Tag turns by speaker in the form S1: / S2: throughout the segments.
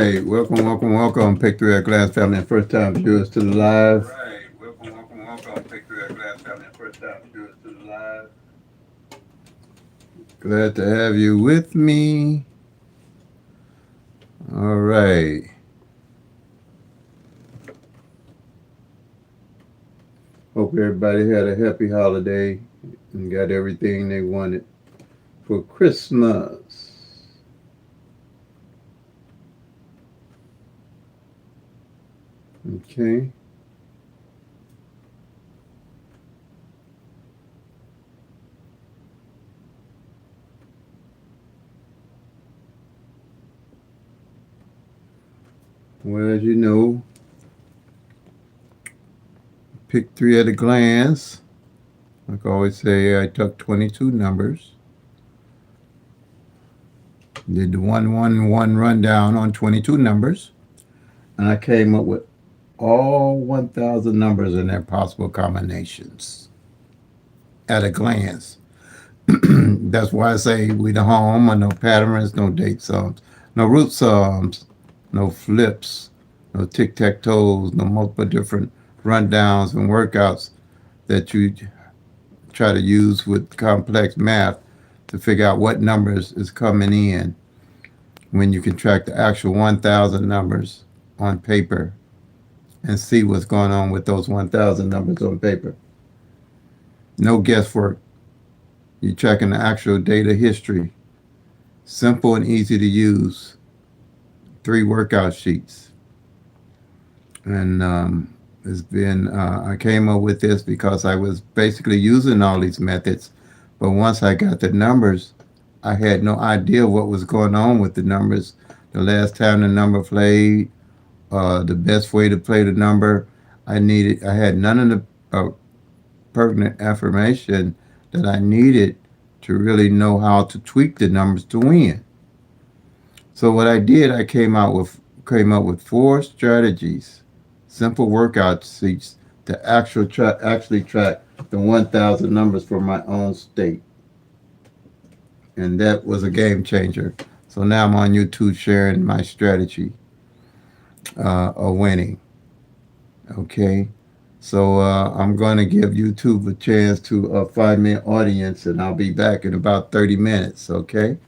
S1: right, welcome. PICK-3 at Glass Family and first time viewers to the live. PICK-3 at Glass Family and first time viewers to the live. Glad to have you with me. All right. Hope everybody had a happy holiday and got everything they wanted for Christmas. Okay. Well, as you know, PICK-3 at a glance. Like I always say, I took 22 numbers. Did the 111 rundown on 22 numbers. And I came up with all 1,000 numbers and their possible combinations at a glance. That's why I say we the home and no patterns, no date sums, no root sums, no flips, no tic-tac-toes, no multiple different rundowns and workouts that you try to use with complex math to figure out what numbers is coming in when you can track the actual 1,000 numbers on paper and see what's going on with those 1,000 numbers on paper. No guesswork. You're tracking the actual data history. Simple and easy to use. 3 workout sheets. And it's been, I came up with this because I was basically using all these methods. But once I got the numbers, I had no idea what was going on with the numbers. The last time the number played, the best way to play the number, I had none of the pertinent information that I needed to really know how to tweak the numbers to win. So what I did, I came up with 4 strategies, simple workout sheets to actually track the 1,000 numbers for my own state. And that was a game changer. So now I'm on YouTube sharing my strategy of winning. Okay. So I'm going to give YouTube a chance to find me an audience, and I'll be back in about 30 minutes, okay?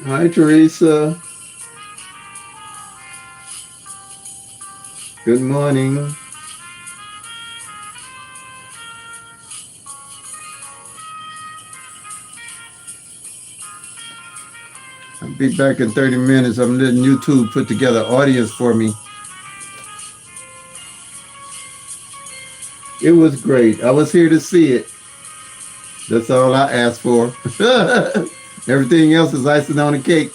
S1: Hi, Teresa. Good morning. I'll be back in 30 minutes. I'm letting YouTube put together an audience for me. It was great. I was here to see it. That's all I asked for. Everything else is icing on the cake.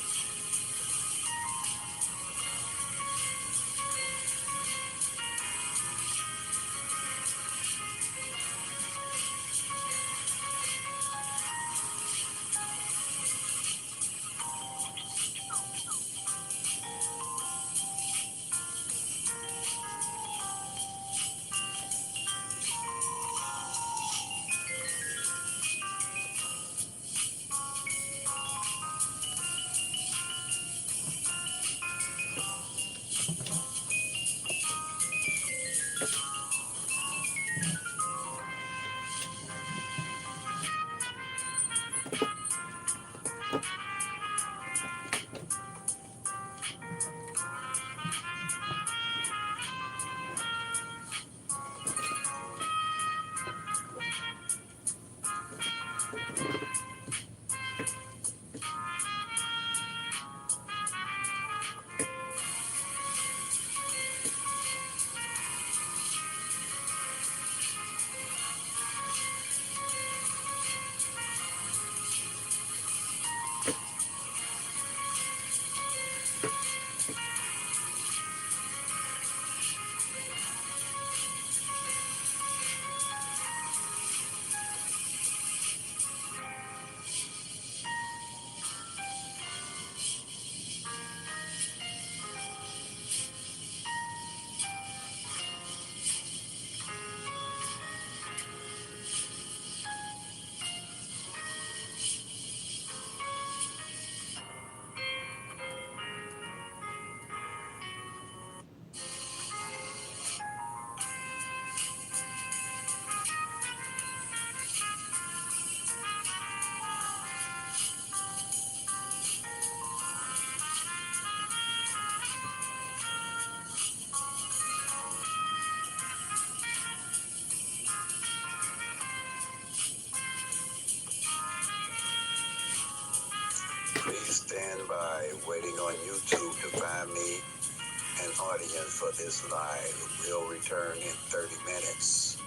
S2: on YouTube to find me an audience for this live. We'll return in 30 minutes.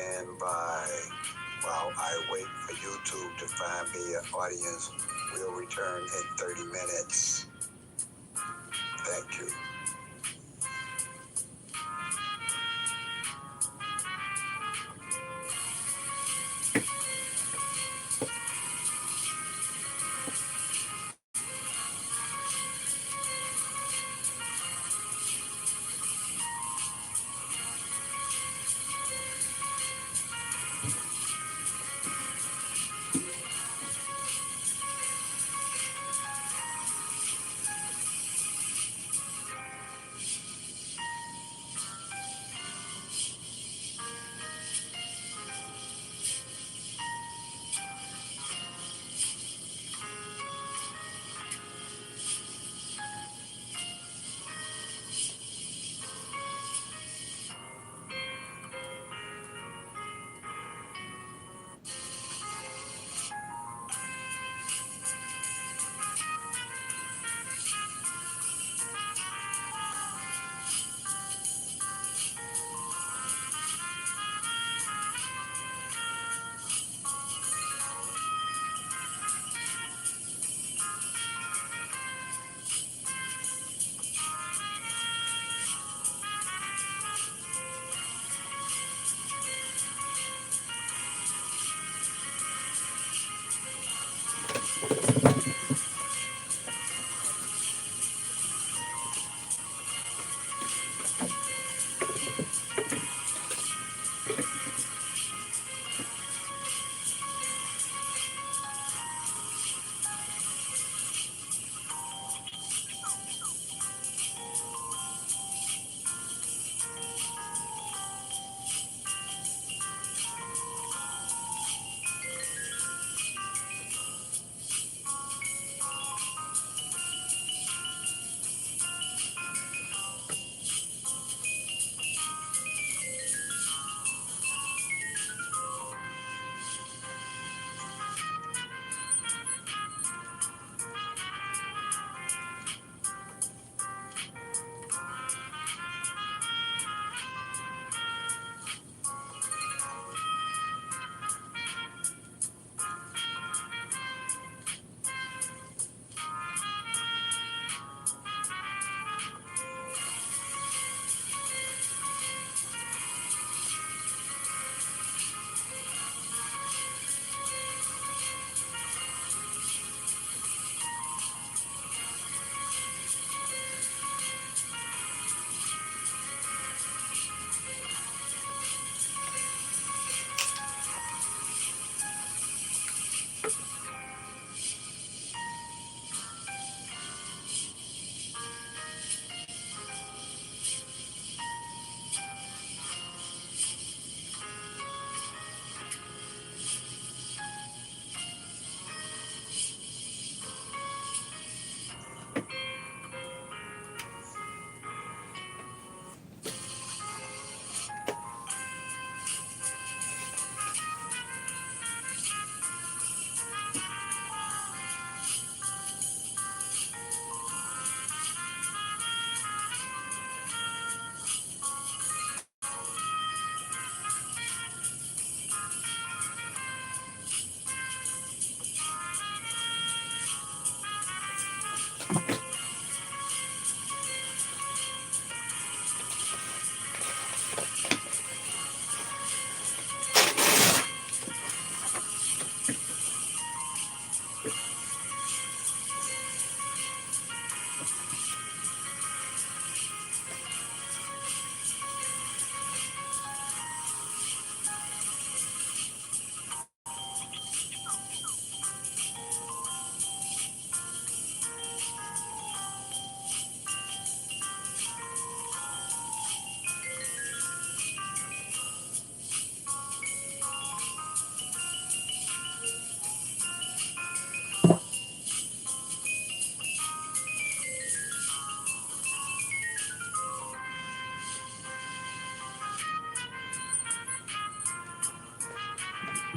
S2: stand by while I wait for YouTube to find me an audience. We'll return in 30 minutes. Thank you.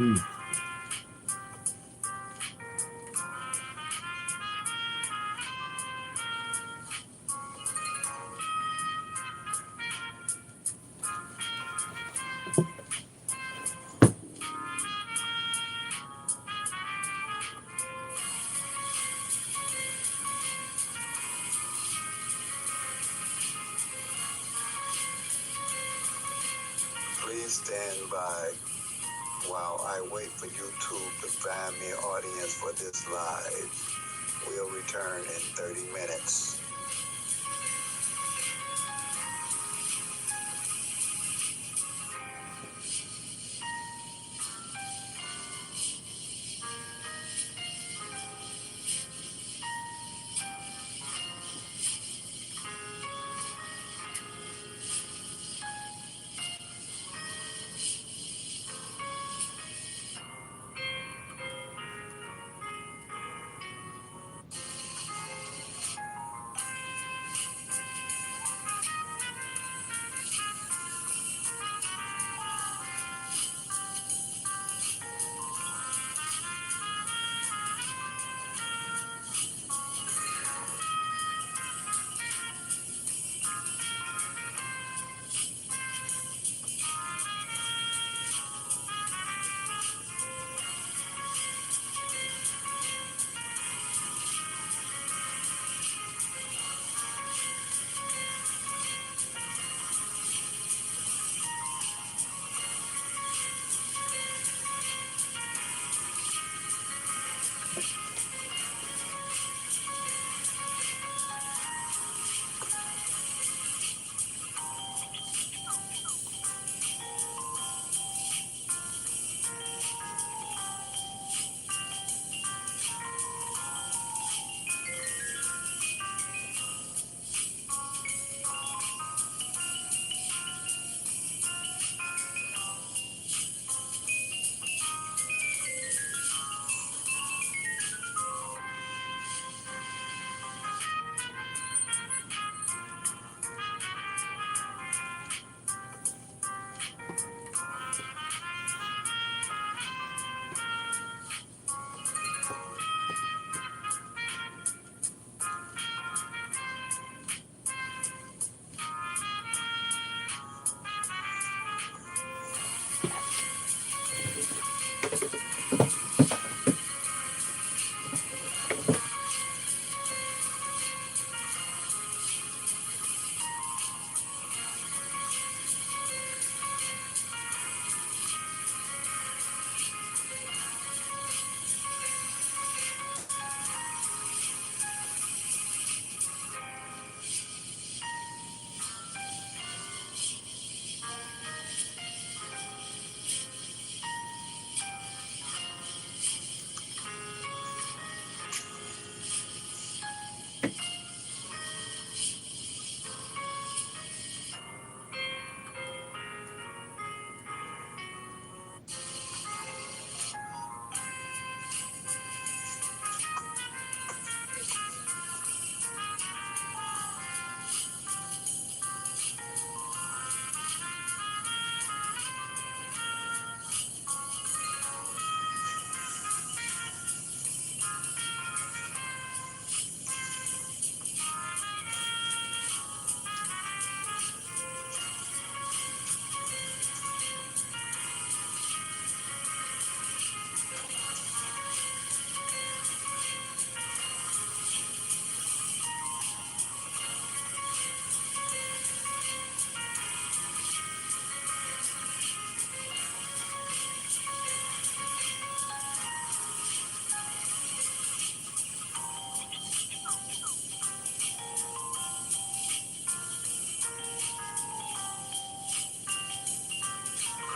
S1: Hmm.
S2: by while I wait for YouTube to find me an audience for this live. We'll return in 30 minutes.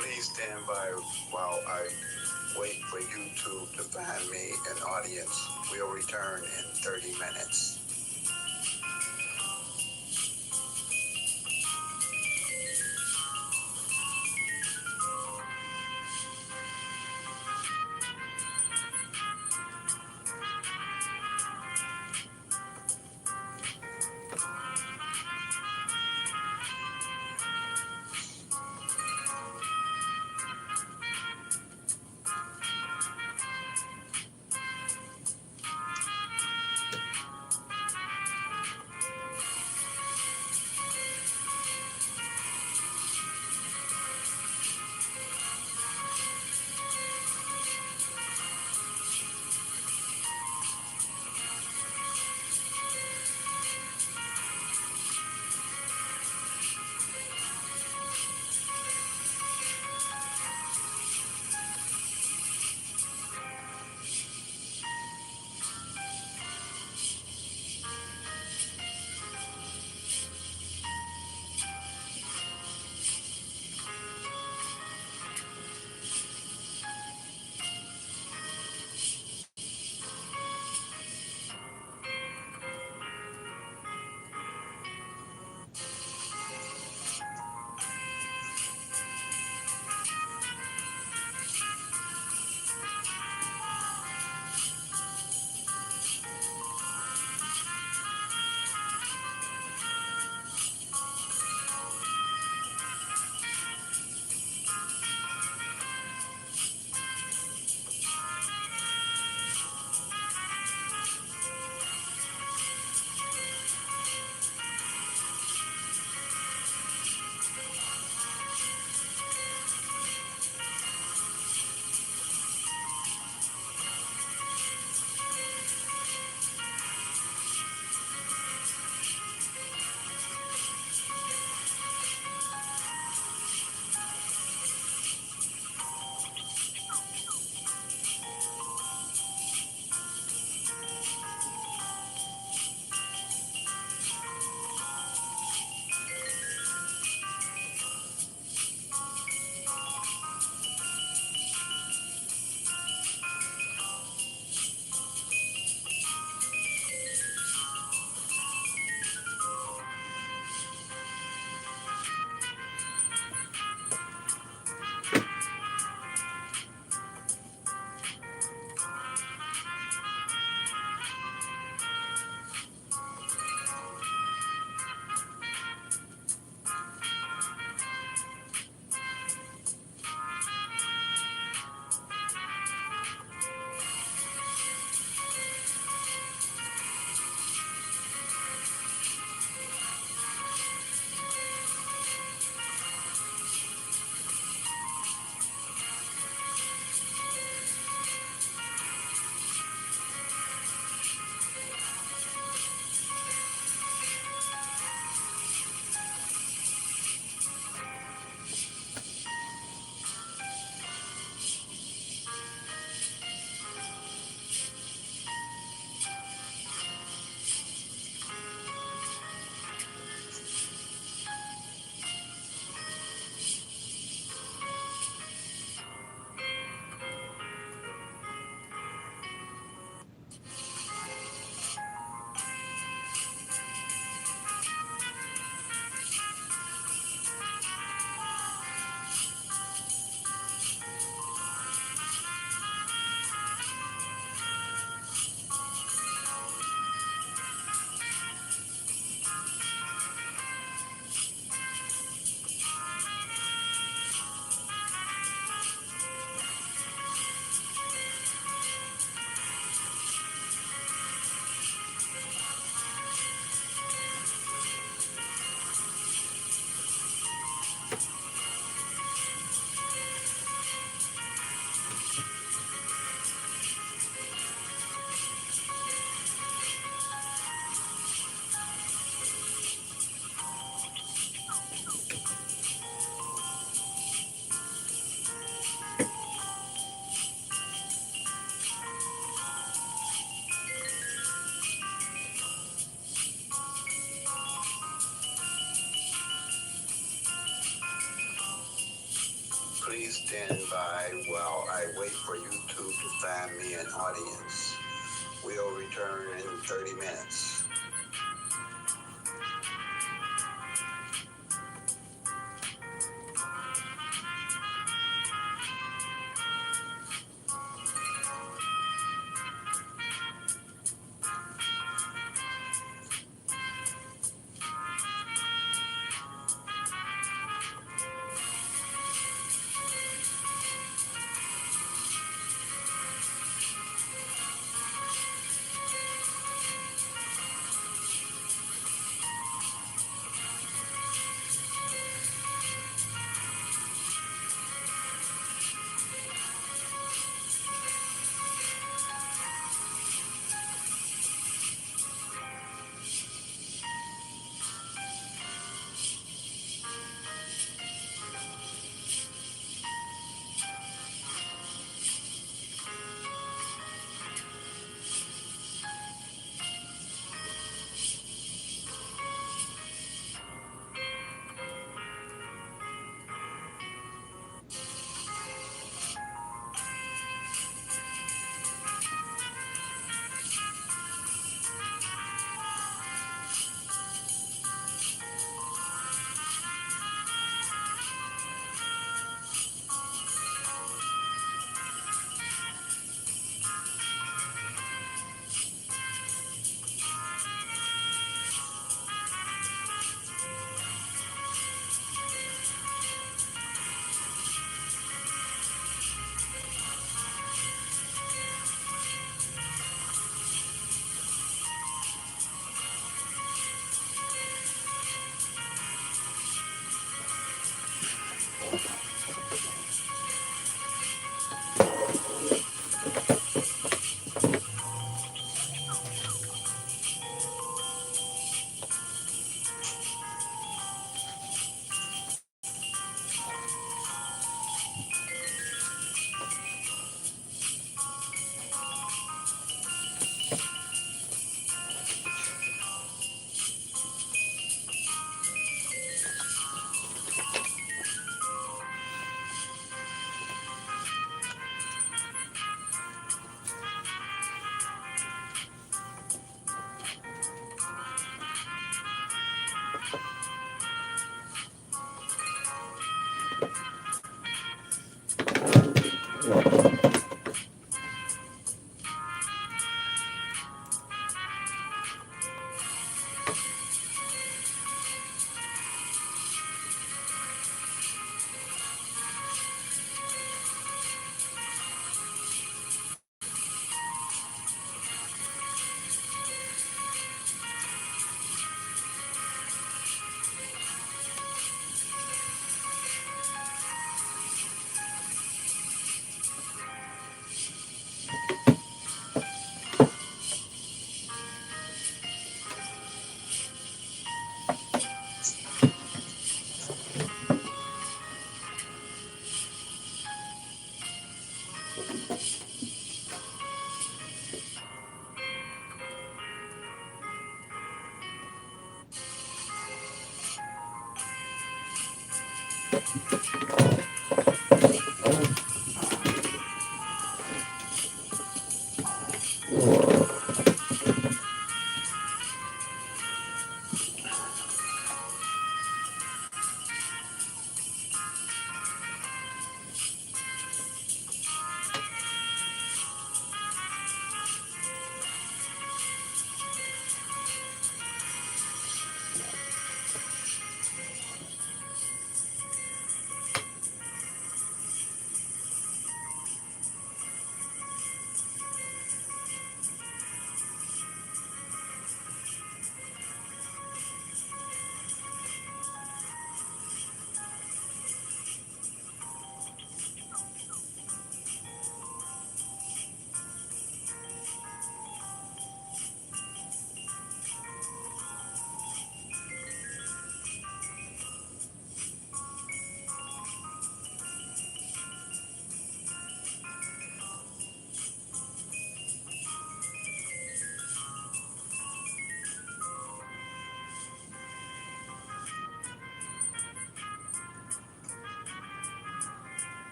S2: Please stand by while I wait for YouTube to find me an audience. We'll return in 30 minutes. an audience. We'll return in 30 minutes.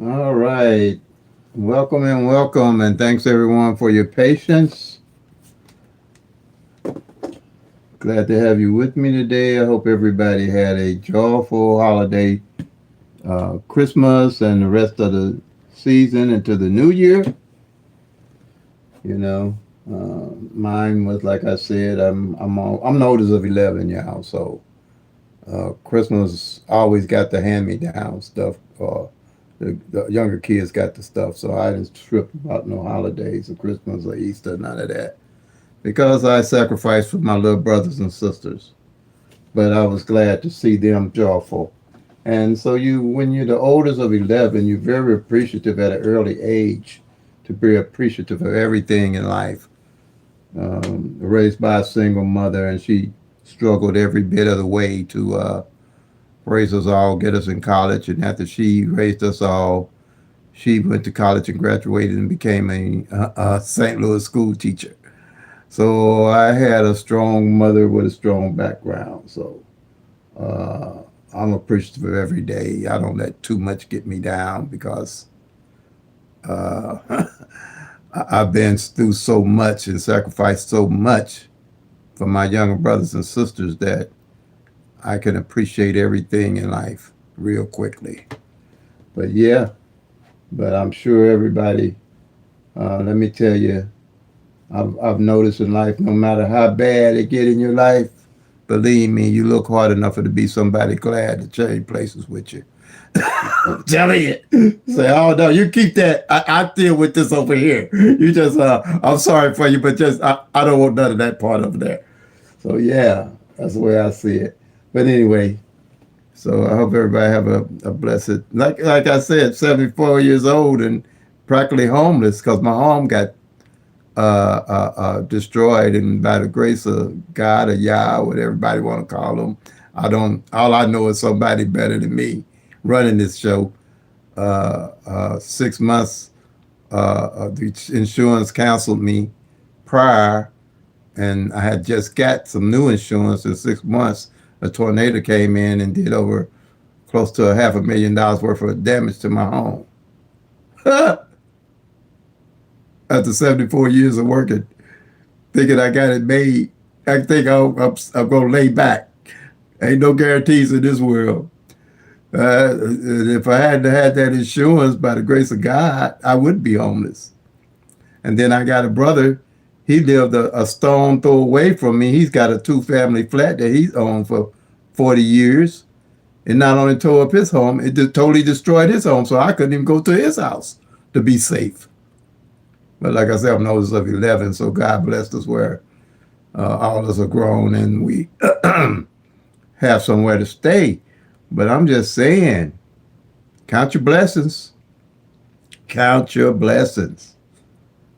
S1: All right. Welcome, and thanks everyone for your patience. Glad to have you with me today. I hope everybody had a joyful holiday, Christmas, and the rest of the season into the new year. You know, mine was like I said. I'm the oldest of 11, y'all. So Christmas always got the hand me down stuff. The younger kids got the stuff, so I didn't trip about no holidays or Christmas or Easter, none of that, because I sacrificed for my little brothers and sisters. But I was glad to see them joyful. And so when you're the oldest of 11, you're very appreciative at an early age to be appreciative of everything in life. Raised by a single mother, and she struggled every bit of the way to raise us all, get us in college. And after she raised us all, she went to college and graduated and became a St. Louis school teacher. So I had a strong mother with a strong background. So uh, I'm appreciative of every day. I don't let too much get me down because uh, I've been through so much and sacrificed so much for my younger brothers and sisters that I can appreciate everything in life real quickly. But yeah, but I'm sure everybody, let me tell you, I've noticed in life, no matter how bad it get in your life, believe me, you look hard enough for to be somebody glad to trade places with you. I'm telling you. Say, oh no, you keep that. I deal with this over here. You just, I'm sorry for you, but just, I don't want none of that part over there. So yeah, that's the way I see it. But anyway, so I hope everybody have a blessed, like I said, 74 years old and practically homeless because my home got destroyed, and by the grace of God or Yah, what everybody want to call them, I don't. All I know is somebody better than me running this show. 6 months, the insurance canceled me prior, and I had just got some new insurance. In 6 months, a tornado came in and did over close to $500,000 worth of damage to my home. After 74 years of working, thinking I got it made, I think I'm going to lay back. Ain't no guarantees in this world. If I hadn't had that insurance, by the grace of God, I wouldn't be homeless. And then I got a brother. He lived a stone throw away from me. He's got a two-family flat that he's owned for 40 years. It not only tore up his home, it totally destroyed his home. So I couldn't even go to his house to be safe. But like I said, I'm the oldest of 11, so God blessed us where all of us are grown and we have somewhere to stay. But I'm just saying, count your blessings. Count your blessings.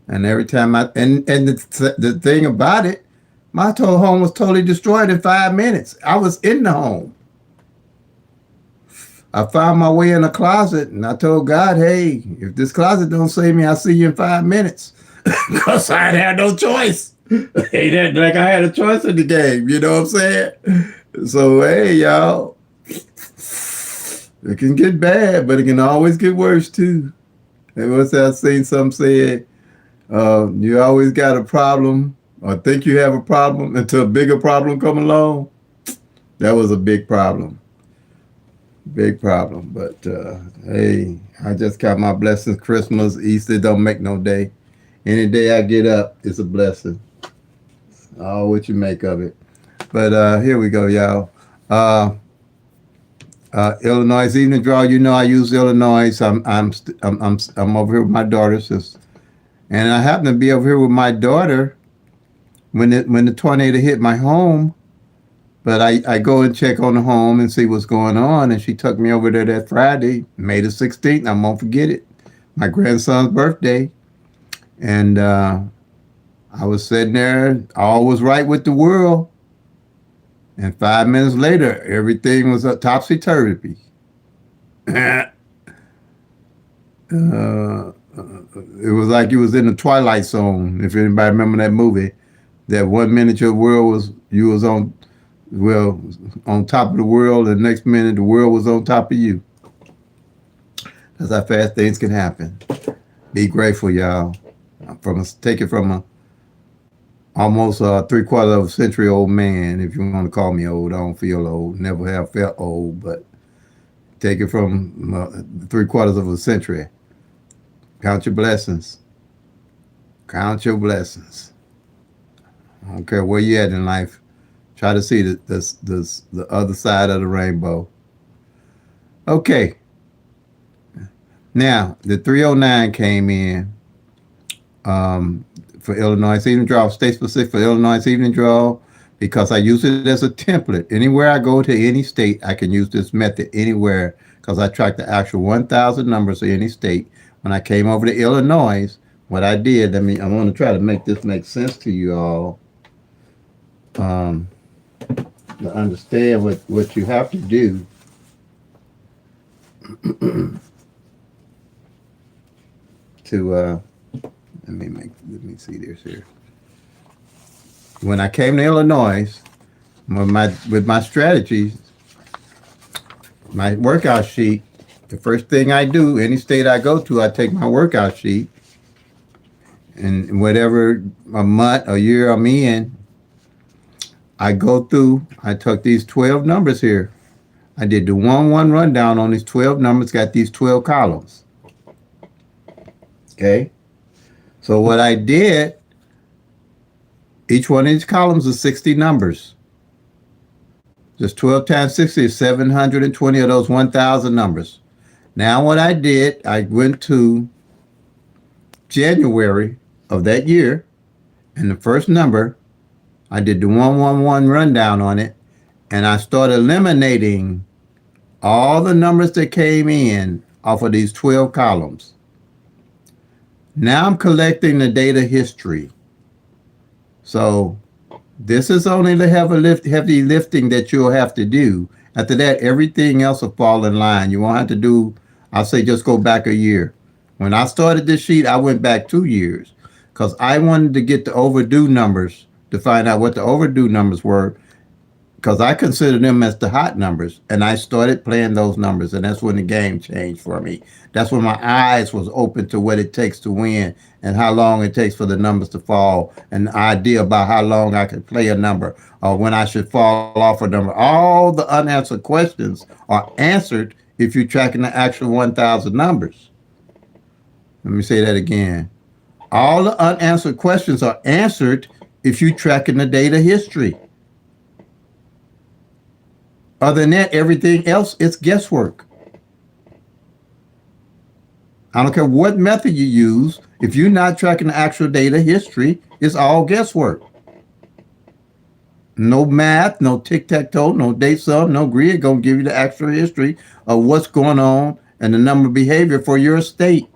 S1: And every time the thing about it, my total home was totally destroyed in 5 minutes. I was in the home. I found my way in a closet and I told God, hey, if this closet don't save me, I'll see you in 5 minutes. Because I had no choice. Ain't like I had a choice in the game, you know what I'm saying? So hey y'all, it can get bad, but it can always get worse too. And once I seen some said, you always got a problem or think you have a problem until a bigger problem come along. That was a big problem. Big problem. But hey, I just got my blessings. Christmas, Easter don't make no day. Any day I get up, it's a blessing. Oh, what you make of it. But here we go, y'all. Illinois evening draw. You know I use Illinois. I'm over here with my daughter, and I happen to be over here with my daughter when the tornado hit my home. But I go and check on the home and see what's going on. And she took me over there that Friday, May the 16th. I won't forget it. My grandson's birthday. And I was sitting there, all was right with the world. And 5 minutes later, everything was topsy-turvy. It was like you was in the Twilight Zone, if anybody remember that movie. That 1 minute you was on top of the world, and the next minute the world was on top of you. That's how fast things can happen. Be grateful, y'all. Take it from a almost a 3/4 of a century old man. If you want to call me old, I don't feel old. Never have felt old, but take it from 3/4 of a century. Count your blessings. Count your blessings. I don't care where you at in life. Try to see the other side of the rainbow. Okay. Now, the 309 came in for Illinois evening draw, state specific for Illinois evening draw, because I use it as a template. Anywhere I go to any state, I can use this method anywhere because I track the actual 1,000 numbers of any state. When I came over to Illinois, what I did, I want to try to make this make sense to you all. To understand what you have to do to let me see this here. When I came to Illinois, with my strategies, my workout sheet, the first thing I do, any state I go to, I take my workout sheet, and whatever a month or year I'm in, I go through, I took these 12 numbers here. I did the 1-1 rundown on these 12 numbers, got these 12 columns. Okay? So what I did, each one of these columns is 60 numbers. Just 12 times 60 is 720 of those 1,000 numbers. Now what I did, I went to January of that year, and the first number, I did the 1-1-1 rundown on it, and I started eliminating all the numbers that came in off of these 12 columns. Now I'm collecting the data history. So this is only the heavy lifting that you'll have to do. After that, everything else will fall in line. You won't have to do, I'll say just go back a year. When I started this sheet, I went back 2 years because I wanted to get the overdue numbers to find out what the overdue numbers were, because I consider them as the hot numbers, and I started playing those numbers, and that's when the game changed for me. That's when my eyes was open to what it takes to win and how long it takes for the numbers to fall, and the idea about how long I could play a number or when I should fall off a number. All the unanswered questions are answered if you're tracking the actual 1,000 numbers. Let me say that again. All the unanswered questions are answered if you're tracking the data history. Other than that, everything else is guesswork. I don't care what method you use. If you're not tracking the actual data history, it's all guesswork. No math, no tic-tac-toe, no date sum, no grid going to give you the actual history of what's going on and the number of behavior for your state.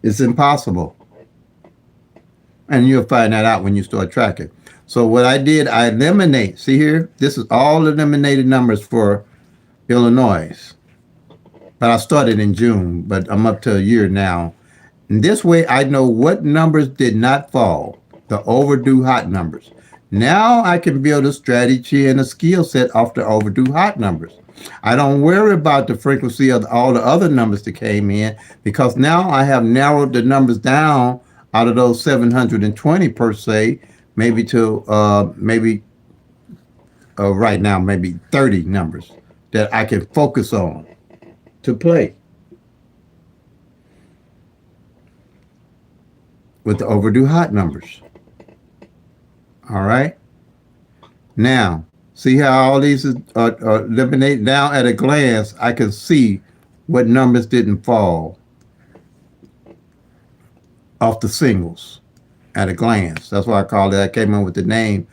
S1: It's impossible. And you'll find that out when you start tracking. So what I did, I eliminate. See here? This is all eliminated numbers for Illinois. But I started in June, but I'm up to a year now. And this way I know what numbers did not fall, the overdue hot numbers. Now I can build a strategy and a skill set off the overdue hot numbers. I don't worry about the frequency of all the other numbers that came in, because now I have narrowed the numbers down out of those 720 per se, maybe to right now, maybe 30 numbers that I can focus on to play with the overdue hot numbers. All right. Now, see how all these are eliminated? Now at a glance, I can see what numbers didn't fall off the singles at a glance. That's why I called it. I came up with the name.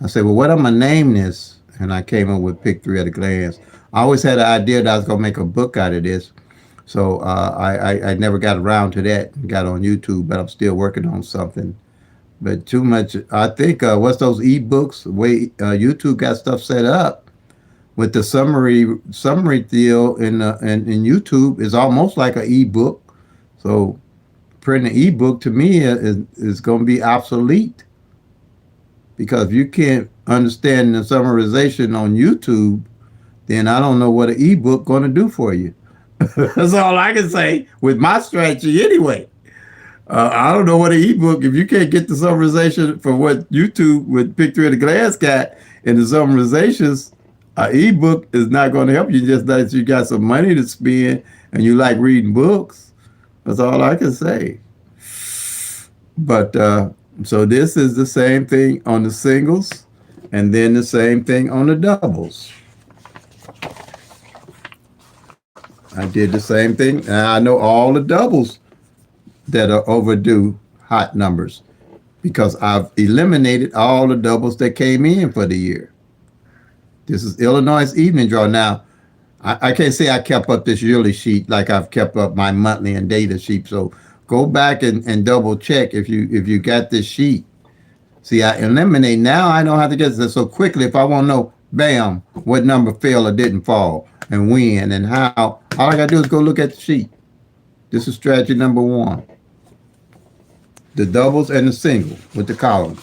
S1: I said, well, what am I name this? And I came up with PICK-3 at a glance. I always had the idea that I was going to make a book out of this. So I never got around to that. Got on YouTube, but I'm still working on something. But too much, I think, what's those ebooks? The way YouTube got stuff set up with the summary deal in YouTube is almost like an ebook. So printing an ebook to me is going to be obsolete, because if you can't understand the summarization on YouTube, then I don't know what an ebook going to do for you. That's all I can say with my strategy anyway. I don't know what an ebook, if you can't get the summarization for what YouTube with Pick-3 of the Glass got in the summarizations, an ebook is not going to help you just that you got some money to spend and you like reading books. That's all I can say. But so this is the same thing on the singles and then the same thing on the doubles. I did the same thing. And I know all the doubles that are overdue hot numbers because I've eliminated all the doubles that came in for the year. This is Illinois' evening draw. Now, I can't say I kept up this yearly sheet like I've kept up my monthly and data sheet. So go back and double check if you got this sheet. See, I eliminate now. I know how to get this so quickly. If I want to know, bam, what number fell or didn't fall and when and how. All I got to do is go look at the sheet. This is strategy number one. The doubles and the single with the columns.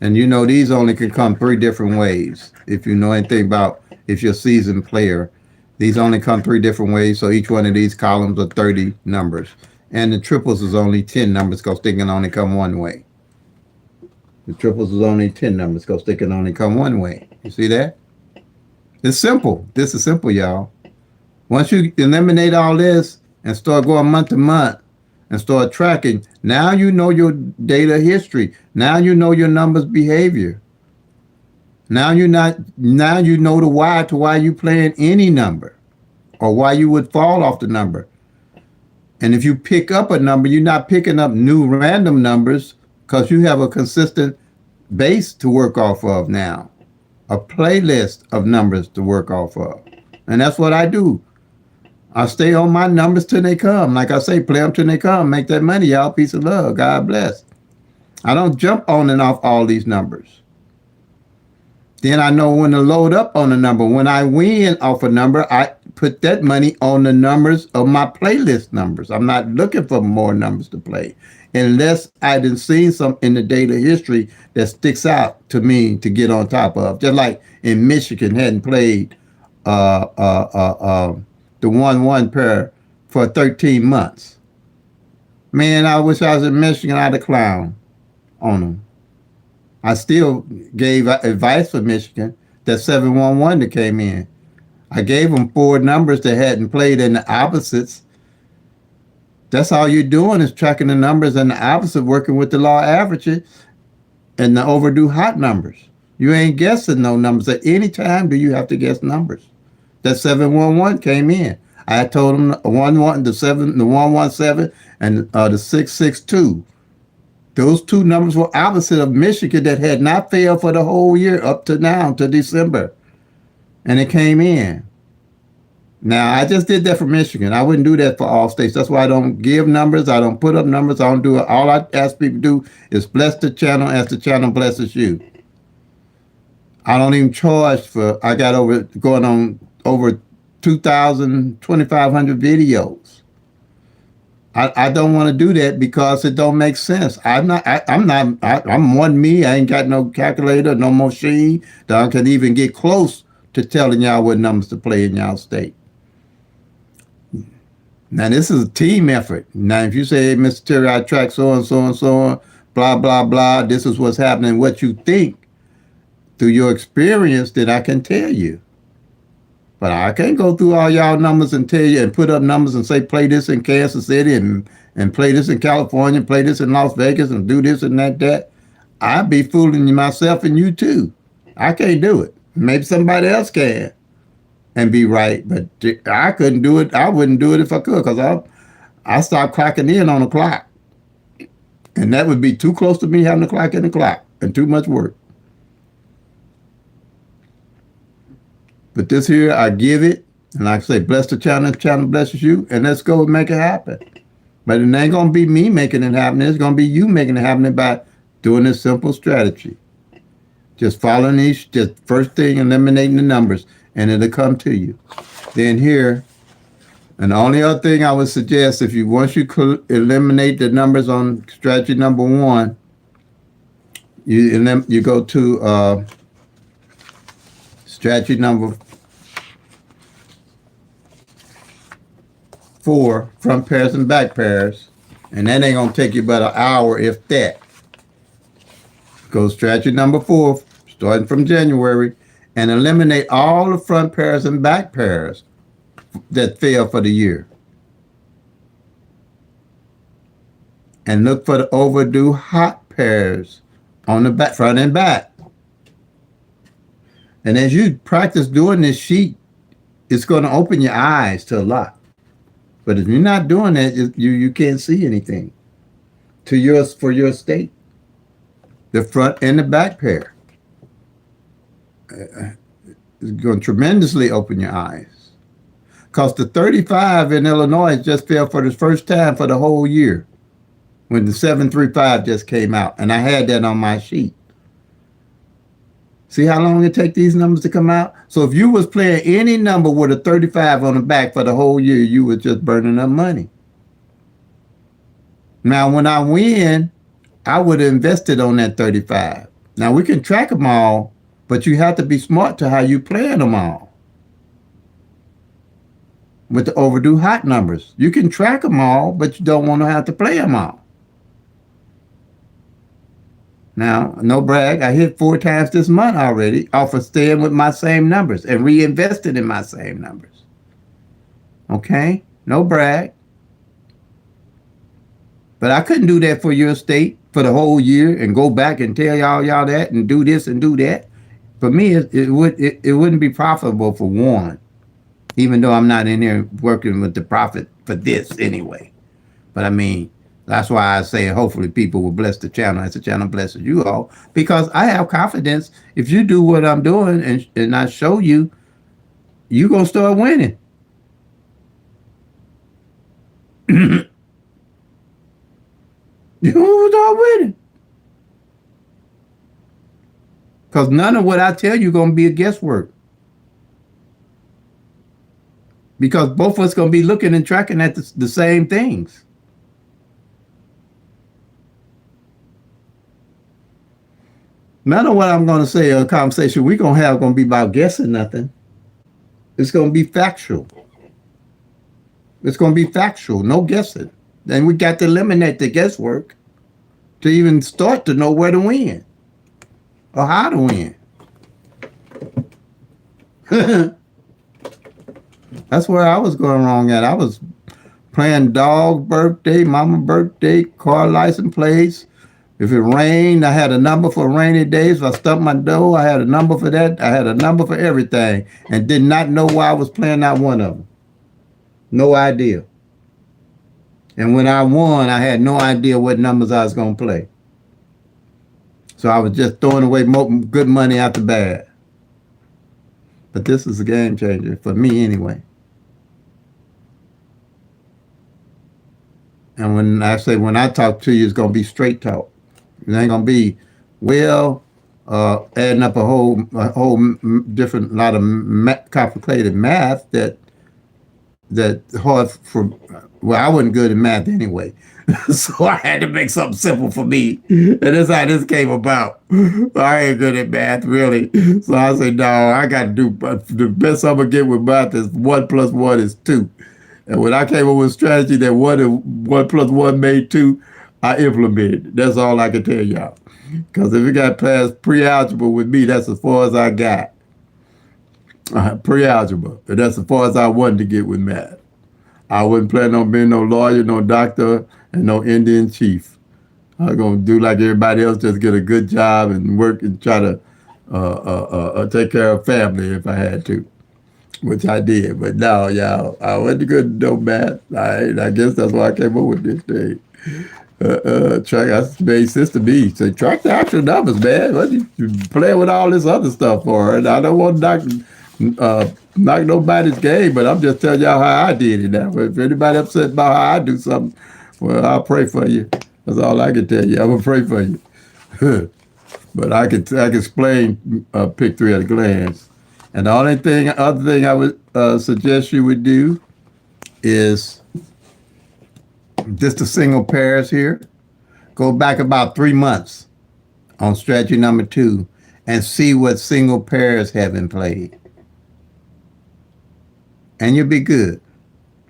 S1: And you know these only can come three different ways. If you know anything about, if you're a seasoned player, these only come three different ways. So each one of these columns are 30 numbers. And the triples is only 10 numbers because they can only come one way. The triples is only 10 numbers because they can only come one way. You see that? It's simple. This is simple, y'all. Once you eliminate all this and start going month to month and start tracking, now you know your data history. Now you know your numbers behavior. Now you know the why to why you playing any number or why you would fall off the number. And if you pick up a number, you're not picking up new random numbers because you have a consistent base to work off of now, a playlist of numbers to work off of. And that's what I do. I stay on my numbers till they come. Like I say, play them till they come. Make that money, y'all. Peace of love. God bless. I don't jump on and off all these numbers. Then I know when to load up on a number. When I win off a number, I put that money on the numbers of my playlist numbers. I'm not looking for more numbers to play unless I done seen some in the data history that sticks out to me to get on top of. Just like in Michigan, hadn't played the 1-1 pair for 13 months. Man, I wish I was in Michigan. I'd have clown on them. I still gave advice for Michigan, that 7-1-1 that came in. I gave them four numbers that hadn't played in the opposites. That's all you're doing is tracking the numbers and the opposite, working with the law averages and the overdue hot numbers. You ain't guessing no numbers. At any time do you have to guess numbers. That 7-1-1 came in. I told them the 117 and the 662. Those two numbers were opposite of Michigan that had not failed for the whole year up to now, to December. And it came in. Now, I just did that for Michigan. I wouldn't do that for all states. That's why I don't give numbers. I don't put up numbers. I don't do it. All I ask people to do is bless the channel as the channel blesses you. I don't even charge for, I got over 2,000, 2,500 videos. I don't want to do that because it don't make sense. I'm one me. I ain't got no calculator, no machine that I can even get close to telling y'all what numbers to play in y'all state. Now, this is a team effort. Now, if you say, hey, Mr. Terry, I track so and so and so on, blah, blah, blah, this is what's happening, what you think through your experience, then I can tell you. But I can't go through all y'all numbers and tell you and put up numbers and say, play this in Kansas City and play this in California, play this in Las Vegas and do this and that. I'd be fooling myself and you too. I can't do it. Maybe somebody else can and be right, but I couldn't do it. I wouldn't do it if I could because I start clocking in on the clock. And that would be too close to me having to clock in the clock and too much work. But this here, I give it, and like I say, bless the channel blesses you, and let's go and make it happen. But it ain't going to be me making it happen. It's going to be you making it happen by doing this simple strategy. Just following these, just first thing, eliminating the numbers, and it'll come to you. Then here, and the only other thing I would suggest, if you once you eliminate the numbers on strategy number one, you go to strategy number 4 front pairs and back pairs, and that ain't gonna take you but an hour, if that. Go strategy number 4, starting from January, and eliminate all the front pairs and back pairs that fail for the year. And look for the overdue hot pairs on the back, front and back. And as you practice doing this sheet, it's going to open your eyes to a lot. But if you're not doing that, you can't see anything for your state. The front and the back pair. It's going to tremendously open your eyes. Because the 35 in Illinois just fell for the first time for the whole year, when the 735 just came out, and I had that on my sheet. See how long it take these numbers to come out? So if you was playing any number with a 35 on the back for the whole year, you was just burning up money. Now, when I win, I would have invested on that 35. Now, we can track them all, but you have to be smart to how you plan them all. With the overdue hot numbers, you can track them all, but you don't want to have to play them all. Now, no brag, I hit 4 times this month already off of staying with my same numbers and reinvested in my same numbers. Okay? No brag. But I couldn't do that for your state for the whole year and go back and tell y'all that and do this and do that. For me, it wouldn't be profitable for one, even though I'm not in there working with the profit for this anyway. But I mean, that's why I say hopefully people will bless the channel as the channel blesses you all, because I have confidence if you do what I'm doing and I show you, you're going to start winning. You're going to start winning. Because none of what I tell you is going to be a guesswork. Because both of us going to be looking and tracking at the same things. None of what I'm going to say or a conversation we're going to have going to be about guessing nothing. It's going to be factual. It's going to be factual, no guessing. Then we got to eliminate the guesswork to even start to know where to win or how to win. That's where I was going wrong at. I was playing dog birthday, mama birthday, car license plates. If it rained, I had a number for rainy days. If I stubbed my toe, I had a number for that. I had a number for everything and did not know why I was playing not one of them. No idea. And when I won, I had no idea what numbers I was going to play. So I was just throwing away good money out the bad. But this is a game changer for me anyway. And when I talk to you, it's going to be straight talk. It ain't going to be, adding up a whole different lot of complicated math that hard for, well, I wasn't good at math anyway. So I had to make something simple for me. And that's how this came about. I ain't good at math, really. So I said, no, I got to do, the best I'm going to get with math is 1 + 1 is 2. And when I came up with a strategy that 1 + 1 made 2, I implemented. That's all I can tell y'all. Because if you got past pre-algebra with me, that's as far as I got. Pre-algebra. And that's as far as I wanted to get with math. I wasn't planning on being no lawyer, no doctor, and no Indian chief. I was going to do like everybody else, just get a good job and work and try to take care of family if I had to, which I did. But no, y'all, I wasn't good at no math. I guess that's why I came up with this thing. I made sense to me. Say, track the actual numbers, man. What you playing with all this other stuff for? And I don't want to knock nobody's game, but I'm just telling y'all how I did it now. If anybody upset about how I do something, well, I'll pray for you. That's all I can tell you. I'm gonna pray for you. But I can explain PICK-3 at a glance. And the other thing I would suggest you would do is just the single pairs here. Go back about 3 months on strategy number 2 and see what single pairs have been played. And you'll be good.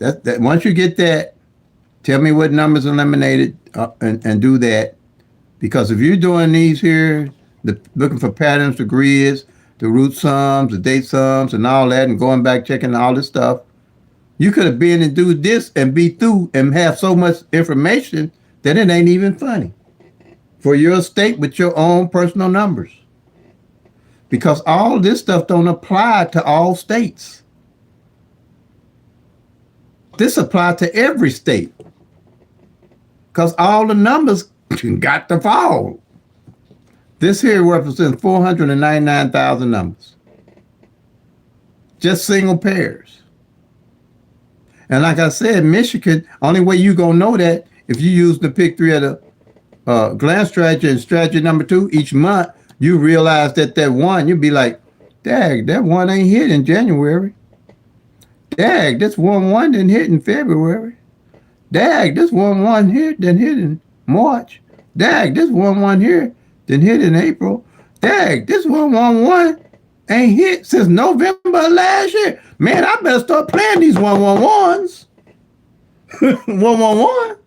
S1: That once you get that, tell me what numbers eliminated, and do that. Because if you're doing these here, looking for patterns, the grids, the root sums, the date sums, and all that, and going back checking all this stuff, you could have been and do this and be through and have so much information that it ain't even funny for your state with your own personal numbers. Because all this stuff don't apply to all states. This applies to every state. Because all the numbers got to fall. This here represents 499,000 numbers. Just single pairs. And like I said, Michigan, only way you going to know that if you use the PICK-3 of the glance strategy and strategy number 2 each month, you realize that one, you'll be like, dag, that one ain't hit in January. Dag, this 1-1 didn't hit in February. Dag, this 1-1 here didn't hit in March. Dag, this 1-1 here didn't hit in April. Dag, this 1-1-1 ain't hit since November of last year. Man, I better start playing these 1-1-1s. 1-1-1.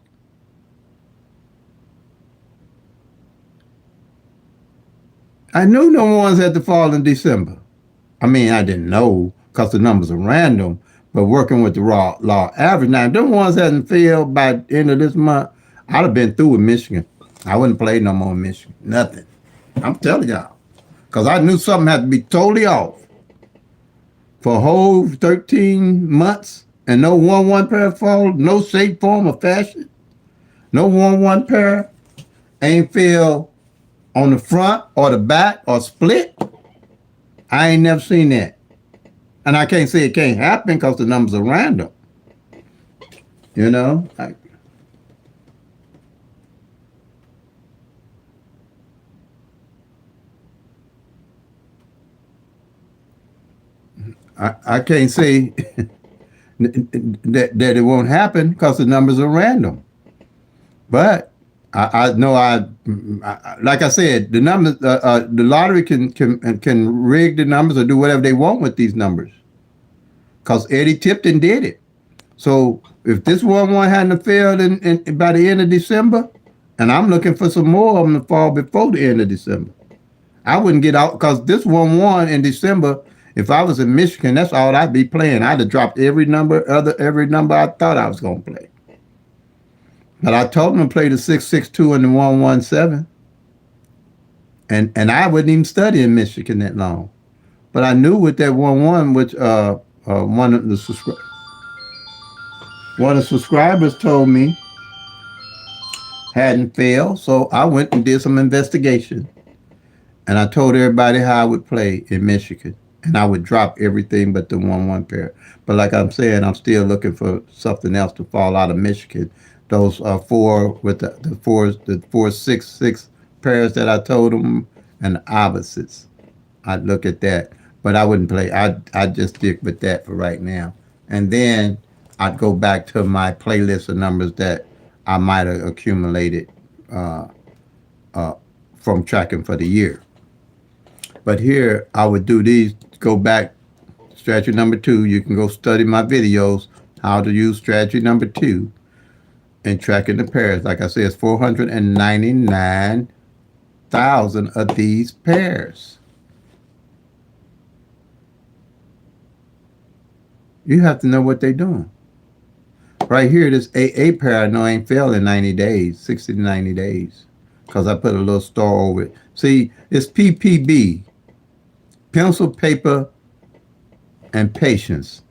S1: I knew no ones had to fall in December. I mean, I didn't know because the numbers are random, but working with the raw law average. Now, if them ones hadn't failed by the end of this month, I'd have been through with Michigan. I wouldn't play no more in Michigan. Nothing. I'm telling y'all. Because I knew something had to be totally off. For a whole 13 months and no 1-1 pair fall, no shape, form, or fashion. No 1-1 pair ain't fail on the front or the back or split. I ain't never seen that. And I can't say it can't happen because the numbers are random. You know? I can't say that it won't happen because the numbers are random. But I know like I said, the numbers, the lottery can rig the numbers or do whatever they want with these numbers. Because Eddie Tipton did it. So if this 1-1 hadn't failed by the end of December, and I'm looking for some more of them to fall before the end of December, I wouldn't get out because this 1-1 in December, if I was in Michigan, that's all I'd be playing. I'd have dropped every number I thought I was going to play. But I told them to play the 662 and the 117. And I wouldn't even study in Michigan that long. But I knew with that 1-1, which one of the subscribers told me hadn't failed. So I went and did some investigation. And I told everybody how I would play in Michigan. And I would drop everything but the 1-1 pair. But like I'm saying, I'm still looking for something else to fall out of Michigan. Those four with the 4-6-6 pairs that I told them and the opposites. I'd look at that. But I wouldn't play. I'd just stick with that for right now. And then I'd go back to my playlist of numbers that I might have accumulated from tracking for the year. But here I would do these, go back, strategy number 2. You can go study my videos, how to use strategy number 2 and tracking the pairs. Like I said, it's 499,000 of these pairs. You have to know what they're doing. Right here, this AA pair I know ain't failed in 90 days, 60 to 90 days. Because I put a little star over it. See, it's PPB. Pencil, paper, and patience.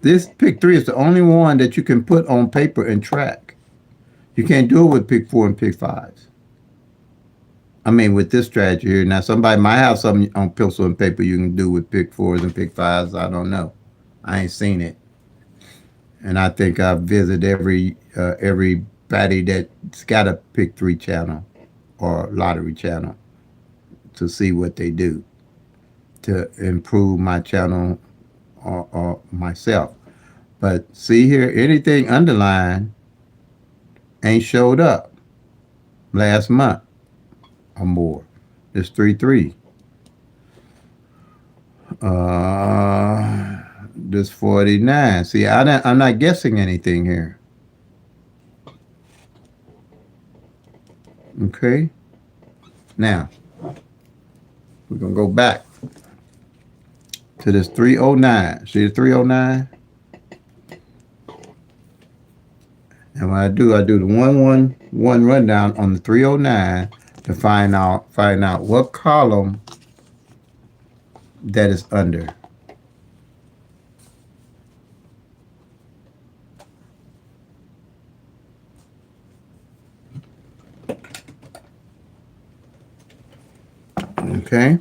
S1: This PICK-3 is the only one that you can put on paper and track. You can't do it with PICK-4 and PICK-5s. I mean, with this strategy here. Now, somebody might have something on pencil and paper you can do with PICK-4s and PICK-5s. I don't know. I ain't seen it. And I think I've visited everybody that's got a PICK-3 channel or lottery channel to see what they do to improve my channel or myself. But see here, anything underlined ain't showed up last month or more. It's 3-3. This 49. See, I'm not guessing anything here. Okay. Now, we're going to go back to this 309. See the 309? And what I do the 111 rundown on the 309 to find out what column that is under. Okay.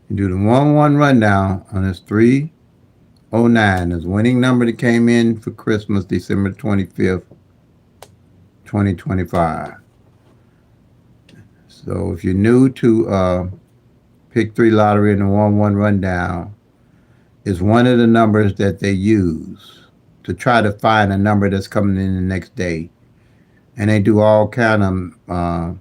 S1: You do the 1-1 rundown on this 309. This winning number that came in for Christmas, December 25th, 2025. So if you're new to PICK-3 lottery and the 1-1 rundown, is one of the numbers that they use to try to find a number that's coming in the next day. And they do all kind of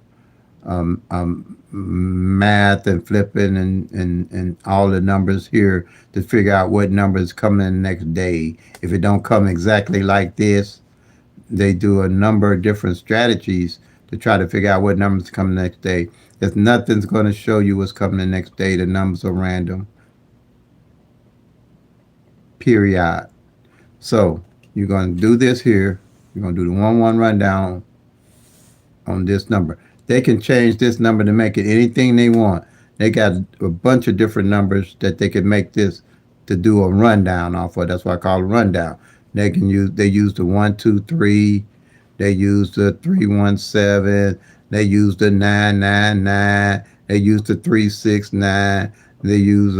S1: math and flipping and all the numbers here to figure out what number is coming in the next day. If it don't come exactly like this, they do a number of different strategies to try to figure out what numbers come the next day. If nothing's going to show you what's coming the next day, the numbers are random. Period. So you're going to do this here. You're going to do the 1-1 rundown on this number. They can change this number to make it anything they want. They got a bunch of different numbers that they can make this to do a rundown off of. That's why I call it rundown. They use the 123, they use the 317, they use the 999, they use the 369, they use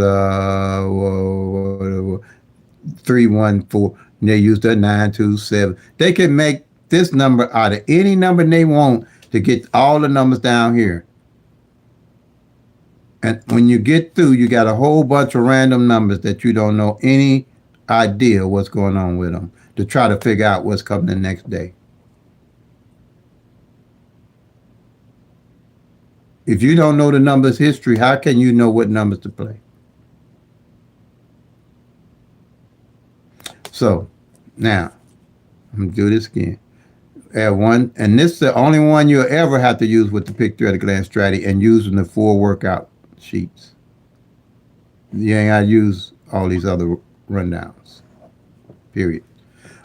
S1: 314, they use the 927. They can make this number out of any number they want to get all the numbers down here. And when you get through, you got a whole bunch of random numbers that you don't know any idea what's going on with them to try to figure out what's coming the next day. If you don't know the numbers history, how can you know what numbers to play? So now I'm gonna do this again. Add one, and this is the only one you'll ever have to use with the PICK-3 at a glance strategy and using the 4 workout sheets. You ain't gotta use all these other rundowns. Period.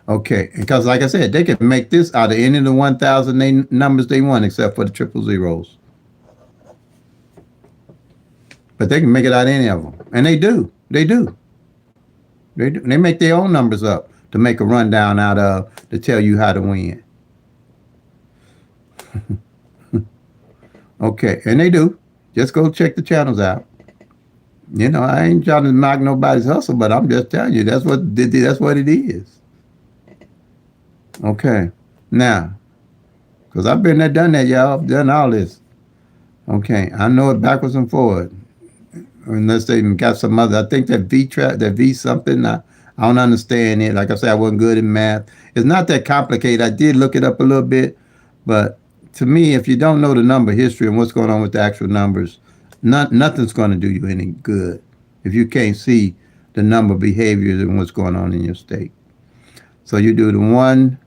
S1: Okay, because like I said, they can make this out of any of the 1,000 numbers they want, except for the triple zeros. But they can make it out of any of them, and they do. They do. They do. They make their own numbers up to make a rundown out of to tell you how to win. Okay, and they do. Just go check the channels out. You know, I ain't trying to knock nobody's hustle, but I'm just telling you that's what it is. Okay, now, because I've been there, done that, y'all. Done all this. Okay, I know it backwards and forward. Unless they even got some other. I think that V something. I don't understand it. Like I said, I wasn't good in math. It's not that complicated. I did look it up a little bit, but to me, if you don't know the number history and what's going on with the actual numbers, nothing's going to do you any good if you can't see the number behaviors and what's going on in your state. So you do the 1.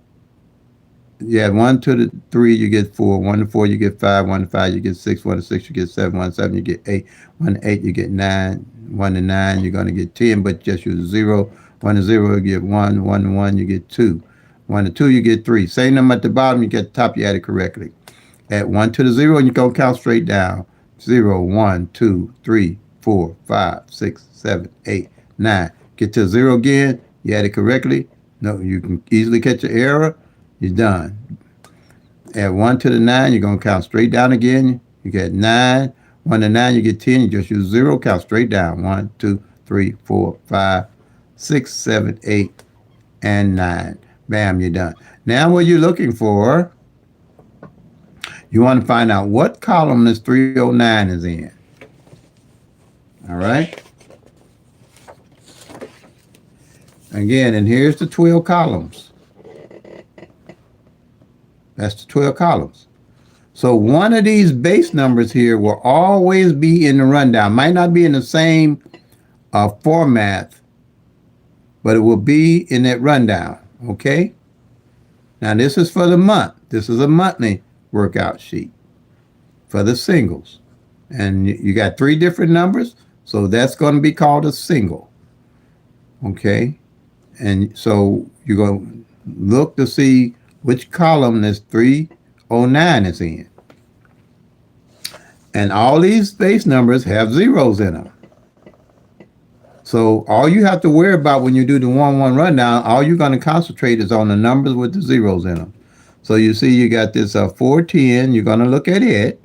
S1: Yeah, 1 to the 3, you get 4. 1 to 4, you get 5. 1 to 5, you get 6. 1 to 6, you get 7. 1 to 7, you get 8. 1 to 8, you get 9. 1 to 9, you're going to get 10, but just use 0. 1 to 0, you get 1. 1 to 1, you get 2. 1 to 2, you get 3. Same number at the bottom, you get the top, you add it correctly. Add 1 to the 0, and you're going to count straight down. 0, 1, 2, 3, 4, 5, 6, 7, 8, 9. Get to 0 again, you add it correctly. No, you can easily catch an error. You're done. Add 1 to the 9, you're going to count straight down again. You get 9. 1 to 9, you get 10. You just use 0, count straight down. 1, 2, 3, 4, 5, 6, 7, 8, and 9. Bam, you're done. Now what you're looking for, you want to find out what column this 309 is in. All right? Again, and here's the 12 columns. That's the 12 columns. So one of these base numbers here will always be in the rundown. Might not be in the same format, but it will be in that rundown. Okay. Now this is for the month. This is a monthly workout sheet for the singles. And you got 3 different numbers, so that's going to be called a single. Okay? And so you're going to look to see which column this 309 is in. And all these base numbers have zeros in them. So all you have to worry about when you do the 1-1 rundown, all you're going to concentrate is on the numbers with the zeros in them. So you see you got this 410. You're going to look at it.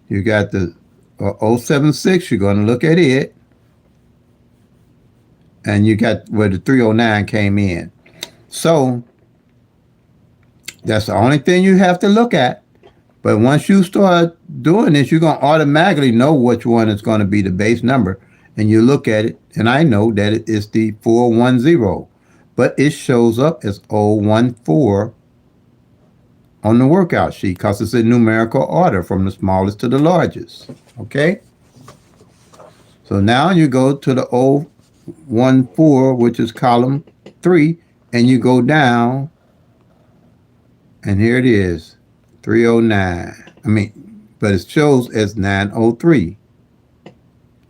S1: You got the 076. You're going to look at it. And you got where the 309 came in. So that's the only thing you have to look at. But once you start doing this, you're going to automatically know which one is going to be the base number. And you look at it, and I know that it is the 410. But it shows up as 014 on the workout sheet because it's in numerical order from the smallest to the largest. Okay? So now you go to the 014, which is column 3, and you go down, and here it is, 309. But it shows as 903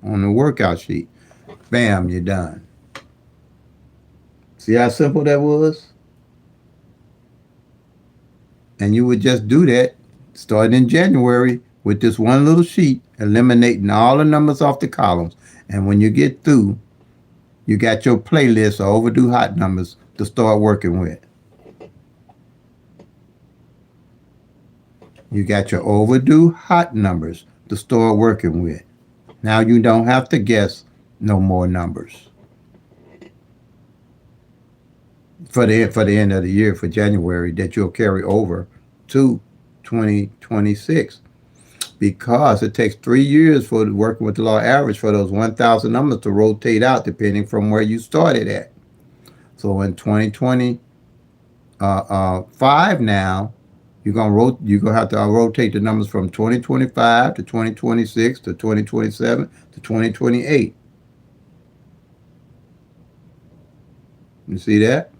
S1: on the workout sheet. Bam, you're done. See how simple that was? And you would just do that starting in January with this one little sheet, eliminating all the numbers off the columns. And when you get through, you got your playlist of overdue hot numbers to start working with. You got your overdue hot numbers to start working with. Now you don't have to guess no more numbers. For the end of the year, for January, that you'll carry over to 2026. Because it takes 3 years for working with the law average for those 1,000 numbers to rotate out depending from where you started at. So in 2025 now, you're gonna have to rotate the numbers from 2025 to 2026 to 2027 to 2028. You see that?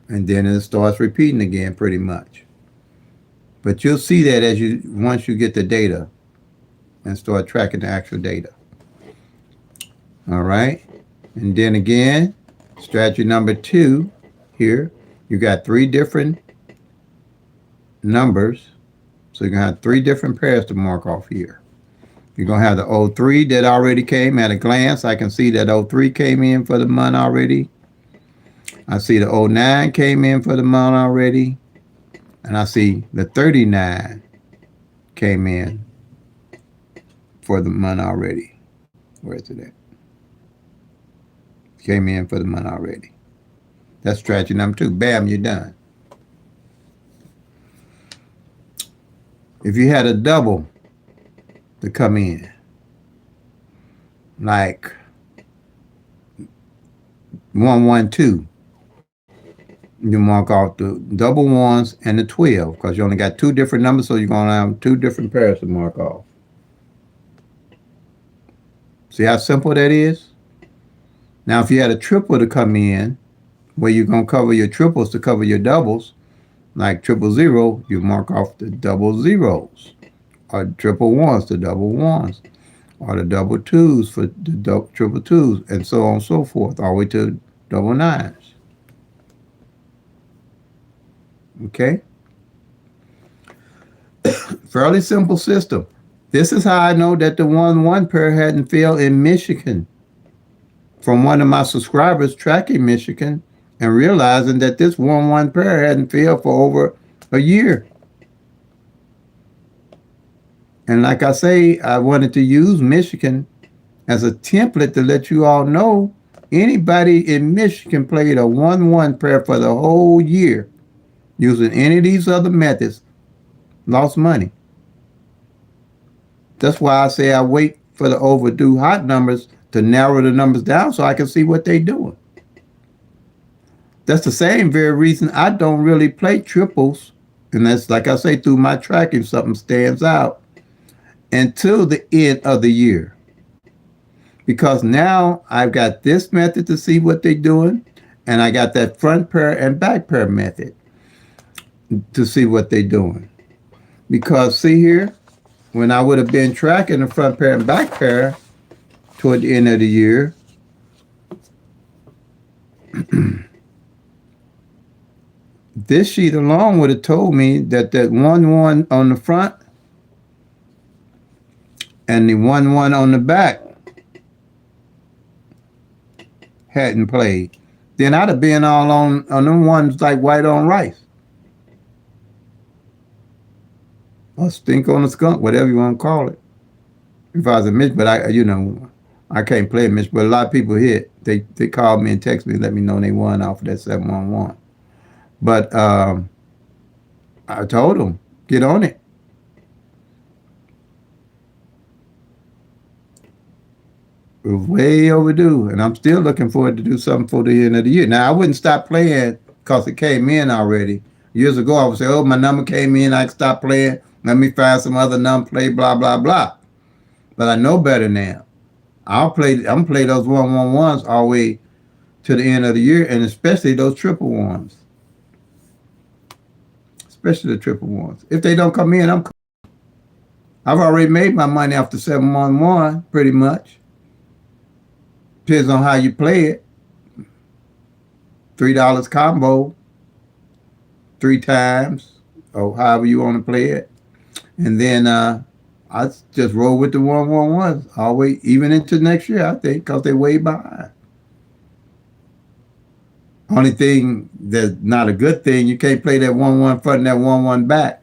S1: And then it starts repeating again pretty much. But you'll see that once you get the data and start tracking the actual data. All right. And then again, strategy number 2 here, you got 3 different numbers. So you're going to have 3 different pairs to mark off here. You're going to have the 03 that already came at a glance. I can see that 03 came in for the month already. I see the 09 came in for the month already. And I see the 39 came in for the month already. Where is it at? Came in for the month already. That's strategy number 2. Bam, you're done. If you had a double to come in, like 112, you mark off the double ones and the 12 because you only got 2 different numbers, so you're going to have 2 different pairs to mark off. See how simple that is? Now, if you had a triple to come in, where you're going to cover your triples to cover your doubles, like 000, you mark off the double zeros, or triple ones to double ones, or the double twos for the triple twos, and so on and so forth, all the way to double nines. Okay? Fairly simple system. This is how I know that the 1-1 pair hadn't failed in Michigan. From one of my subscribers tracking Michigan and realizing that this 1-1 pair hadn't failed for over a year. And like I say, I wanted to use Michigan as a template to let you all know anybody in Michigan played a 1-1 pair for the whole year using any of these other methods, lost money. That's why I say I wait for the overdue hot numbers to narrow the numbers down so I can see what they're doing. That's the same very reason I don't really play triples and that's like I say, through my tracking, something stands out until the end of the year. Because now I've got this method to see what they're doing, and I got that front pair and back pair method to see what they're doing. Because see here, when I would have been tracking the front pair and back pair toward the end of the year, this sheet alone would have told me that that 1-1 on the front and the 1-1 on the back hadn't played. Then I'd have been all on them ones like white on rice. Or stink on a skunk, whatever you want to call it. If I was a Mitch, but I can't play Mitch, but a lot of people hit. They called me and texted me and let me know they won off of that 711. But I told them, get on it. It was way overdue, and I'm still looking forward to do something for the end of the year. Now, I wouldn't stop playing because it came in already. Years ago, I would say, oh, my number came in, I can stop playing. Let me find some other number, play, blah, blah, blah. But I know better now. I'm gonna play those 111s all the way to the end of the year, and especially those triple ones. Especially the triple ones. If they don't come in, I've already made my money off the 711, pretty much. Depends on how you play it. $3 combo, 3 times, or however you want to play it. And then I just roll with the 111s all the way, even into next year, I think, because they're way behind. Only thing that's not a good thing, you can't play that 1-1 front and that 1-1 back.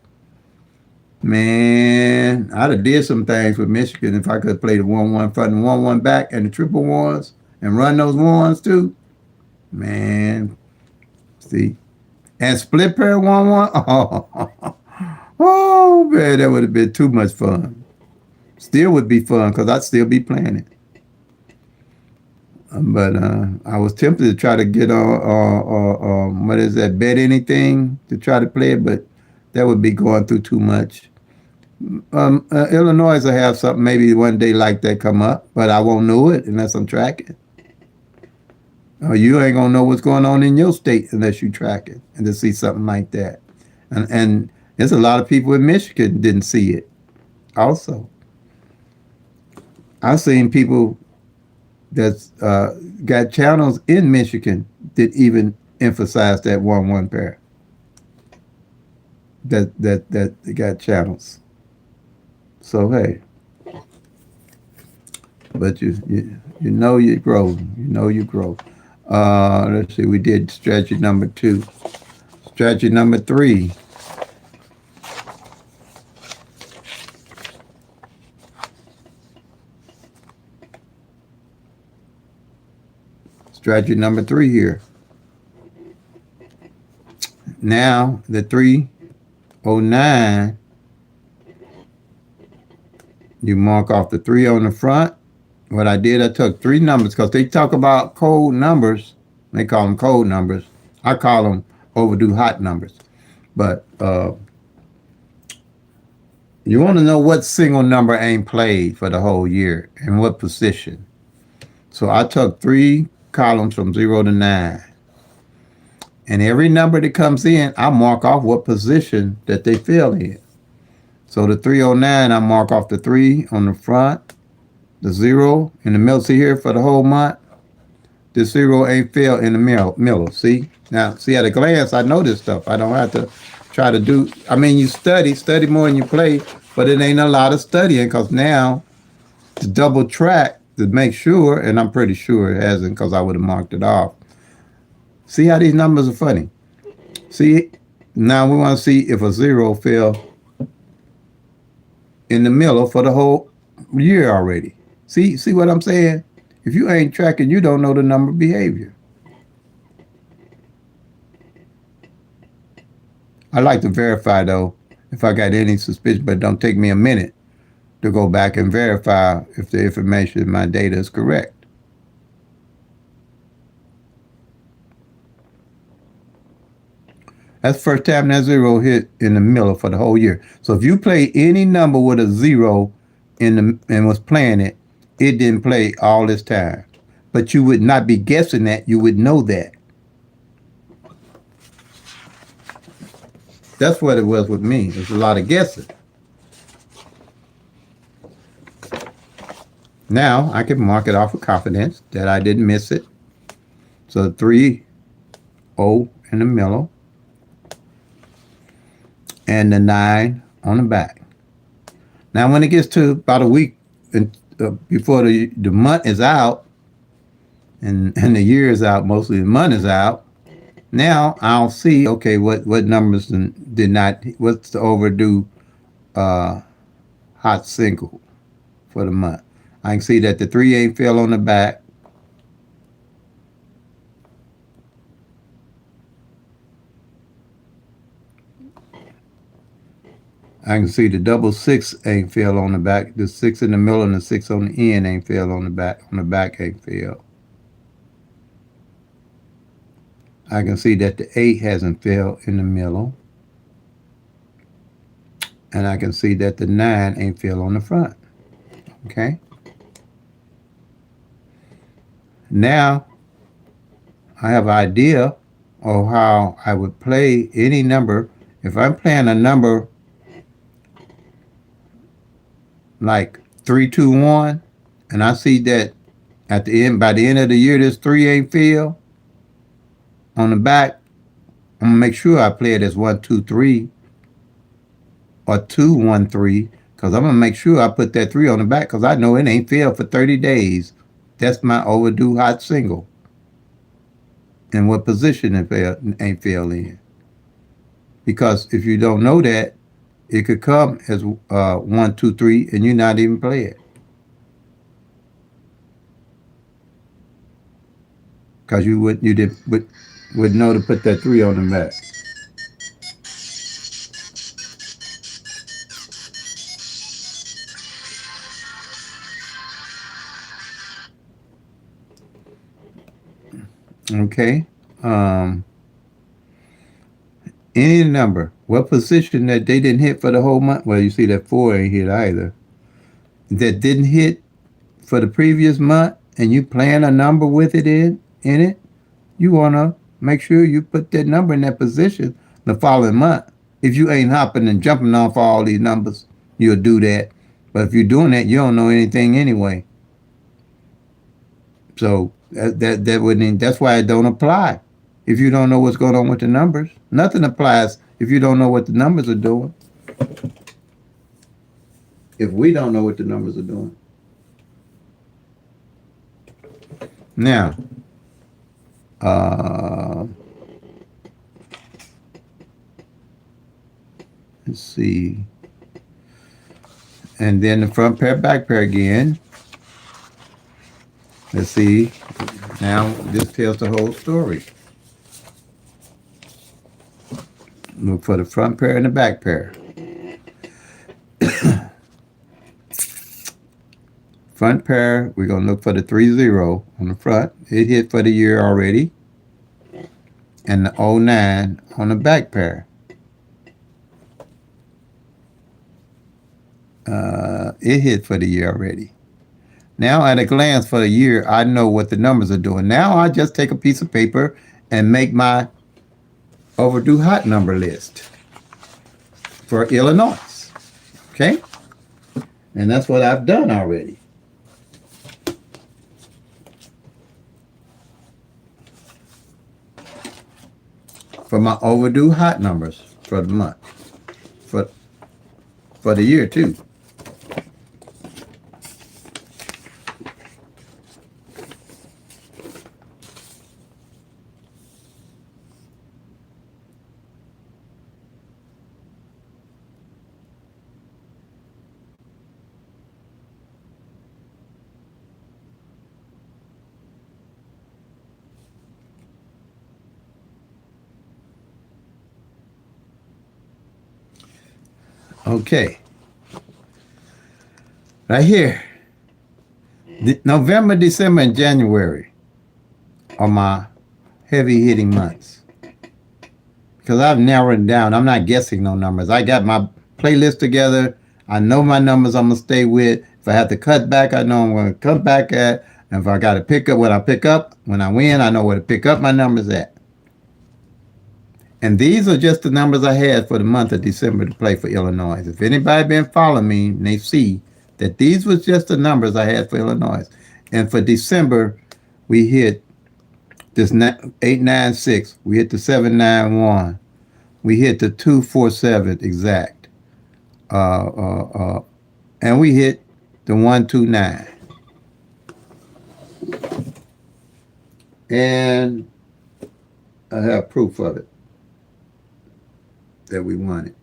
S1: Man, I'd have did some things with Michigan if I could play the 1-1 front and 1-1 back and the triple ones and run those ones too. Man, see. And split pair 1-1. Oh, man, that would have been too much fun. Still would be fun because I'd still be playing it. But I was tempted to try to get on, what is that, bet anything to try to play it, but that would be going through too much. Illinois will have something maybe one day like that come up, but I won't know it unless I'm tracking. You ain't going to know what's going on in your state unless you track it and to see something like that. And there's a lot of people in Michigan didn't see it also. I've seen people that's got channels in Michigan that even emphasize that 1-1 pair. That they got channels. So hey, but you know you grow. You know you grow. Let's see. We did strategy number 2. Strategy number 3. Strategy number 3 here. Now the 309, you mark off the 3 on the front. What I did, I took 3 numbers because they talk about code numbers. They call them code numbers. I call them overdue hot numbers. But you want to know what single number ain't played for the whole year and what position. So I took 3 columns from 0 to 9. And every number that comes in, I mark off what position that they fell in. So the 309, I mark off the 3 on the front, the 0 in the middle. See here for the whole month, the 0 ain't fell in the middle. See? Now, see at a glance, I know this stuff. I don't have to try to do, I mean, you study more than you play, but it ain't a lot of studying because now to double track to make sure, and I'm pretty sure it hasn't because I would have marked it off. See how these numbers are funny? See, now we want to see if a 0 fell in the middle for the whole year already. See what I'm saying? If you ain't tracking, you don't know the number behavior. I like to verify though, if I got any suspicion, but it don't take me a minute to go back and verify if the information in my data is correct. That's the first time that zero hit in the middle for the whole year. So if you play any number with a zero in the and was playing it, it didn't play all this time. But you would not be guessing that. You would know that. That's what it was with me. It's a lot of guessing. Now I can mark it off with confidence that I didn't miss it. So 3-0 in the middle and the 9 on the back. Now when it gets to about a week before the month is out and the year is out, mostly the month is out, now I'll see, okay, what numbers did not, what's the overdue hot single for the month. I can see that the 3 ain't fell on the back. I can see the 6 ain't fell on the back. The 6 in the middle and the 6 on the end ain't fell on the back. On the back ain't fell. I can see that the 8 hasn't fell in the middle. And I can see that the 9 ain't fell on the front. Okay? Now, I have an idea of how I would play any number. If I'm playing a number like 321, and I see that at the end, by the end of the year, this 3 ain't fell on the back, I'm gonna make sure I play it as 123 or 213, because I'm gonna make sure I put that 3 on the back, because I know it ain't failed for 30 days. That's my overdue hot single. And what position it ain't failed in. Because if you don't know that, it could come as 1, 2, 3, and you not even play it. Because you would know to put that 3 on the back. Okay. Any number, what position that they didn't hit for the whole month? Well, you see that 4 ain't hit either. That didn't hit for the previous month, and you plan a number with it in it, you want to make sure you put that number in that position the following month. If you ain't hopping and jumping off all these numbers, you'll do that. But if you're doing that, you don't know anything anyway. So that wouldn't. That's why it don't apply. If you don't know what's going on with the numbers, nothing applies if you don't know what the numbers are doing. If we don't know what the numbers are doing. Now, let's see. And then the front pair, back pair again. Let's see. Now, this tells the whole story. Look for the front pair and the back pair. Front pair, we're going to look for the 3-0 on the front. It hit for the year already. And the 09 on the back pair. It hit for the year already. Now, at a glance for the year, I know what the numbers are doing. Now, I just take a piece of paper and make my overdue hot number list for Illinois. Okay? And that's what I've done already. For my overdue hot numbers for the month. For the year, too. Okay. Right here. November, December, and January are my heavy hitting months. because I've narrowed it down. I'm not guessing no numbers. I got my playlist together. I know my numbers I'm gonna stay with. If I have to cut back, I know I'm gonna cut back at. And if I got to pick up when I win, I know where to pick up my numbers at. And these are just the numbers I had for the month of December to play for Illinois. If anybody been following me, and they see that these was just the numbers I had for Illinois. And for December, we hit this 896. We hit the 791. We hit the 247 exact. And we hit the 129. And I have proof of it that we won it.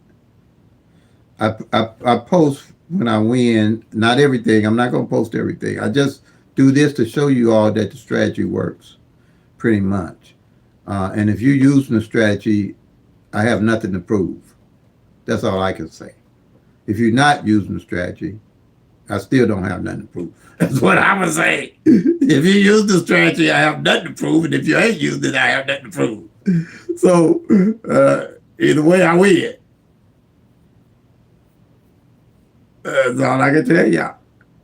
S1: I post when I win, not everything. I'm not going to post everything. I just do this to show you all that the strategy works pretty much. And if you're using the strategy, I have nothing to prove. That's all I can say. If you're not using the strategy, I still don't have nothing to prove. That's what I would say. If you use the strategy, I have nothing to prove. And if you ain't used it, I have nothing to prove. So, either way, I win. That's all I can tell y'all.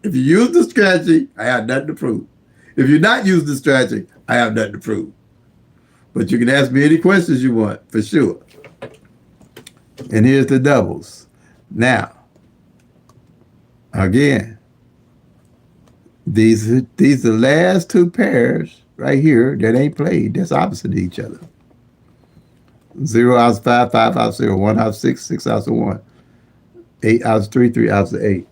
S1: If you use the strategy, I have nothing to prove. If you're not using the strategy, I have nothing to prove. But you can ask me any questions you want, for sure. And here's the doubles. Now, again, these are the last two pairs right here that ain't played. That's opposite of each other. 0 outs 5, 5 outs 0, 1 out 6, 6 outs 1, 8 outs 3, 3 outs 8.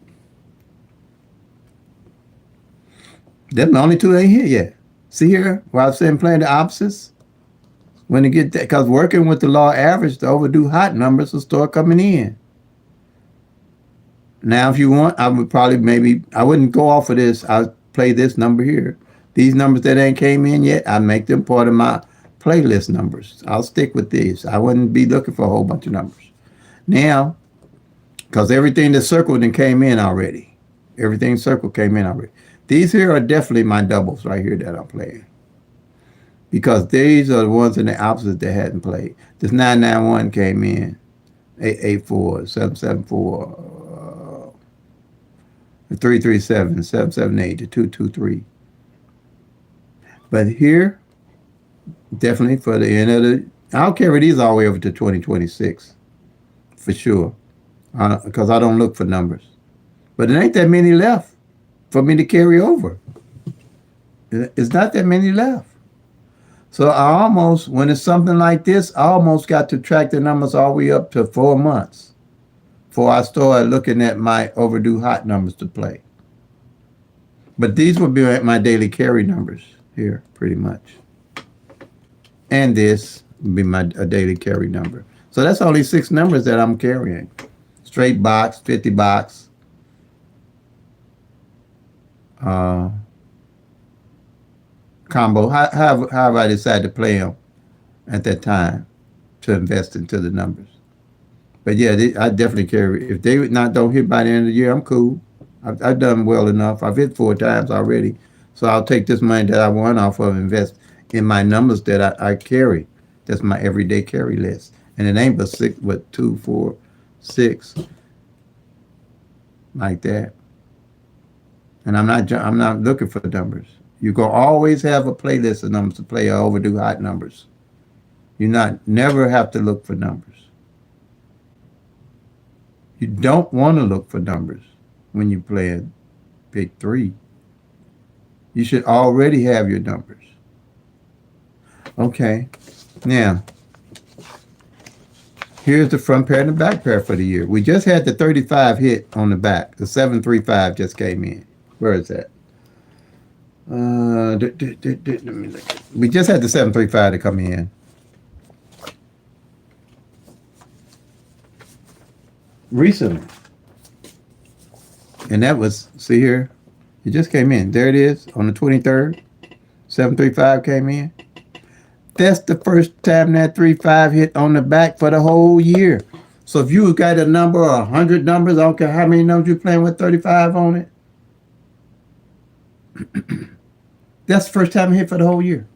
S1: Them the only two that ain't here yet. See here, where I was saying playing the opposites? When you get that, because working with the law average, the overdue hot numbers will start coming in. Now, if you want, I would probably I wouldn't go off of this. I'll play this number here. These numbers that ain't came in yet, I make them part of my playlist numbers. I'll stick with these. I wouldn't be looking for a whole bunch of numbers. Now, because everything that's circled and came in already. Everything circled came in already. These here are definitely my doubles right here that I'm playing. Because these are the ones in the opposite that hadn't played. This 991 came in. 884, 774, 337, 778, 223. But here, definitely for the end of I'll carry these all the way over to 2026, for sure. Because I don't look for numbers. But it ain't that many left for me to carry over. It's not that many left. So I almost, when it's something like this, I almost got to track the numbers all the way up to 4 months before I started looking at my overdue hot numbers to play. But these would be my daily carry numbers here, pretty much. And this would be a daily carry number. So that's only 6 numbers that I'm carrying. Straight box, 50 box. Combo, however I decide to play them at that time to invest into the numbers. But yeah, I definitely carry. If they don't hit by the end of the year, I'm cool. I've done well enough. I've hit 4 times already. So I'll take this money that I won off of and invest in my numbers that I carry. That's my everyday carry list. And it ain't but 6, but 2, 4, 6, like that. And I'm not looking for numbers. You're going to always have a playlist of numbers to play or overdue hot numbers. You never have to look for numbers. You don't want to look for numbers when you're playing PICK-3. You should already have your numbers. Okay. Now, here's the front pair and the back pair for the year. We just had the 35 hit on the back. The 735 just came in. Where is that? Let me look. We just had the 735 to come in. Recently. And that was, see here, it just came in. There it is on the 23rd. 735 came in. That's the first time that 35 hit on the back for the whole year. So if you got a number or 100 numbers, I don't care how many numbers you're playing with 35 on it. That's the first time it hit for the whole year.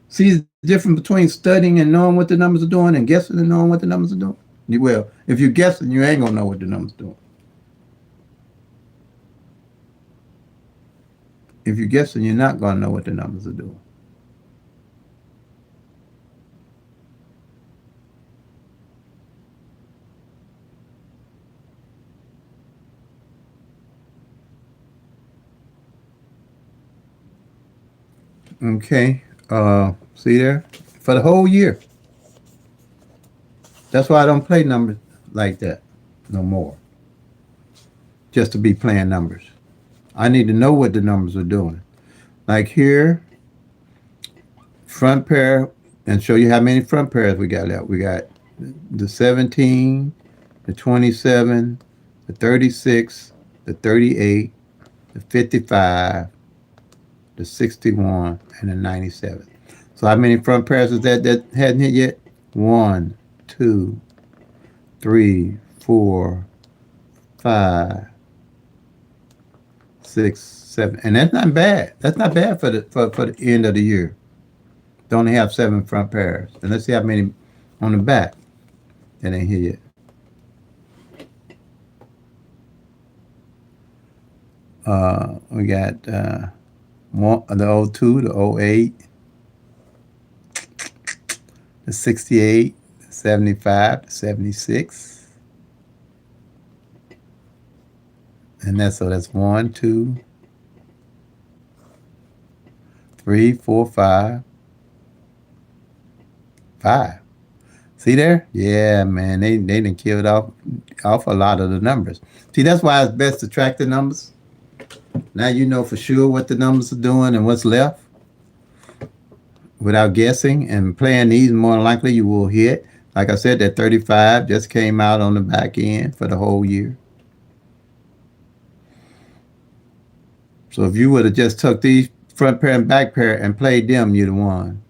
S1: See, difference between studying and knowing what the numbers are doing and guessing and knowing what the numbers are doing? Well, if you're guessing, you ain't gonna know what the numbers are doing. If you're guessing, you're not gonna know what the numbers are doing. Okay. See there? For the whole year. That's why I don't play numbers like that no more. Just to be playing numbers. I need to know what the numbers are doing. Like here, front pair, and show you how many front pairs we got left. We got the 17, the 27, the 36, the 38, the 55, the 61, and the 97. So how many front pairs is that hadn't hit yet? 1, 2, 3, 4, 5, 6, 7. And that's not bad. That's not bad for the end of the year. They only have 7 front pairs. And let's see how many on the back that ain't here yet. We got the 02, the 08, the 68, the 75, the 76. And that's 1, 2, 3, 4, 5. 5. See there? Yeah, man, they done killed off a lot of the numbers. See, that's why it's best to track the numbers. Now you know for sure what the numbers are doing and what's left without guessing, and playing these more likely you will hit. Like I said, that 35 just came out on the back end for the whole year. So if you would have just took these front pair and back pair and played them, you'd have won.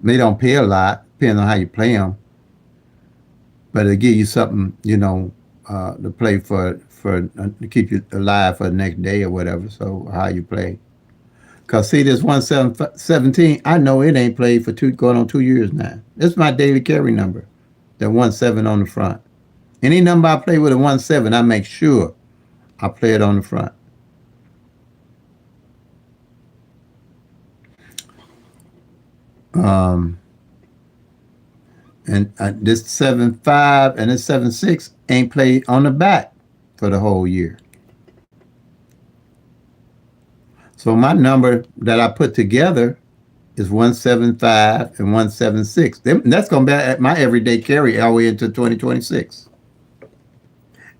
S1: They don't pay a lot, depending on how you play them. But it'll give you something, to play for to keep you alive for the next day or whatever. So how you play. Cause see this 17, I know it ain't played for going on 2 years now. This is my daily carry number. That 17 on the front. Any number I play with a 17, I make sure I play it on the front. And this 7.5 and this 7.6 ain't played on the back for the whole year. So my number that I put together is 175 and 176. That's going to be my everyday carry all the way into 2026.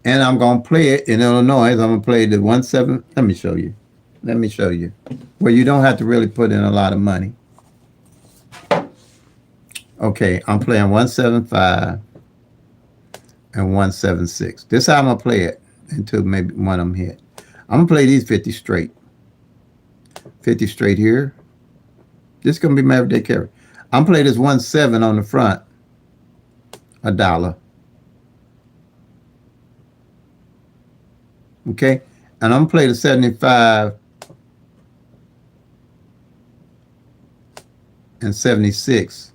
S1: And I'm going to play it in Illinois. I'm going to play the 17. Let me show you. Well, you don't have to really put in a lot of money. Okay, I'm playing 175 and 176. This is how I'm going to play it until maybe one of them hit. I'm going to play these 50 straight. 50 straight here. This is going to be my everyday carry. I'm playing this 17 on the front, $1. Okay, and I'm going to play the 75 and 76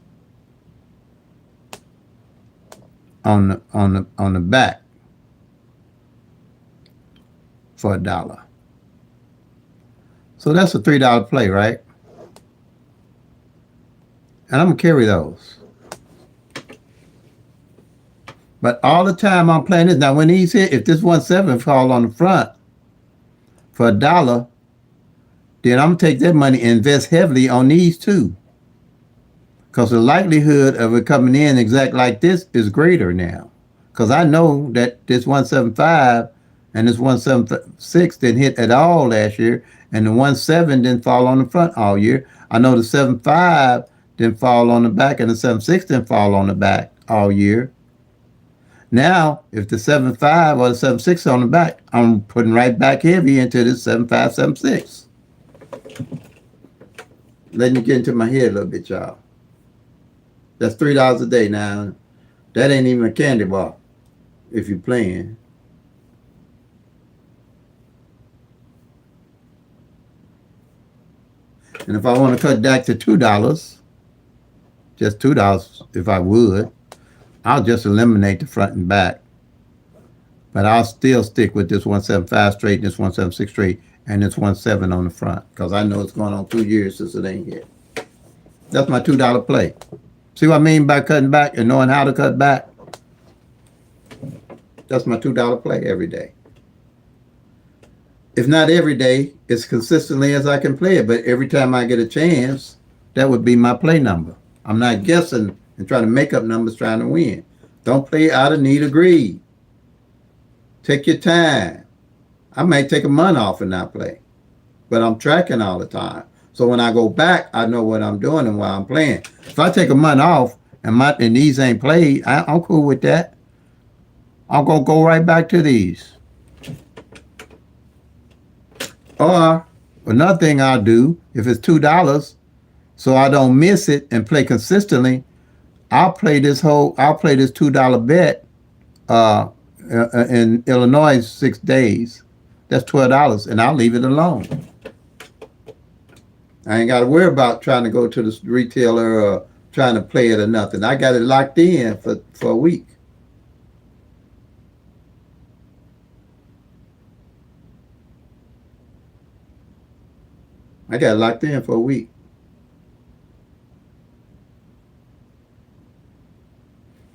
S1: on the back for $1. So that's a $3 play, right? And I'm gonna carry those. But all the time I'm playing this. Now when these hit, if this 17 fall on the front for $1, then I'm gonna take that money and invest heavily on these two. Because the likelihood of it coming in exact like this is greater now. Because I know that this 175 and this 176 didn't hit at all last year, and the 17 didn't fall on the front all year. I know the 75 didn't fall on the back, and the 76 didn't fall on the back all year. Now, if the 75 or the 76 on the back, I'm putting right back heavy into this 75, 76. Letting you get into my head a little bit, y'all. That's $3 a day now. That ain't even a candy bar if you're playing. And if I want to cut back to $2, just $2 if I would, I'll just eliminate the front and back. But I'll still stick with this 175 straight, this 176 straight, and this 17 on the front. Because I know it's going on 2 years since it ain't hit. That's my $2 play. See what I mean by cutting back and knowing how to cut back? That's my $2 play every day. If not every day, as consistently as I can play it. But every time I get a chance, that would be my play number. I'm not guessing and trying to make up numbers trying to win. Don't play out of need of greed. Take your time. I may take a month off and not play. But I'm tracking all the time. So when I go back, I know what I'm doing and why I'm playing. If I take a month off and these ain't played, I'm cool with that. I'm going to go right back to these. Or another thing I'll do, if it's $2, so I don't miss it and play consistently, I'll play this $2 bet in Illinois 6 days. That's $12, and I'll leave it alone. I ain't got to worry about trying to go to the retailer or trying to play it or nothing. I got it locked in for a week. I got it locked in for a week.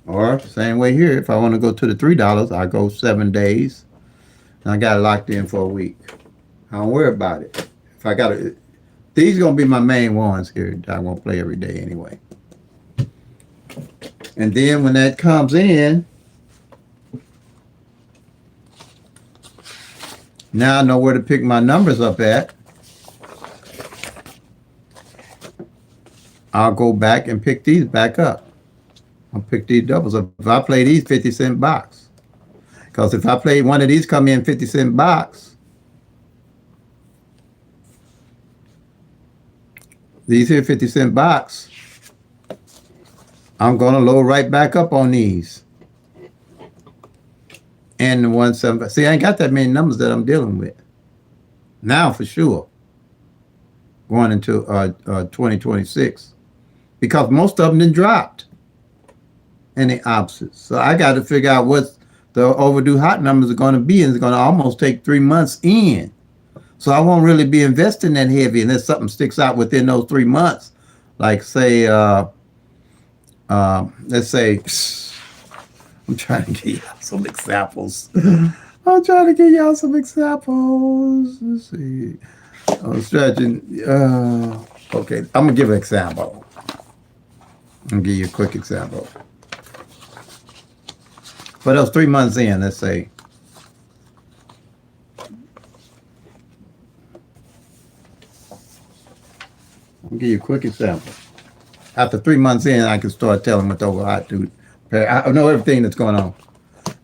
S1: Or same way here, if I want to go to the $3, I go 7 days. And I got it locked in for a week. I don't worry about it. If I got it, these gonna be my main ones here that I won't play every day anyway. And then when that comes in, now I know where to pick my numbers up at. I'll go back and pick these back up. I'll pick these doubles up. If I play these 50-cent box, because if I play one of these come in 50-cent box, these here 50-cent box, I'm going to load right back up on these. And the 175. See, I ain't got that many numbers that I'm dealing with. Now for sure. Going into 2026. Because most of them done dropped. And the opposites. So I got to figure out what the overdue hot numbers are going to be. And it's going to almost take 3 months in. So I won't really be investing that heavy unless something sticks out within those 3 months. Like say, let's say, I'm trying to give y'all some examples. Let's see. I'm stretching. Okay, I'm going to give an example. I'll give you a quick example. For those 3 months in, let's say, I'll give you a quick example. After 3 months in, I can start telling what the hot dude. I know everything that's going on.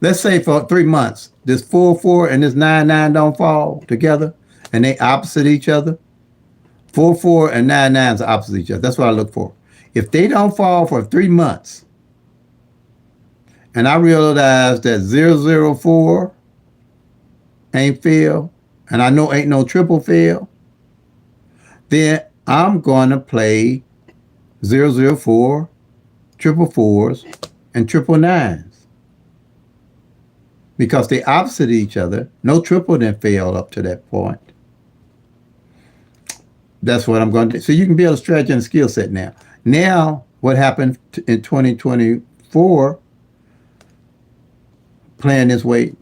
S1: Let's say for 3 months, this 4-4 and this 9-9 don't fall together, and they opposite each other. 4-4 and 9-9s are opposite each other. That's what I look for. If they don't fall for 3 months, and I realize that 0-0-4 ain't fail, and I know ain't no triple fail, then I'm going to play 0-0-4, triple fours, and triple nines. Because they opposite each other. No triple didn't fail up to that point. That's what I'm going to do. So you can build a strategy and skill set now. Now, what happened in 2024, playing this way,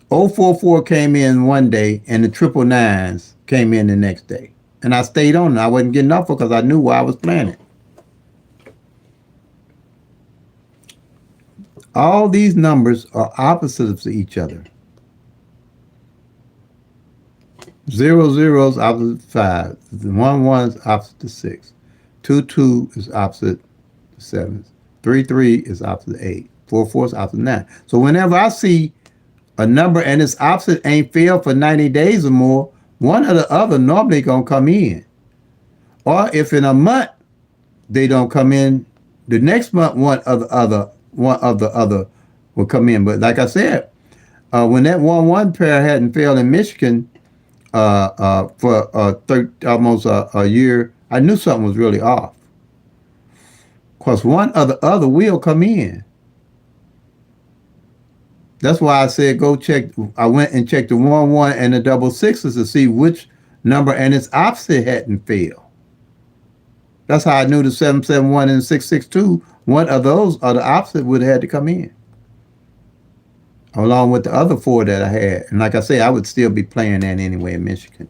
S1: 0-4-4 came in one day, and the triple nines came in the next day. And I stayed on it. I wasn't getting off because I knew why I was playing it. All these numbers are opposites of each other. 0-0 is opposite 5. 1-1 is opposite to 6. 2-2 is opposite to 7. 3-3 is opposite 8. 4-4 is opposite 9. So whenever I see a number and its opposite ain't failed for 90 days or more, one or the other normally gonna come in. Or if in a month they don't come in, the next month one of the other will come in. But like I said, when that 1-1 pair hadn't failed in Michigan for almost a year I knew something was really off. Because one of the other will come in. That's why I said go check. I went and checked the 1 1 and the double sixes to see which number and its opposite hadn't failed. That's how I knew the 771 and 662. One of those or the opposite would have had to come in, along with the other four that I had. And like I say, I would still be playing that anyway in Michigan.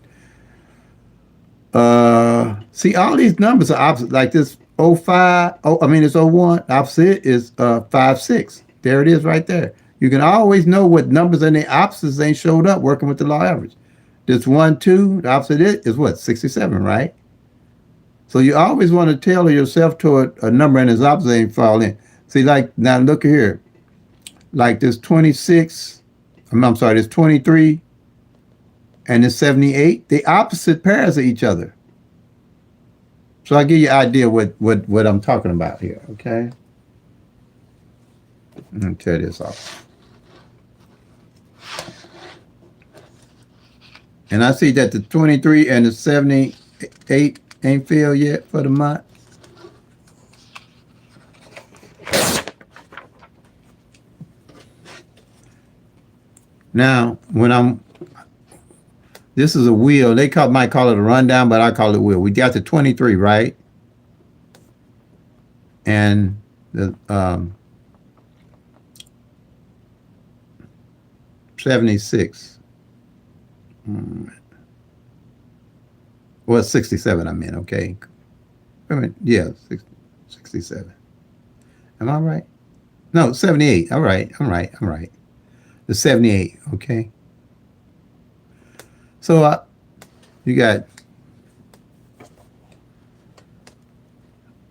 S1: See, all these numbers are opposite. Like this 05, it's 01. Opposite is 56. There it is right there. You can always know what numbers and the opposites ain't showed up working with the law average. This 1, 2, the opposite is what? 67, right? So you always want to tailor yourself to a number and its opposite ain't fall in. See, like, now look here. Like this 26, I'm sorry, this 23 and this 78, they opposite pairs of each other. So I'll give you an idea what I'm talking about here, okay? Let me tear this off. And I see that the 23 and the 78 ain't filled yet for the month. Now, this is a wheel. They might call it a rundown, but I call it a wheel. We got the 23, right? And the 76. Well, 67, I mean, okay. Yeah, 67. Am I right? No, 78. All right, I'm right. The 78, okay. So you got,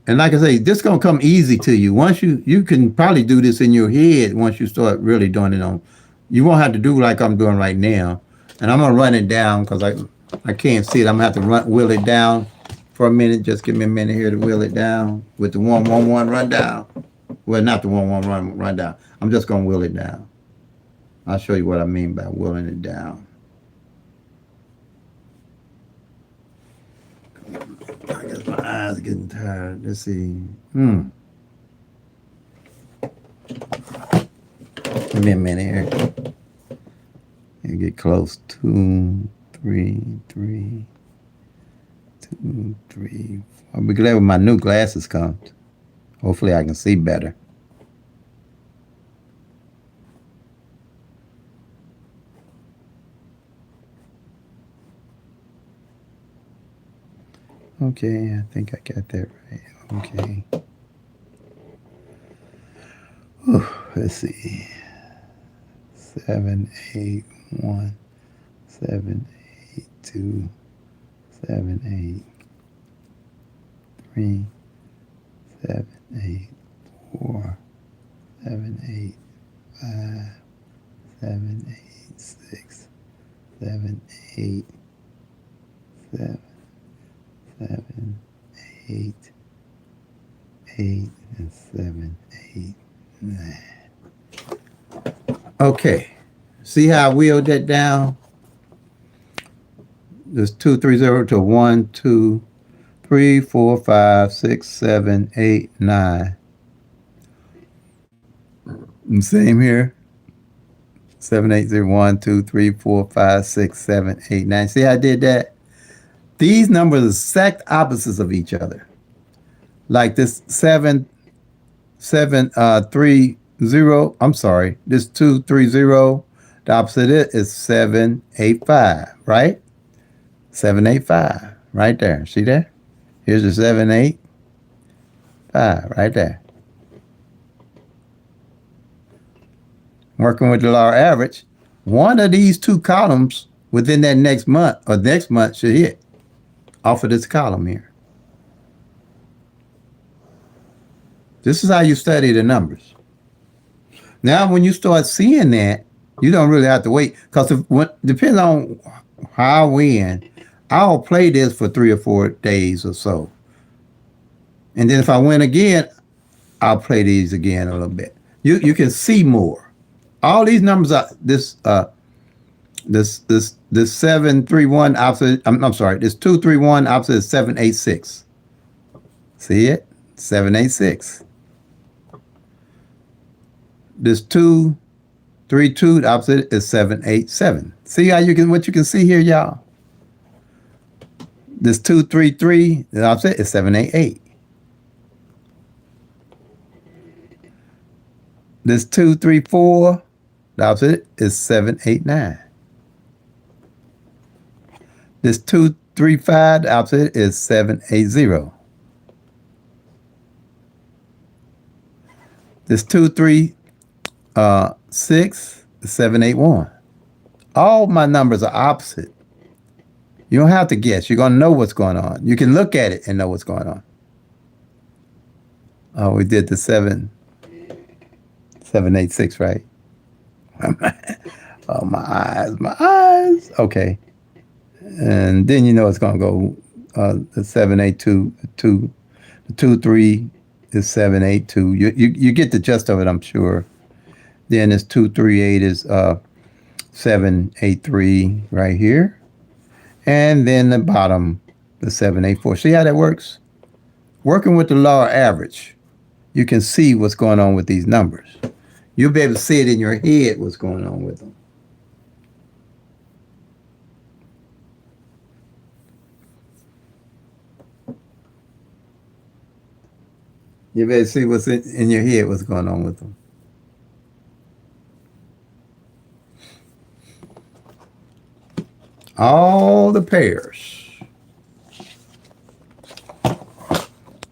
S1: and like I say, this gonna come easy to you. Once you can probably do this in your head once you start really doing it on. You won't have to do like I'm doing right now. And I'm gonna run it down because I can't see it. I'm gonna have to wheel it down for a minute. Just give me a minute here to wheel it down with the 111 rundown. Well, not the 111 rundown. I'm just gonna wheel it down. I'll show you what I mean by wheeling it down. I guess my eyes are getting tired. Let's see. Give me a minute here. And get close. 2, 3, 3, 2, 3. I'll be glad when my new glasses come. Hopefully I can see better. Okay, I think I got that right. Okay. Let's see. 7, 8, 1, 7, 8, 2, 7, 8, 3, 7, 8, 4, 7, 8, 5, 7, 8, 6, 7, 8, 7, 7, 8, 8, and 7, 8, 9. Okay, see how I wheeled that down? There's 2, 3, 0 to 1, 2, 3, 4, 5, 6, 7, 8, 9. And same here. 7, 8, 0, 1, 2, 3, 4, 5, 6, 7, 8, 9. See how I did that? These numbers are exact opposites of each other. Like this 7, 3, 0. I'm sorry. This 2, 3, 0. The opposite is 7, 8, 5. Right? 7, 8, 5. Right there. See that? Here's the 7, 8, 5. Right there. Working with the law average, one of these two columns within that next month or next month should hit off of this column here. This is how you study the numbers. Now, when you start seeing that, you don't really have to wait because depending on how I win, I'll play this for 3 or 4 days or so. And then if I win again, I'll play these again a little bit. You can see more. All these numbers are this This 731 opposite, I'm sorry, this 231 opposite is 786. See it? 786. This 232 opposite is 787. See how you can, what you can see here, y'all? This 233, the opposite is 788. This 234, the opposite is 789. This 235, the opposite is 780. This 236 is 781. All my numbers are opposite. You don't have to guess. You're going to know what's going on. You can look at it and know what's going on. Oh, we did the 786, right? Oh, my eyes. Okay. And then you know it's going to go the 782, the 23 is 782. You get the gist of it, I'm sure. Then this 238 is 783 right here. And then the bottom, the 784. See how that works? Working with the law of average, you can see what's going on with these numbers. You'll be able to see it in your head what's going on with them. You better see what's in your head what's going on with them. All the pairs.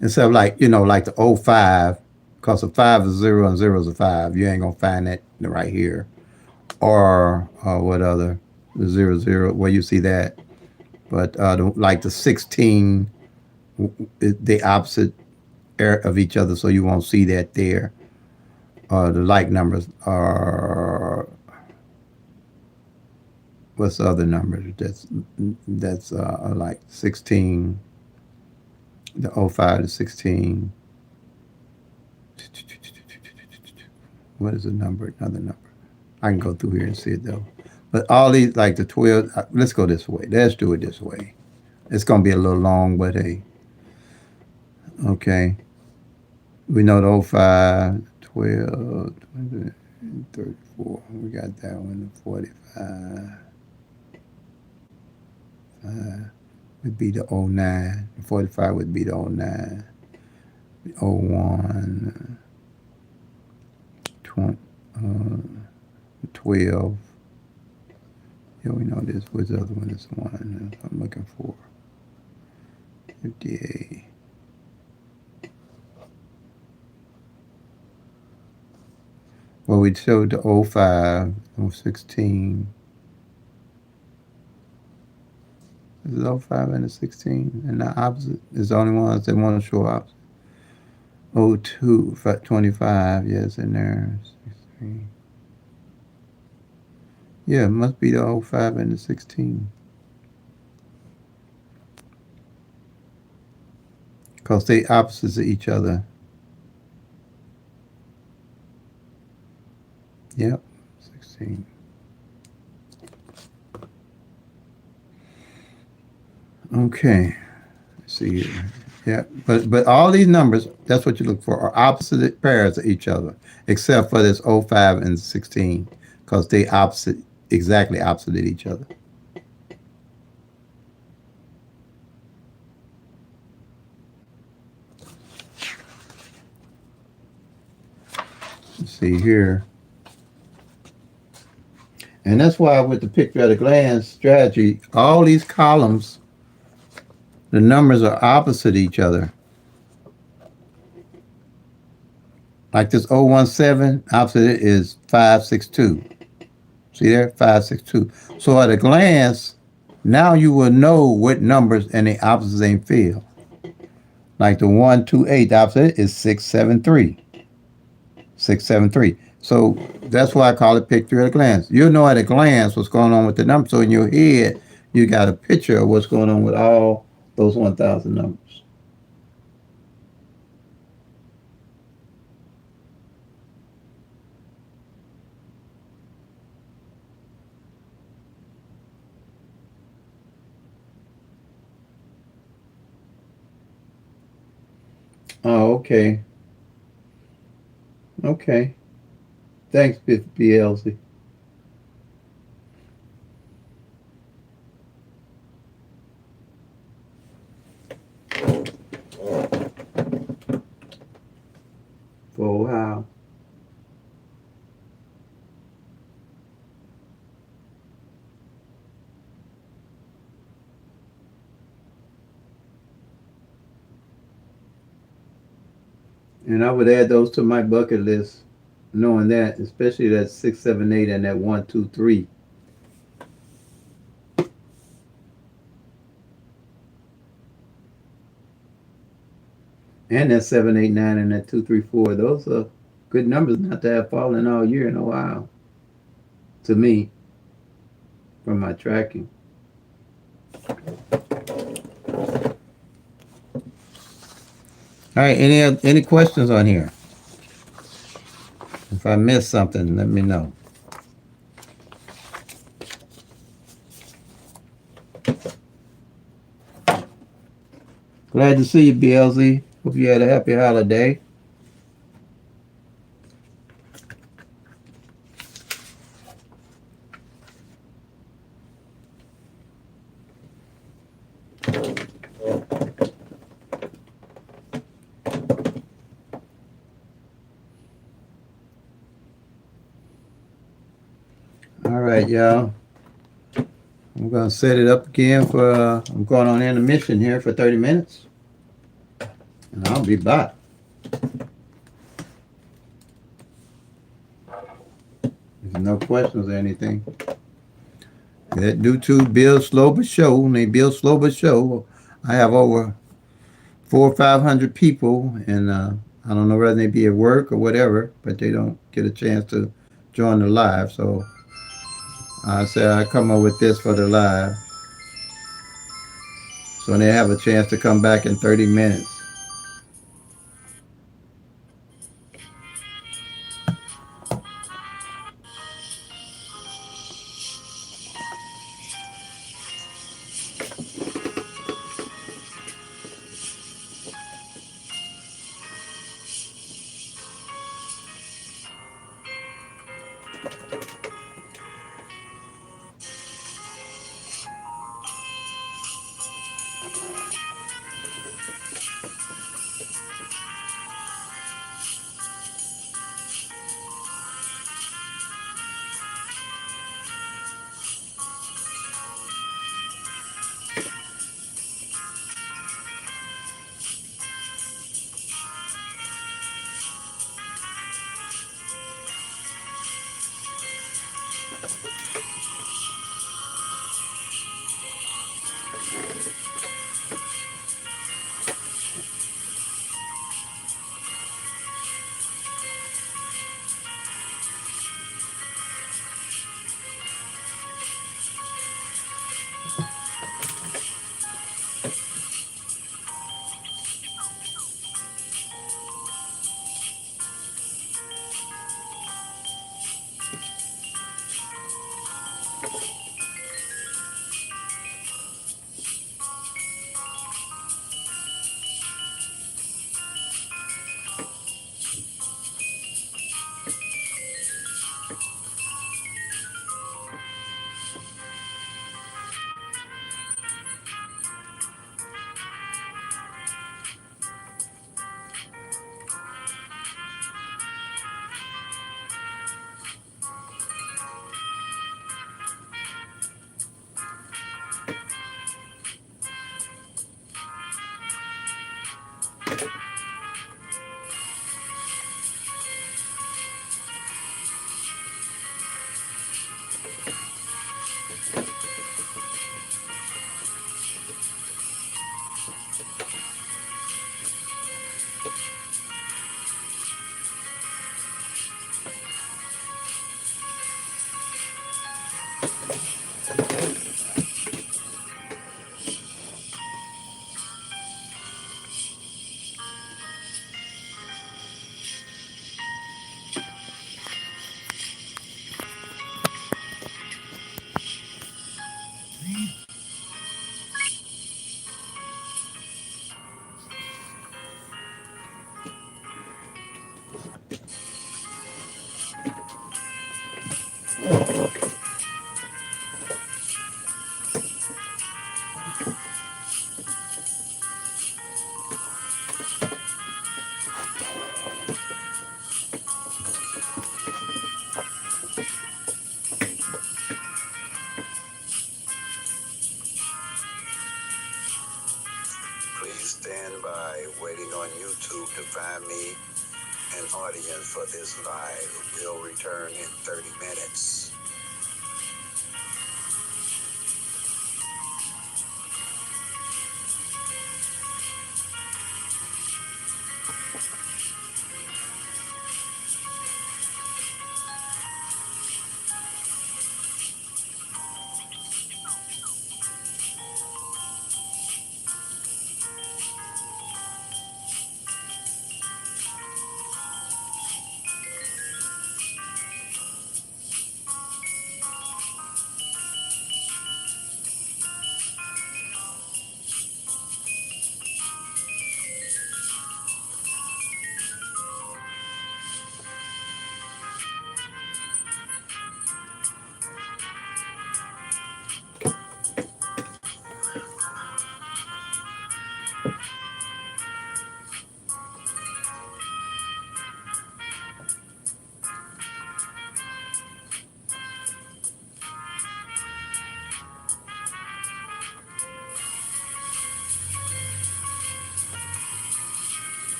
S1: Except like, like the 05, because a 5 is 0 and 0 is a 5. You ain't going to find that right here. Or what other? The 0, 0, where you see that. But like the 16, the opposite of each other, so you won't see that there. The like numbers are, what's the other numbers? That's like 16, the 05 to 16. What is the number? Another number. I can go through here and see it though. But all these, like the 12, let's go this way. Let's do it this way. It's going to be a little long, but hey. Okay. We know the 05, 12, 20, 34. We got that one, the 45. Would be the 09. The 45 would be the 09. The 01. 20, 12. Yeah, we know this. What's the other one? This one I'm looking for. 58. Well, we showed the 05, 16. Is it 05 and the 16? And the opposite is the only ones that want to show opposite. 02, 25, yes, in there. 16. Yeah, it must be the 05 and the 16. Because they opposites of each other. Yep, 16. Okay, let's see here. Yeah, but all these numbers, that's what you look for, are opposite pairs of each other, except for this 05 and 16, because they exactly opposite each other. Let's see here. And that's why with the picture at a glance strategy, all these columns, the numbers are opposite each other. Like this 017, opposite is 562. See there? 562. So at a glance, now you will know what numbers and the opposites ain't filled. Like the 128, the opposite is 673. 673. So that's why I call it picture at a glance. You'll know at a glance what's going on with the numbers. So in your head, you got a picture of what's going on with all those 1,000 numbers. Oh, okay. Okay. Thanks, BLZ. For a while. And I would add those to my bucket list, knowing that, especially that 678 and that 123. And that 789 and that 234. Those are good numbers not to have fallen all year in a while, to me, from my tracking. All right, any questions on here? If I missed something, let me know. Glad to see you, BLZ. Hope you had a happy holiday. All right, y'all. I'm going to set it up again for, I'm going on intermission here for 30 minutes. And I'll be back. There's no questions or anything. That due to Build Slow But Show, and they Build Slow But Show, I have over 400 or 500 people, and I don't know whether they be at work or whatever, but they don't get a chance to join the live. So I said I come up with this for the live, so they have a chance to come back in 30 minutes.
S2: YouTube to find me an audience for this live. We'll return in 30 minutes.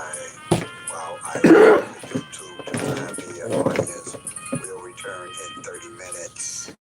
S2: While I wait for YouTube to find me an audience, we'll return in 30 minutes.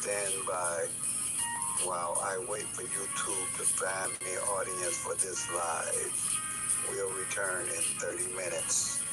S2: stand by while I wait for YouTube to find me audience for this live. We'll return in 30 minutes.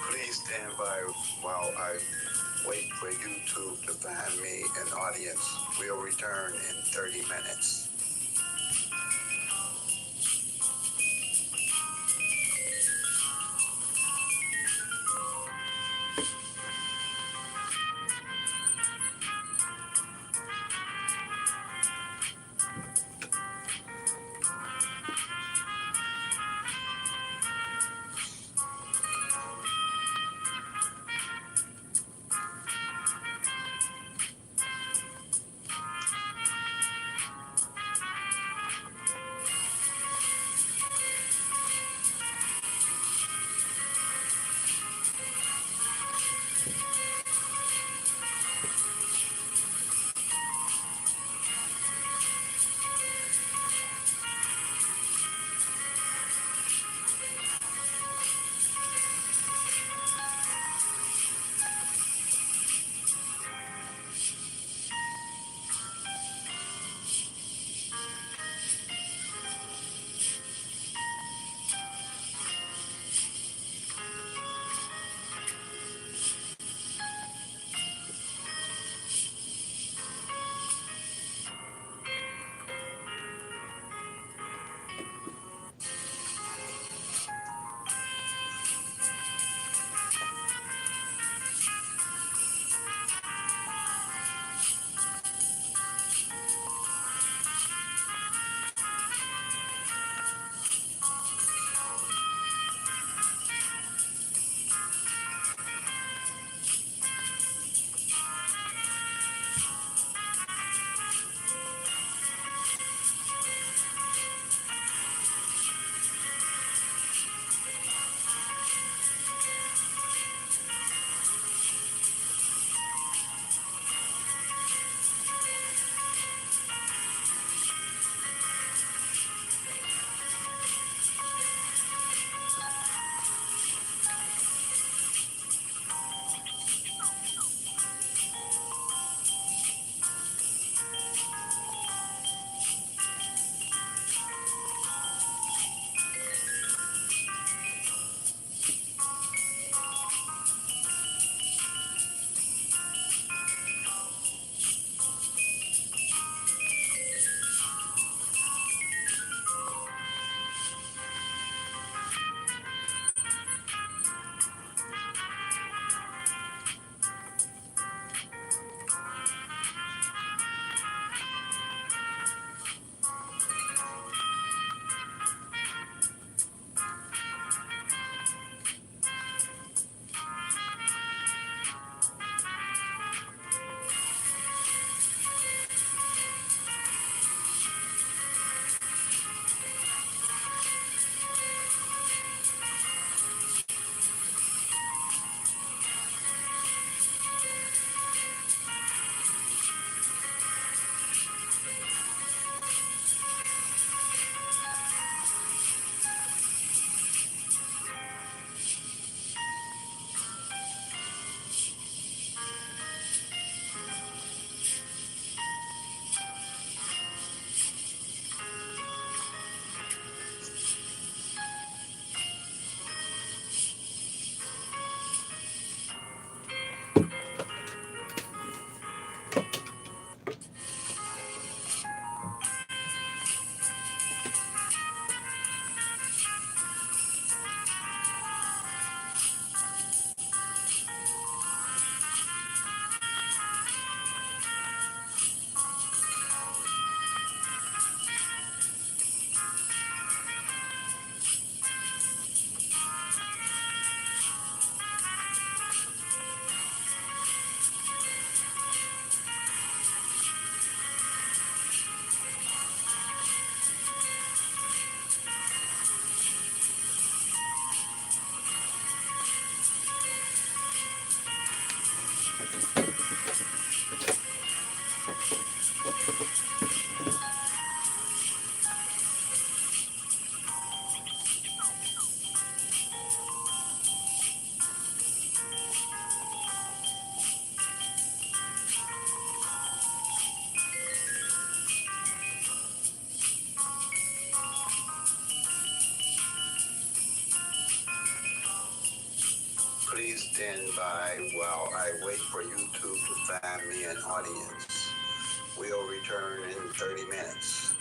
S2: Please stand by while I wait for YouTube to find me an audience. We'll return in 30 minutes. right, while I wait for YouTube to find me an audience, we'll return in 30 minutes.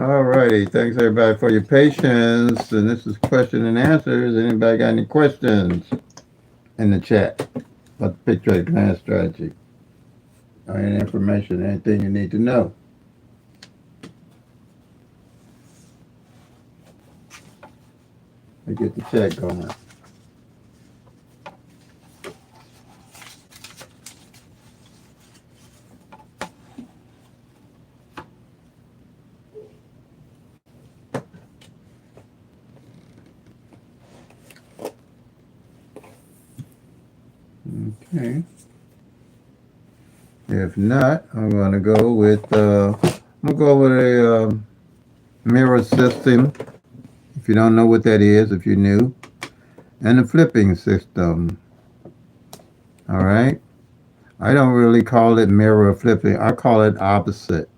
S1: All righty. Thanks everybody for your patience. And this is question and answers. Anybody got any questions in the chat about the picture at glance strategy? Or any information, anything you need to know? To get the chat going. Okay. If not, I'm going to go with a mirror system. If you don't know what that is, if you're new, and a flipping system. All right. I don't really call it mirror flipping. I call it opposite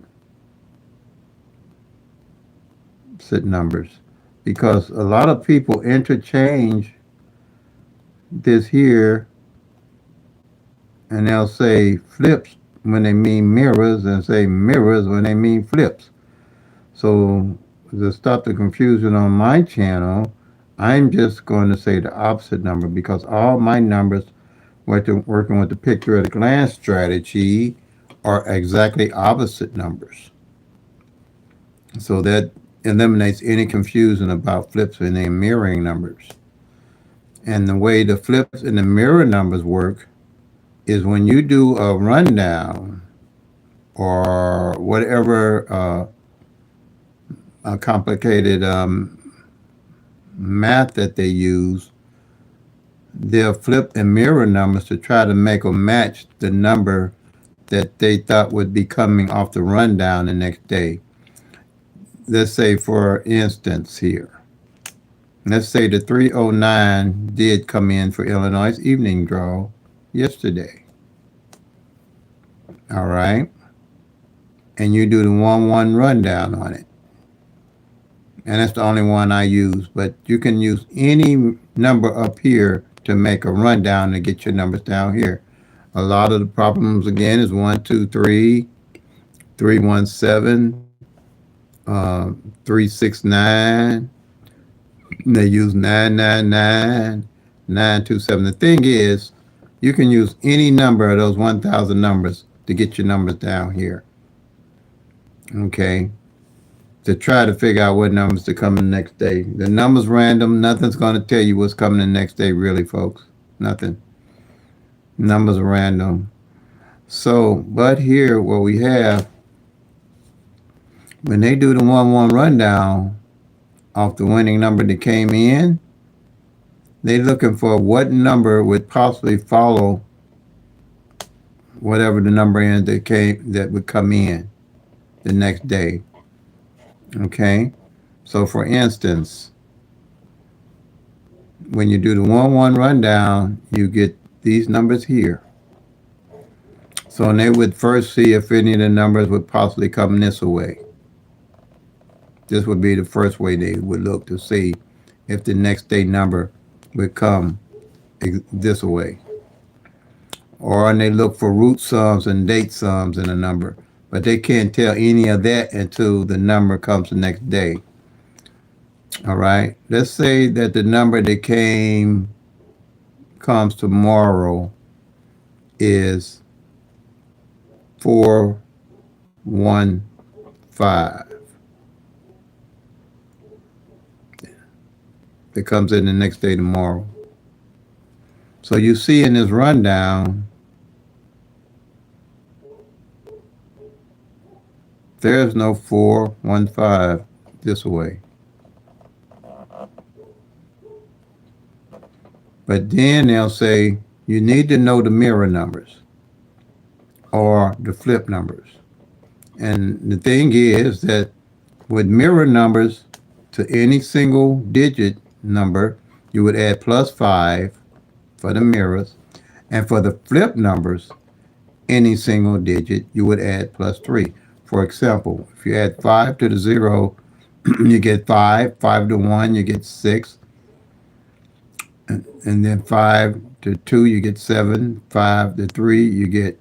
S1: numbers, because a lot of people interchange this here, and they'll say flips when they mean mirrors and say mirrors when they mean flips. So to stop the confusion on my channel, I'm just going to say the opposite number, because all my numbers working with the picture at a glance strategy are exactly opposite numbers. So that eliminates any confusion about flips and their mirroring numbers. And the way the flips and the mirror numbers work is when you do a rundown or whatever complicated math that they use, they'll flip and mirror numbers to try to make them match the number that they thought would be coming off the rundown the next day. Let's say, for instance, here, let's say the 309 did come in for Illinois' evening draw yesterday. All right. And you do the 1-1 rundown on it. And that's the only one I use. But you can use any number up here to make a rundown to get your numbers down here. A lot of the problems, again, is 1, 2, 3, 317, 369. They use 999, 927. The thing is, you can use any number of those 1,000 numbers to get your numbers down here. Okay? To try to figure out what numbers to come the next day. The number's random. Nothing's going to tell you what's coming the next day, really, folks. Nothing. Numbers are random. So, but here, what we have, when they do the 1-1 rundown off the winning number that came in, they're looking for what number would possibly follow whatever the number is that would come in the next day. Okay? So, for instance, when you do the 1-1 rundown, you get these numbers here. So they would first see if any of the numbers would possibly come this way. This would be the first way they would look to see if the next day number would come this way. Or they look for root sums and date sums in a number. But they can't tell any of that until the number comes the next day. All right. Let's say that the number that comes tomorrow is 415. That comes in the next day tomorrow. So you see in this rundown, There's no 415 this way. But then they'll say you need to know the mirror numbers or the flip numbers. And the thing is that with mirror numbers to any single digit number, you would add plus 5 for the mirrors. And for the flip numbers, any single digit, you would add plus 3. For example, if you add 5 to the 0, you get 5. 5 to 1, you get 6. And then 5 to 2, you get 7. 5 to 3, you get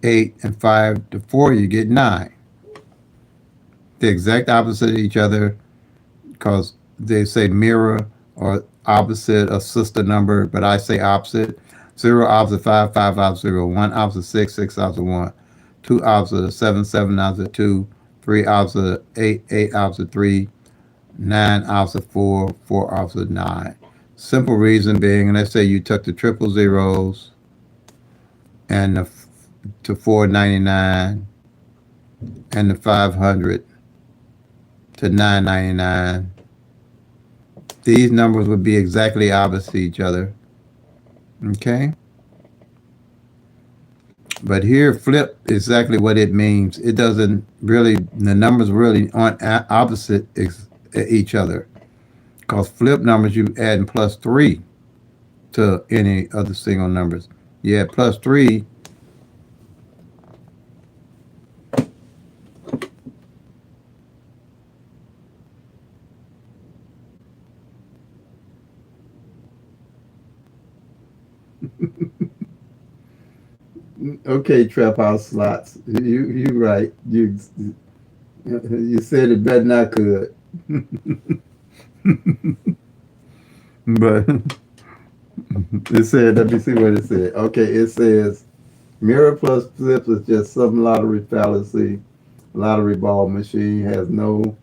S1: 8. And 5 to 4, you get 9. The exact opposite of each other because they say mirror or opposite a sister number, but I say opposite. 0 opposite 5, 5 opposite 0, 1 opposite 6, 6 opposite 1, 2 opposite 7, 7 opposite 2, 3 opposite 8, 8 opposite 3, 9 opposite 4, 4 opposite 9. Simple reason being, let's say you took the triple zeros and to 499 and the 500 to 999. These numbers would be exactly opposite each other. Okay? But here, flip exactly what it means. It doesn't really, the numbers really aren't opposite each other. Because flip numbers, you add plus 3 to any other single numbers. You add plus 3. Okay, trap house slots. You right. You said it better than I could. But it said, let me see what it said. Okay, it says mirror plus flips is just some lottery fallacy. Lottery ball machine has no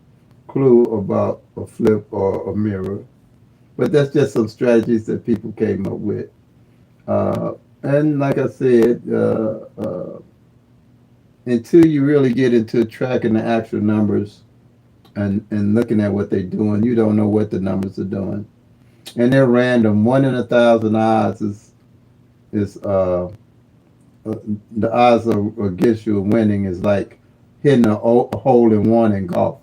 S1: clue about a flip or a mirror. But that's just some strategies that people came up with. Uh, and like I said, until you really get into tracking the actual numbers and looking at what they're doing, you don't know what the numbers are doing. And they're random. 1 in 1,000 odds is uh, the odds of against you winning is like hitting a hole in one in golf.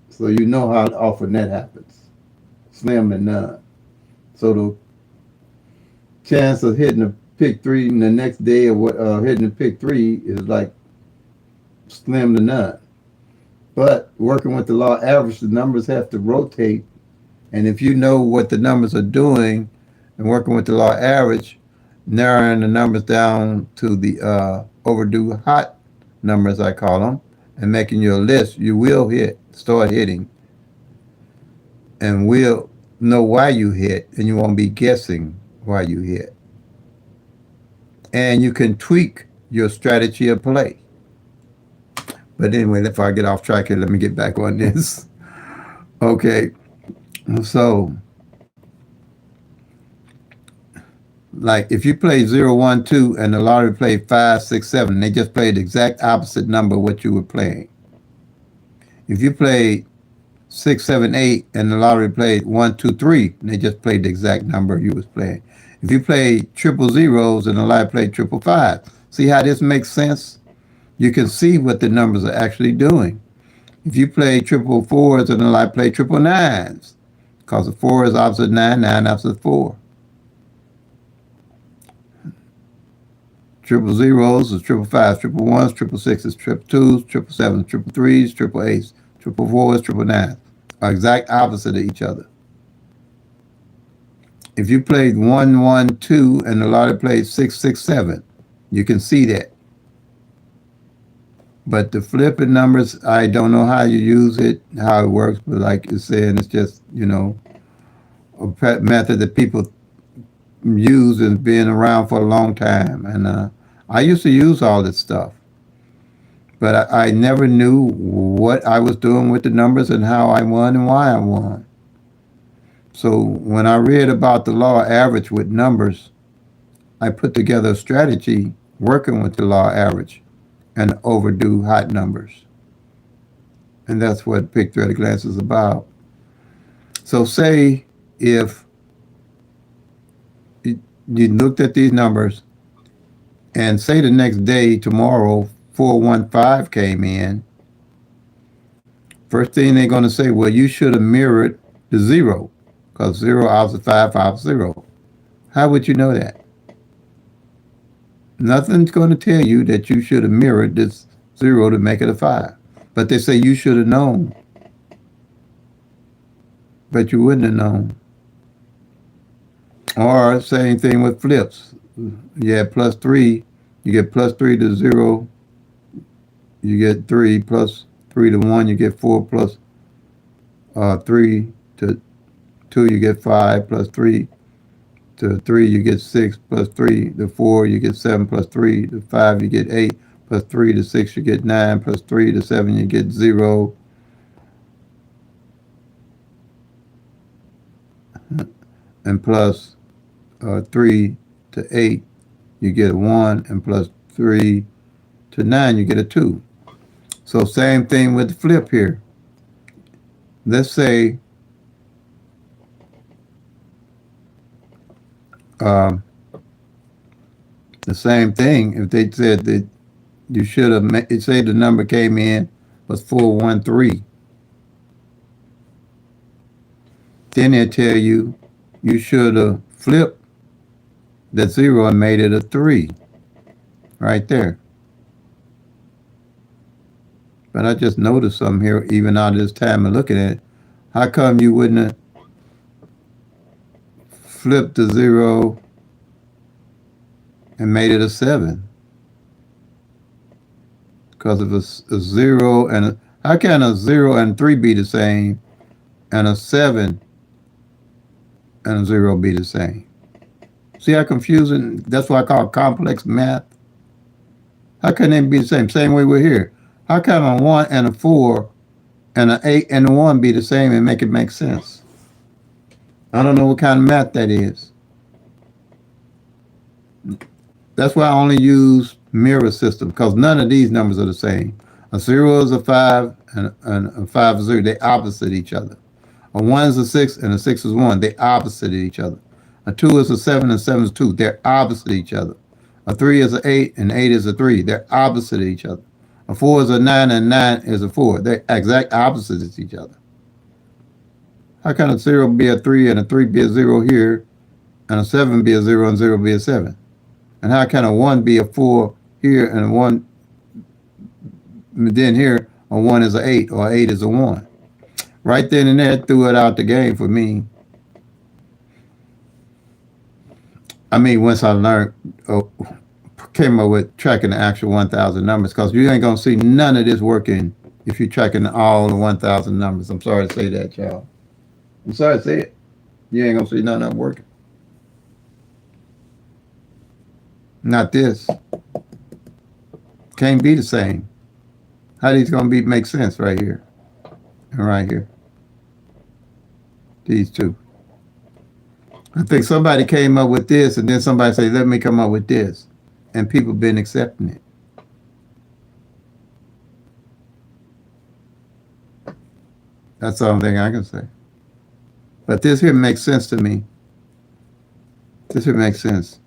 S1: So you know how often that happens. Slim to none. So the chance of hitting a pick 3 in the next day or hitting a pick 3 is like slim to none. But working with the law average, the numbers have to rotate. And if you know what the numbers are doing and working with the law average, narrowing the numbers down to the overdue hot numbers, I call them, and making your list, you will start hitting, and will know why you hit, and you won't be guessing why you hit. And you can tweak your strategy of play. But anyway, if I get off track here, let me get back on this. Okay, so like if you play 0, 1, 2, and the lottery played 5, 6, 7, they just played the exact opposite number of what you were playing. If you played 6, 7, 8, and the lottery played 1, 2, 3, and they just played the exact number you was playing. If you played triple zeros and the lottery played triple 5, see how this makes sense? You can see what the numbers are actually doing. If you play triple 4s and the lottery played triple 9s, because the 4 is opposite 9, 9 opposite 4. Triple zeros is triple 5s, triple 1s, triple 6s, triple 2s, triple 7s, triple 3s, triple 8s, triple 4s, triple 9s. Are exact opposite of each other. If you played 1, 1, 2, and the lottery played 6, 6, 7, you can see that. But the flipping numbers, I don't know how you use it, how it works, but like you're saying, it's just, a method that people use and been around for a long time. And I used to use all this stuff, but I never knew what I was doing with the numbers and how I won and why I won. So when I read about the law average with numbers, I put together a strategy working with the law average. and overdue hot numbers. And that's what PICK-3 at a glance is about. So say if you looked at these numbers and say the next day, tomorrow, 415 came in, first thing they're going to say, well, you should have mirrored the zero because 0 out of 550. How would you know that? Nothing's going to tell you that you should have mirrored this 0 to make it a 5. But they say you should have known. But you wouldn't have known. Or same thing with flips. You had +3. You get +3 to 0. You get 3 plus 3 to 1. You get 4 plus 3 to 2. You get 5 plus 3 to 3. You get 6 plus 3 to 4. You get 7 plus 3 to 5. You get 8 plus 3 to 6. You get 9 plus 3 to 7. You get 0. And plus 3 to 8, you get a 1, and plus 3 to 9, you get a 2. So same thing with the flip here. Let's say the same thing. If they said that you should have, say the number came in was 413, then they'll tell you you should have flipped that 0 and made it a 3 right there. But I just noticed something here, even out of this time of looking at it. How come you wouldn't have flipped the 0 and made it a 7? Because if a 0 and a, how can a 0 and 3 be the same and a 7 and a 0 be the same? See how confusing? That's why I call it complex math. How can they be the same? Same way we're here. How can a 1 and a 4 and an 8 and a 1 be the same and make it make sense? I don't know what kind of math that is. That's why I only use mirror system, because none of these numbers are the same. A 0 is a 5 and a 5 is 0. They opposite each other. A 1 is a 6 and a 6 is 1. They opposite each other. A 2 is a 7 and 7 is 2. They're opposite each other. A 3 is an 8 and 8 is a 3. They're opposite each other. A 4 is a 9 and 9 is a 4. They're exact opposites of each other. How can a 0 be a 3 and a 3 be a 0 here, and a 7 be a 0 and 0 be a 7? And how can a 1 be a 4 here and a 1, then here a 1 is an 8 or 8 is a 1? Right then and there, threw it out the game for me. I mean, once I learned, came up with tracking the actual 1,000 numbers, because you ain't going to see none of this working if you're tracking all the 1,000 numbers. I'm sorry to say that, y'all. I'm sorry to say it. You ain't going to see none of them working. Not this. Can't be the same. How these going to be make sense right here and right here? These two. I think somebody came up with this, and then somebody said, let me come up with this. And people been accepting it. That's the only thing I can say. But this here makes sense to me. This here makes sense.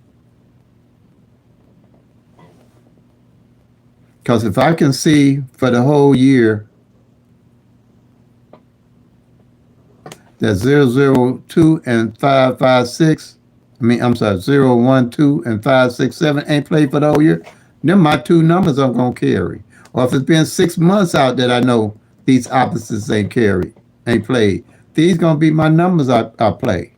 S1: Because if I can see for the whole year that 002 and 556, I'm sorry, 012 and 567 ain't played for the whole year, then my two numbers I'm going to carry. Or if it's been 6 months out that I know these opposites ain't played, these going to be my numbers I play.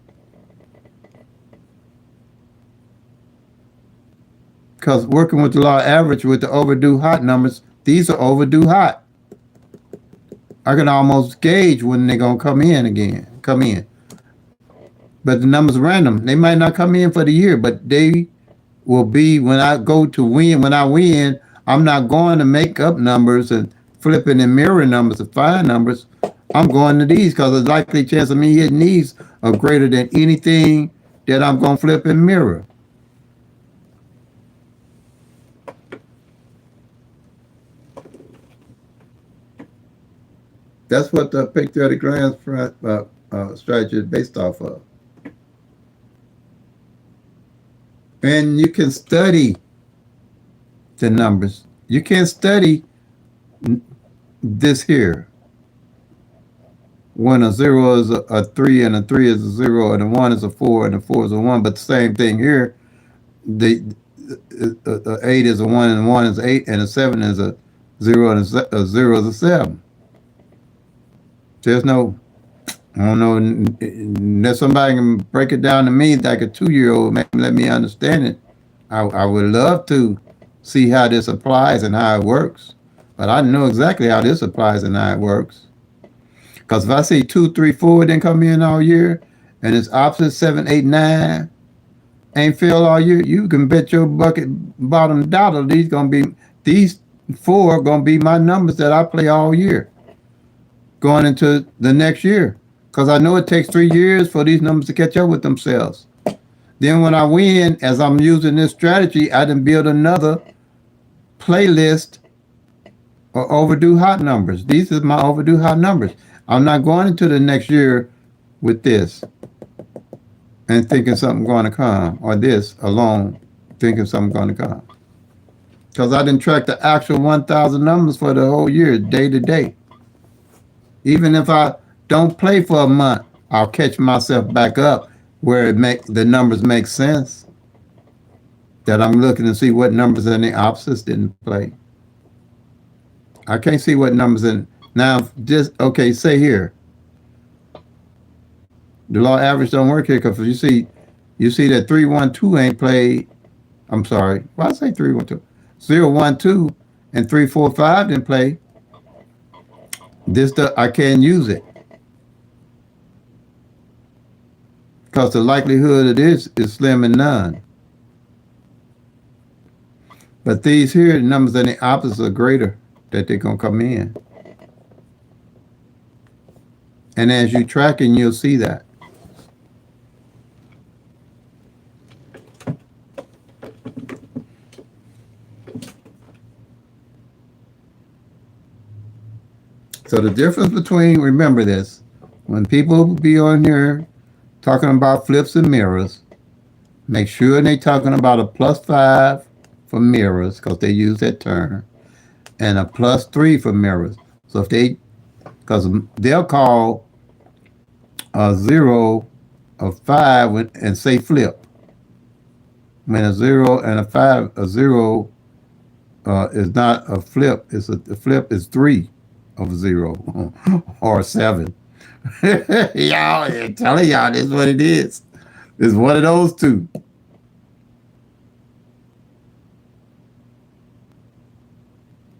S1: Because working with the law of average with the overdue hot numbers, these are overdue hot. I can almost gauge when they're going to come in. But the numbers are random. They might not come in for the year, but they will be when I go to win. When I win, I'm not going to make up numbers and flipping and mirroring numbers to find numbers. I'm going to these because the likely chance of me hitting these are greater than anything that I'm going to flip and mirror. That's what the picture at a glance strategy is based off of. And you can study the numbers. You can study this here. When a zero is a three and a three is a zero and a one is a four and a four is a one, but the same thing here. The eight is a one and one is eight and a seven is a zero and a zero is a seven. There's no, I don't know, unless somebody can break it down to me like a 2 year old, maybe let me understand it. I would love to see how this applies and how it works, but I know exactly how this applies and how it works. Because if I see two, three, four didn't come in all year, and it's opposite seven, eight, nine ain't failed all year, you can bet your bucket bottom dollar these four gonna be my numbers that I play all year going into the next year. Because I know it takes 3 years for these numbers to catch up with themselves. Then when I win, as I'm using this strategy, I then build another playlist or overdue hot numbers. These are my overdue hot numbers. I'm not going into the next year with this and thinking something going to come, or this alone thinking something going to come. Because I didn't track the actual 1,000 numbers for the whole year, day to day. Even if I don't play for a month, I'll catch myself back up where the numbers make sense. That I'm looking to see what numbers in the opposites didn't play. I can't see what numbers in now. Just okay. Say here, the law average don't work here because you see that 312 ain't played. I'm sorry. Why I say 312? 012 and 345 didn't play. I can't use it because the likelihood of this is slim and none. But these here, the numbers in the opposites are greater that they're gonna come in. And as you tracking, you'll see that. So the difference between, remember this, when people be on here talking about flips and mirrors, make sure they talking about a +5 for mirrors because they use that term, and a +3 for mirrors. So because they'll call a zero a five and say flip. When a zero and a zero is not a flip, the flip is three of zero or seven. Y'all, I'm telling y'all, this is what it is. It's one of those two.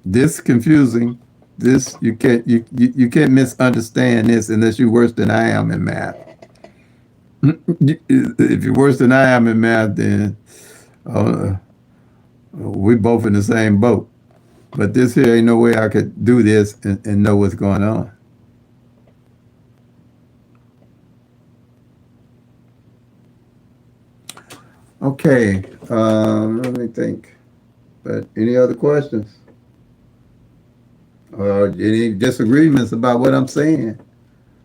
S1: This confusing. This you can't misunderstand this unless you're worse than I am in math. If you're worse than I am in math, then we both in the same boat. But this here ain't no way I could do this and know what's going on. Okay, let me think. But any other questions? Or any disagreements about what I'm saying?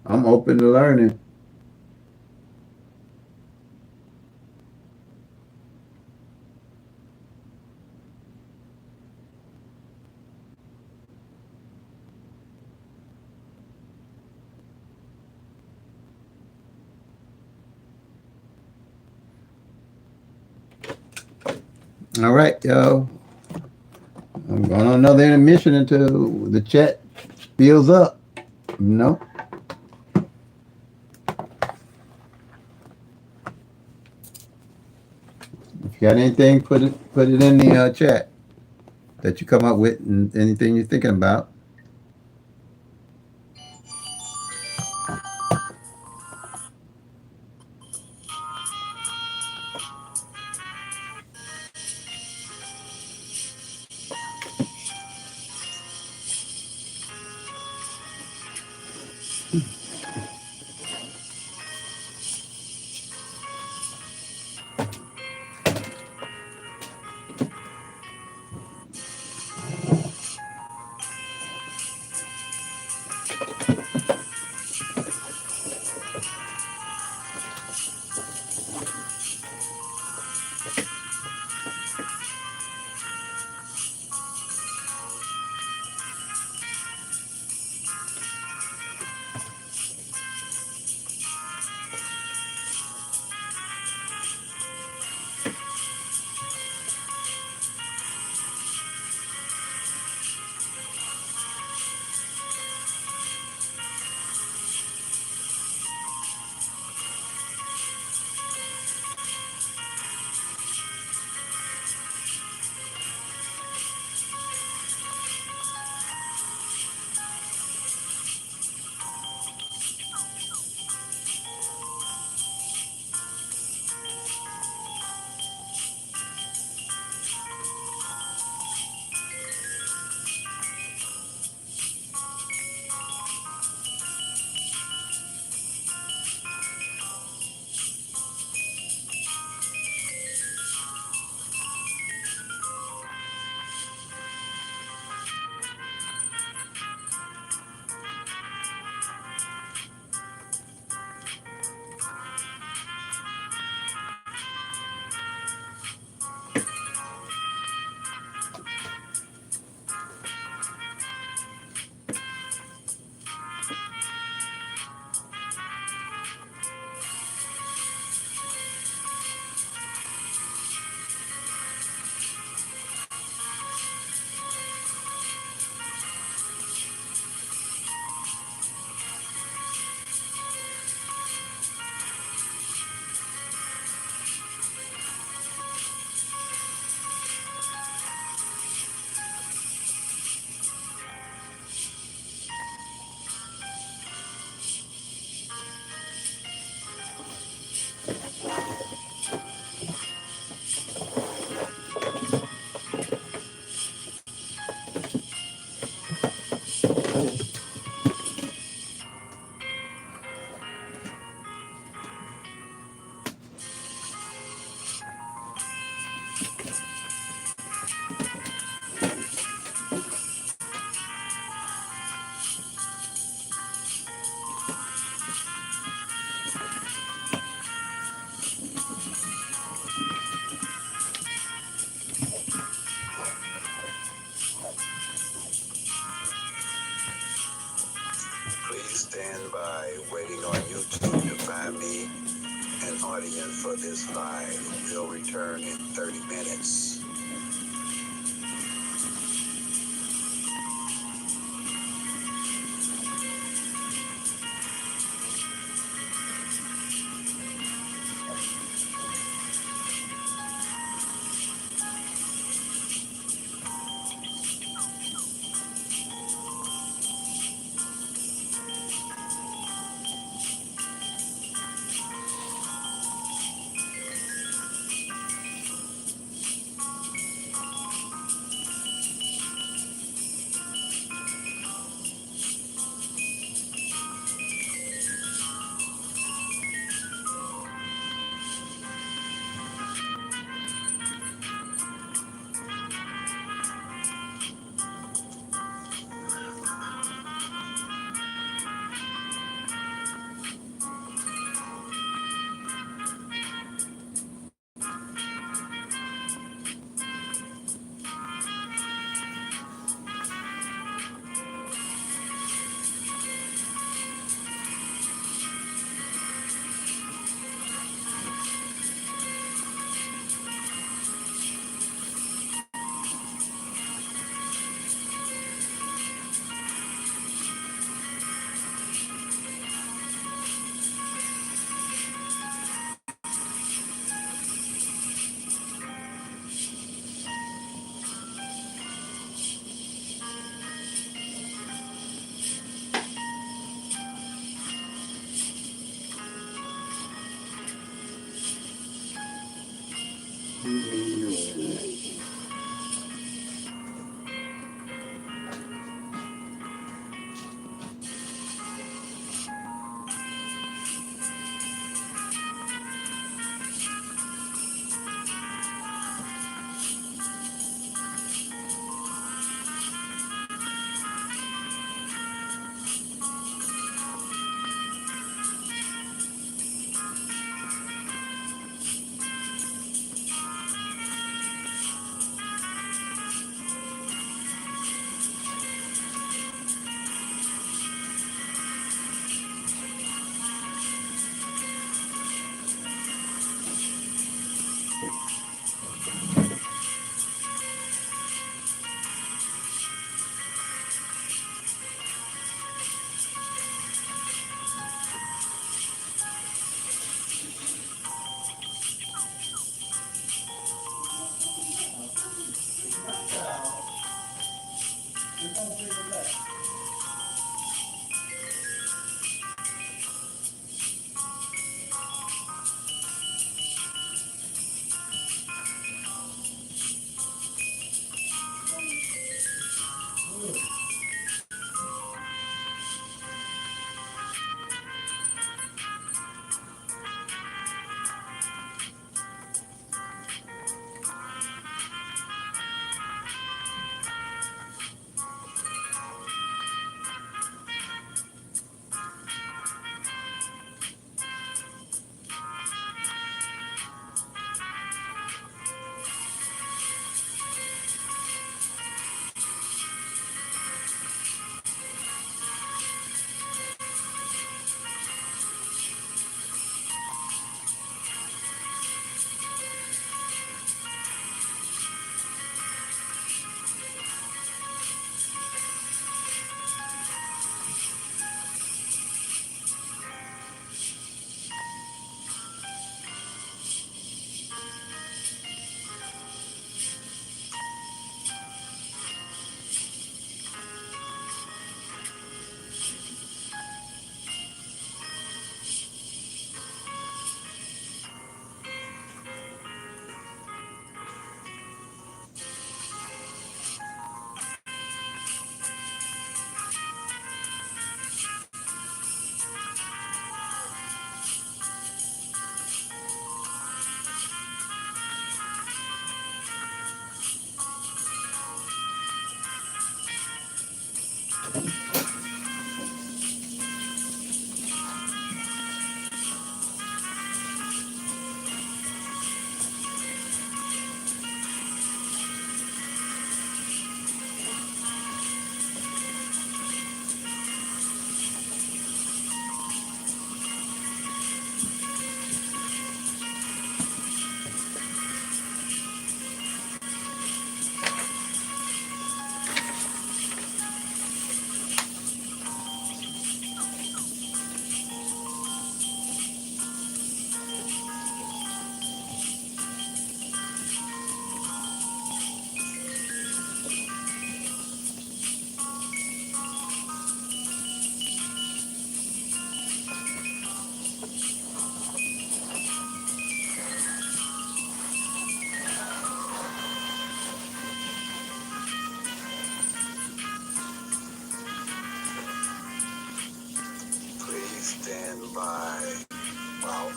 S1: I'm open to learning. All right, y'all. I'm going on another intermission until the chat fills up. No. If you got anything, put it in the chat that you come up with and anything you're thinking about.
S2: audience for this live. We'll return in 30 minutes.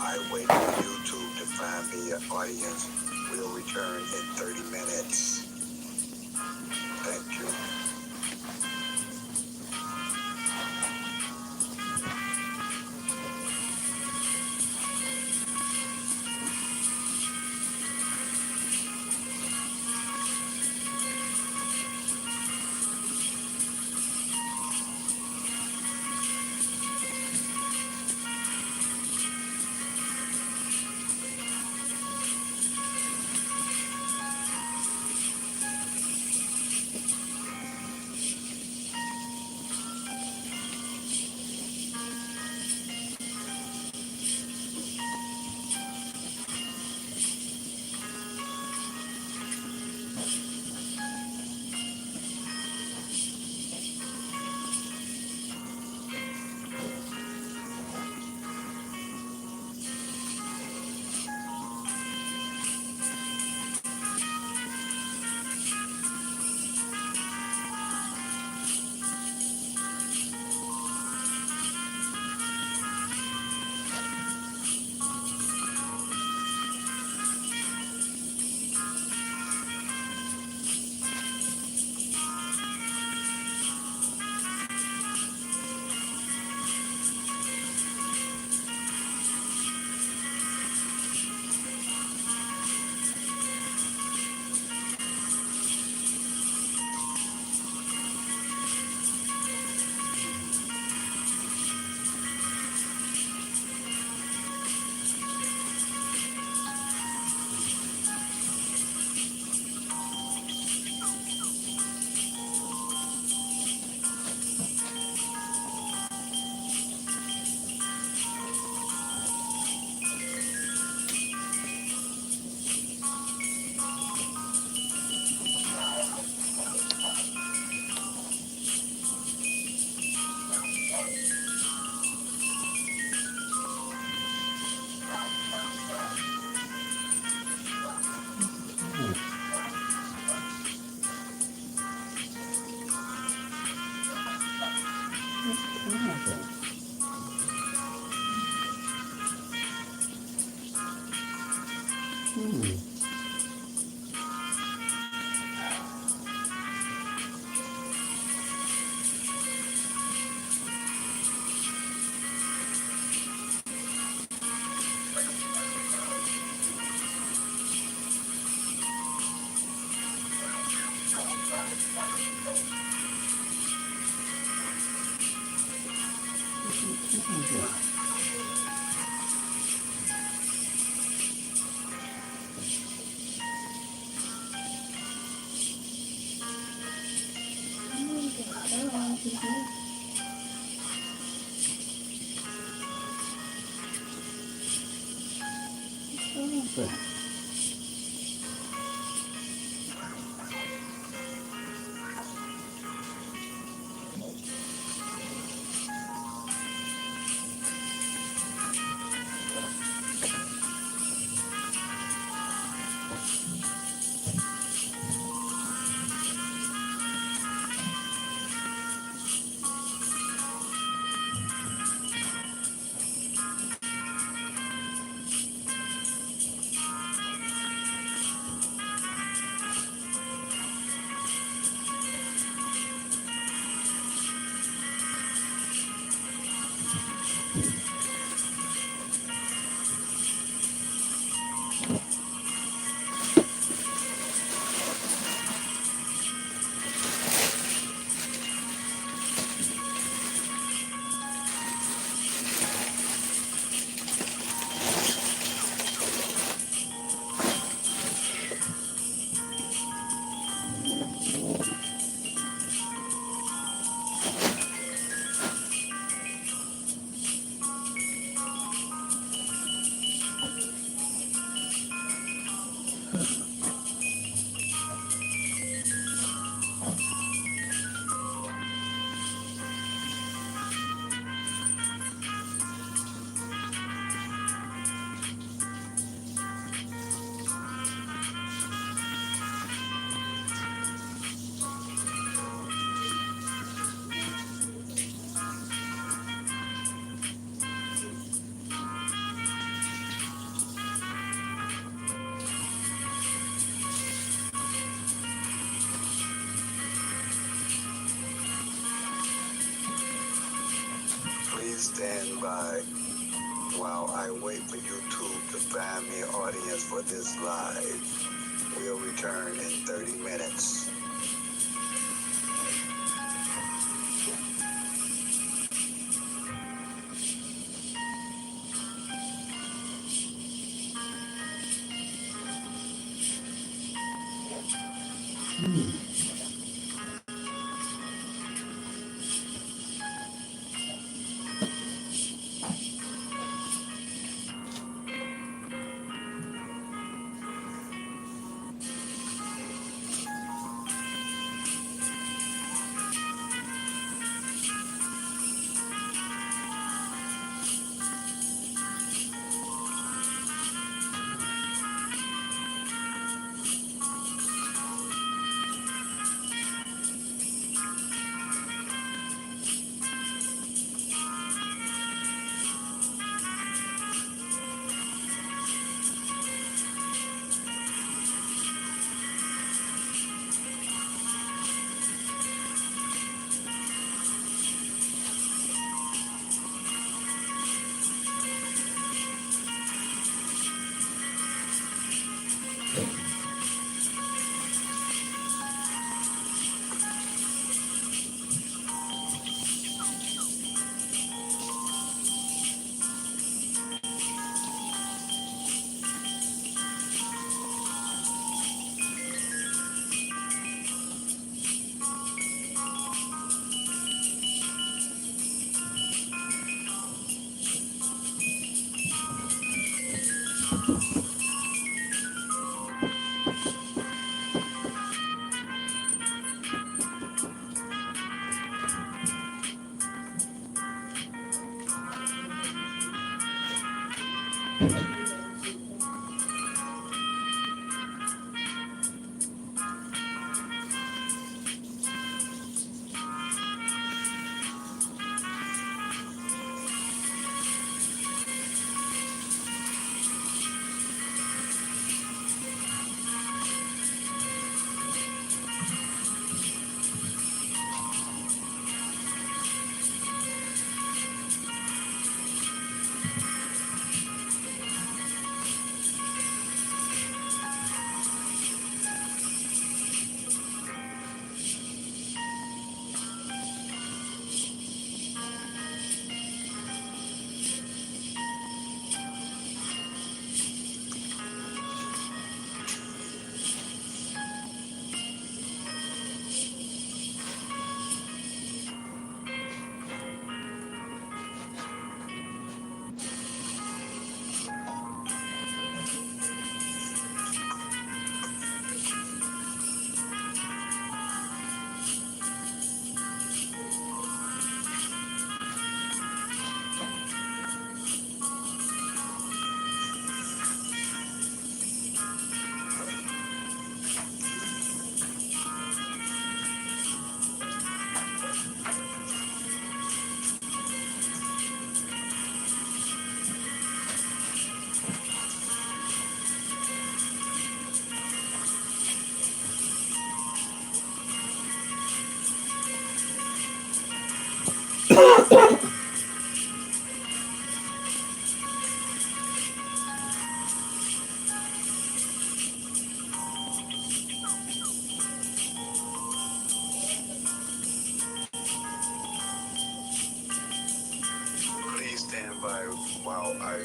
S2: I wait for YouTube to find me an audience. We'll return in 30 minutes. Thank you. stand by while I wait for YouTube to find me an audience for this live. We'll return in 30 minutes. Please stand by while I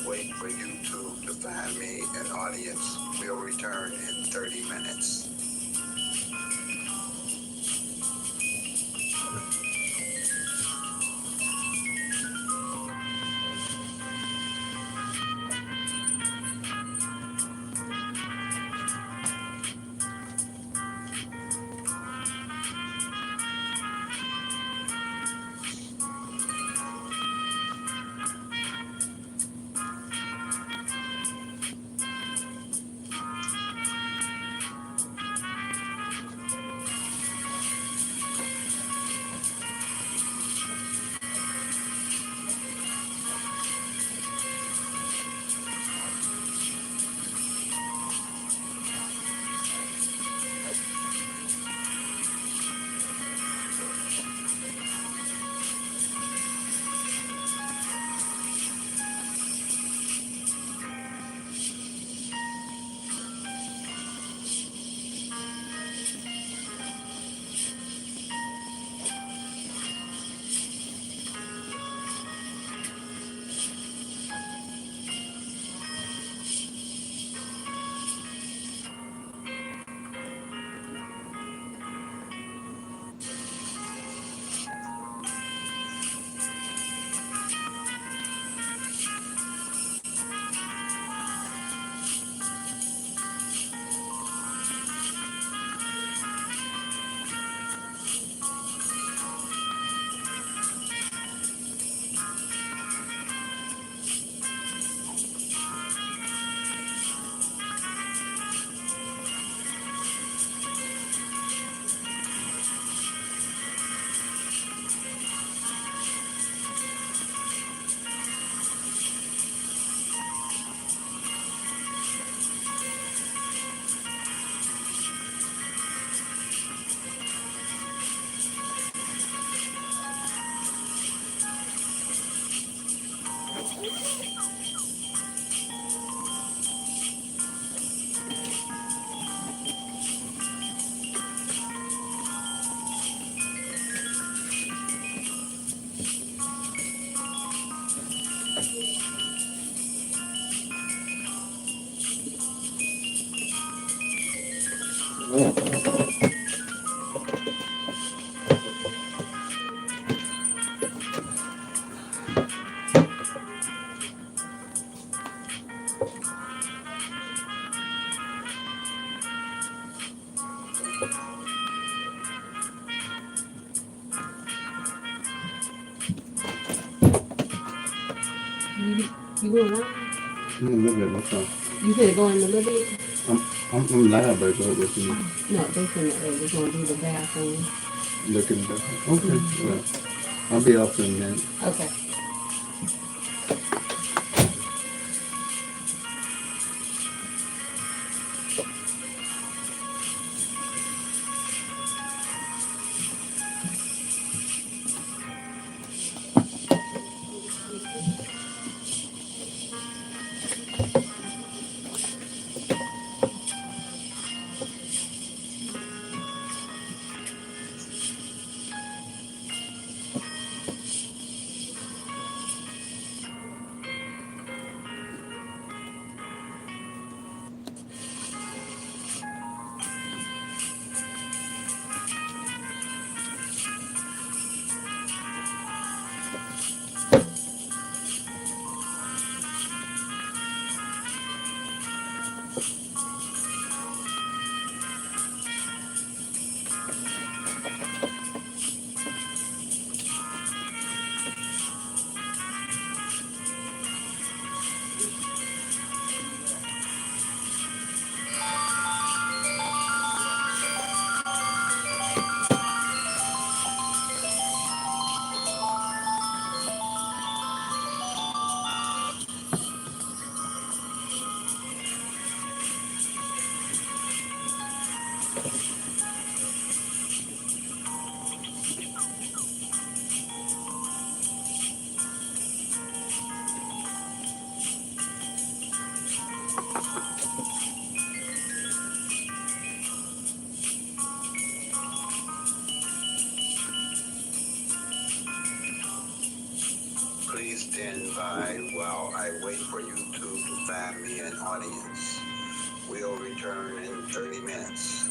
S2: wait for YouTube to find me an audience. We'll return in 30 minutes.
S3: You going live?
S1: I'm a little bit. What's up?
S3: You said go in a little bit?
S1: I'm live, but go with me.
S3: No, they said they're going to do the bathroom.
S1: Looking back. Okay. Well, I'll be off in a minute.
S3: Okay.
S2: Please stand by while I wait for YouTube to find me an audience. We'll return in 30 minutes.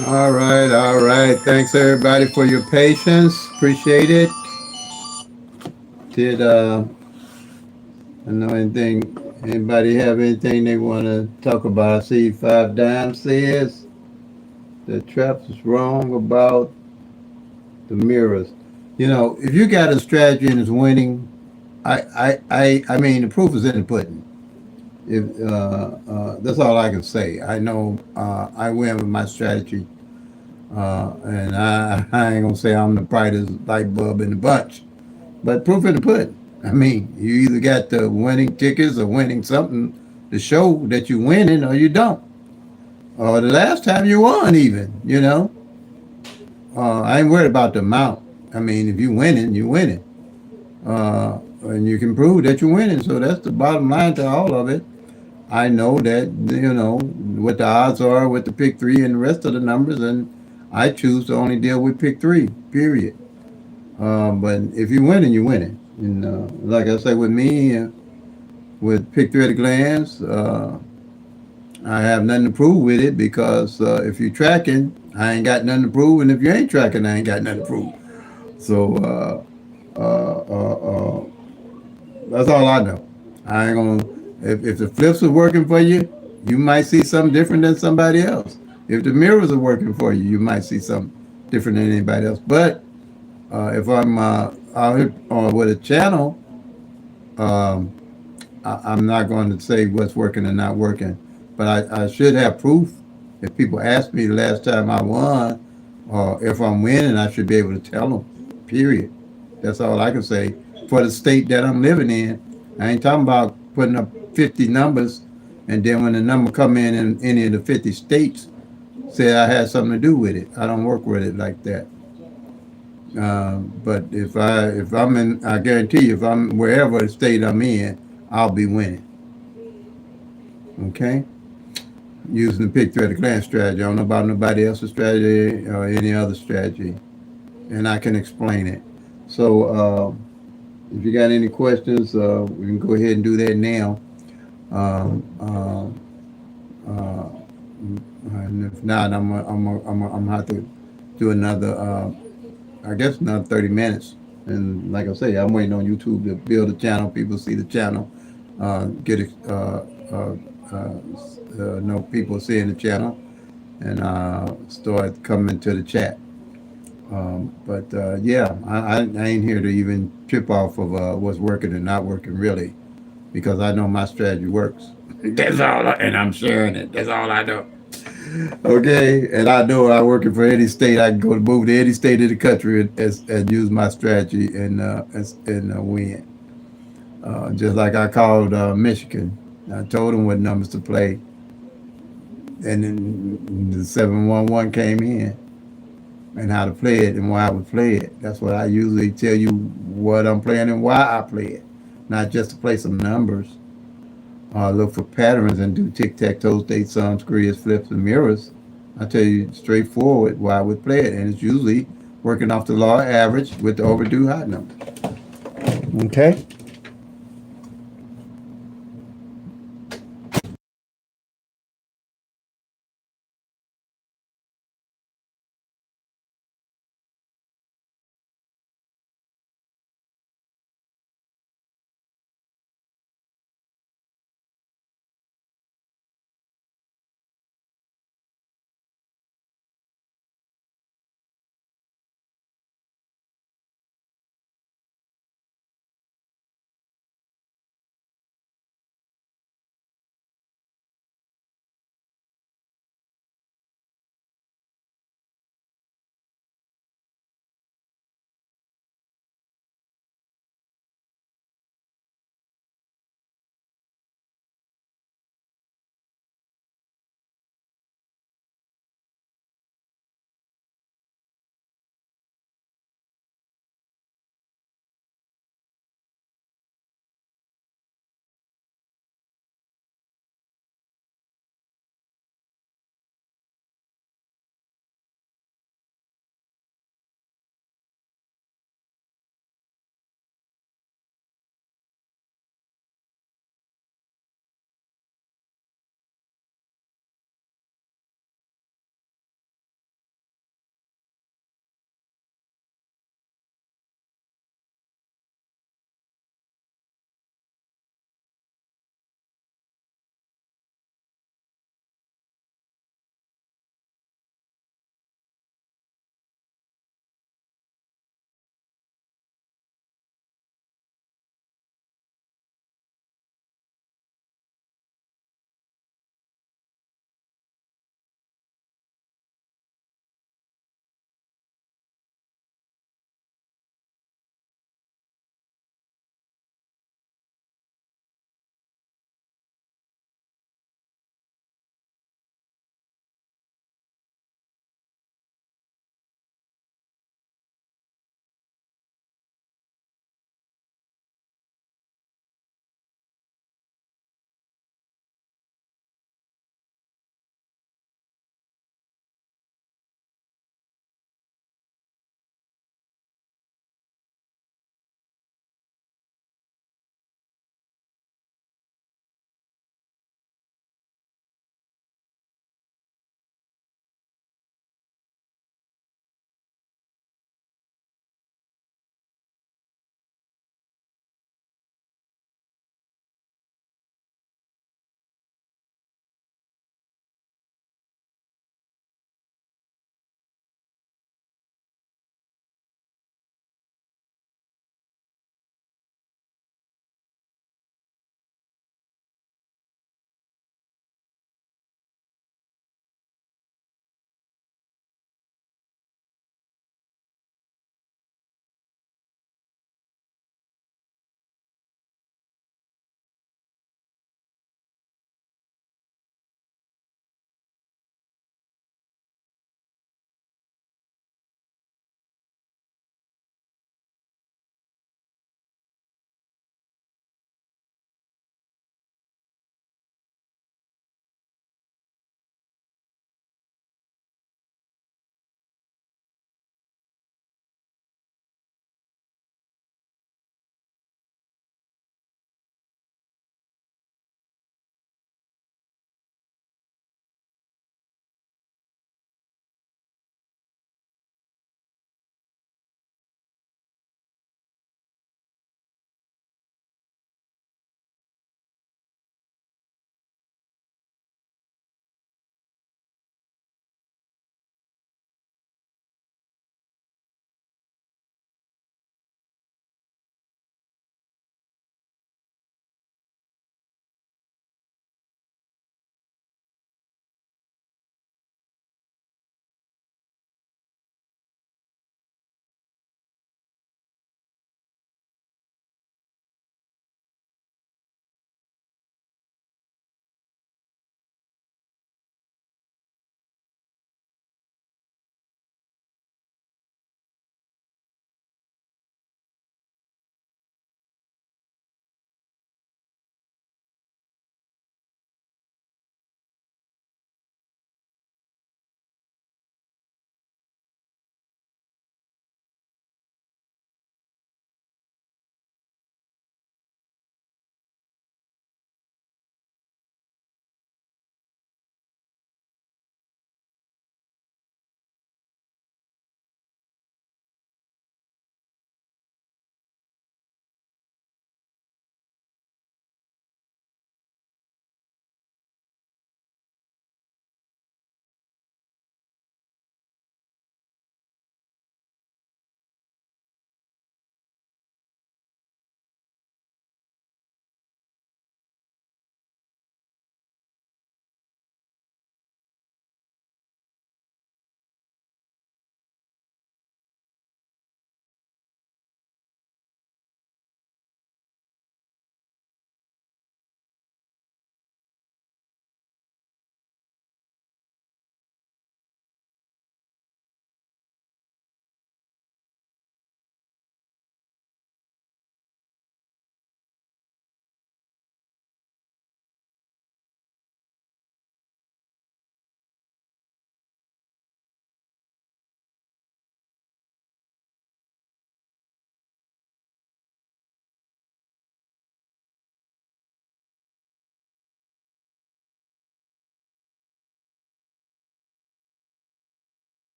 S1: All right, all right. Thanks everybody for your patience. Appreciate it. Did I know anything? Anybody have anything they want to talk about? I see Five Dime says the Traps is wrong about the mirrors. You know, if you got a strategy and it's winning, I mean, the proof is in the pudding. If that's all I can say. I know I win with my strategy, and I ain't gonna say I'm the brightest light bulb in the bunch, but proof in the pudding. I mean, you either got the winning tickets or winning something to show that you're winning, or you don't. Or the last time you won, even I ain't worried about the amount. I mean, if you winning, you winning, and you can prove that you're winning. So that's the bottom line to all of it. I know that what the odds are with the pick three and the rest of the numbers, and I choose to only deal with pick three. Period. But if you're winning, you're winning. And like I say, with me, with pick three at a glance, I have nothing to prove with it because if you're tracking, I ain't got nothing to prove, and if you ain't tracking, I ain't got nothing to prove. So that's all I know. I ain't gonna. If the flips are working for you, you might see something different than somebody else. If the mirrors are working for you, you might see something different than anybody else. But if I'm out here with a channel, um, I'm not going to say what's working and not working. But I should have proof. If people ask me the last time I won, or if I'm winning, I should be able to tell them. Period. That's all I can say for the state that I'm living in. I ain't talking about putting up 50 numbers, and then when the number come in any of the 50 states, say I had something to do with it. I don't work with it like that. But if I'm in, I guarantee you, if I'm wherever state I'm in, I'll be winning. Okay, using the pick thread of clan strategy. I don't know about nobody else's strategy or any other strategy, and I can explain it. So if you got any questions, we can go ahead and do that now. Um, uh, and if not, I'm gonna have to do another. I guess another 30 minutes. And like I say, I'm waiting on YouTube to build a channel. People see the channel, get it, know people seeing the channel, and start coming to the chat. But yeah, I ain't here to even trip off of what's working and not working really, because I know my strategy works. That's all, and I'm sharing it. That's all I know. Okay, and I know I working for any state. I can go to move to any state in the country and use my strategy and win. Just like I called Michigan, I told them what numbers to play, and then the 711 came in and how to play it and why I would play it. That's what I usually tell you what I'm playing and why I play it, not just to play some numbers. Look for patterns and do tic tac toe, state sums, screens, flips, and mirrors. I tell you straightforward why I would play it, and it's usually working off the law average with the overdue hot number. Okay.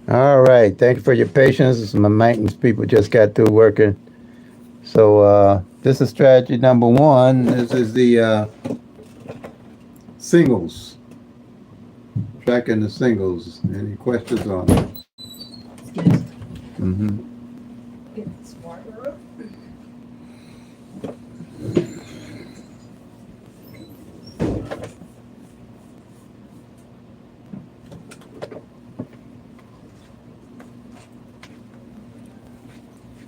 S1: All right. Thank you for your patience. My maintenance people just got through working. So this is strategy number one. This is the singles. Tracking the singles. Any questions on it?
S3: Excuse me.
S1: Mm-hmm.
S3: Get this water up.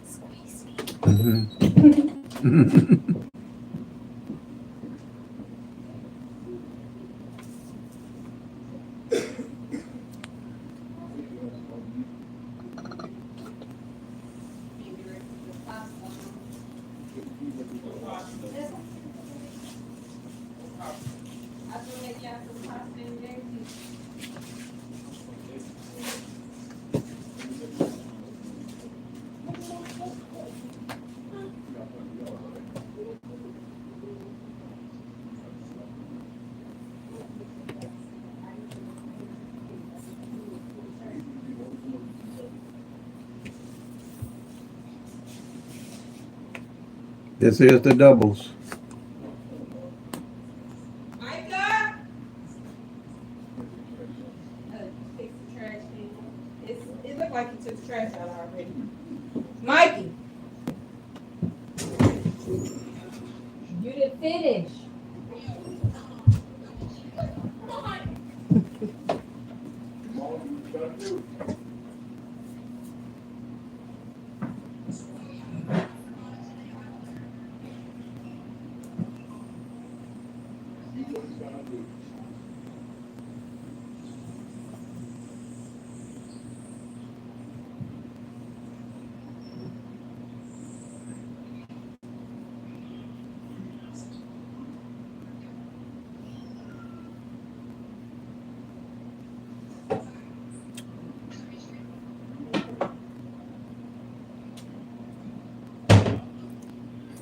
S3: Squeeze me.
S1: Mm-hmm. This is the doubles.
S4: Micah, fix the trash can. It looked like he took the trash out already. Mikey, you didn't finish.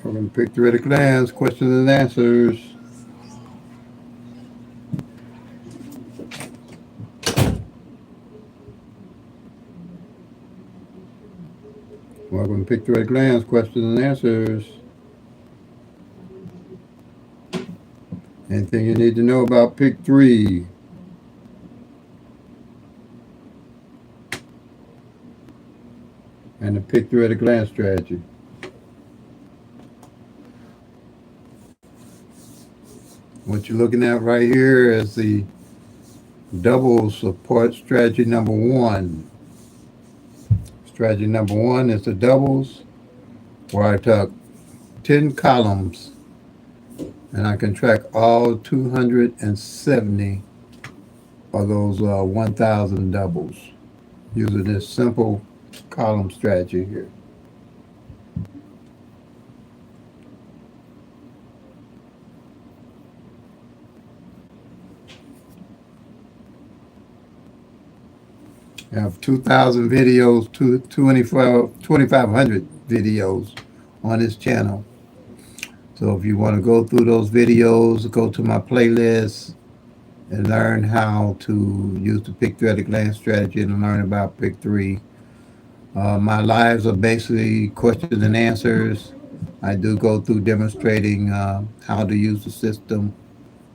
S1: We're going to pick the red glance, questions and answers. Welcome to Pick the Red Glance, questions and answers. Anything you need to know about Pick 3 and the Pick 3 at a glance strategy. What you're looking at right here is the double support strategy number one. Strategy number one is the doubles, where I took 10 columns and I can track all 270 of those 1,000 doubles using this simple column strategy here. I have 2,000 videos, 2,500 videos on this channel. So if you want to go through those videos, go to my playlist and learn how to use the Pick 3 at a glance strategy and learn about Pick 3. My lives are basically questions and answers. I do go through demonstrating how to use the system,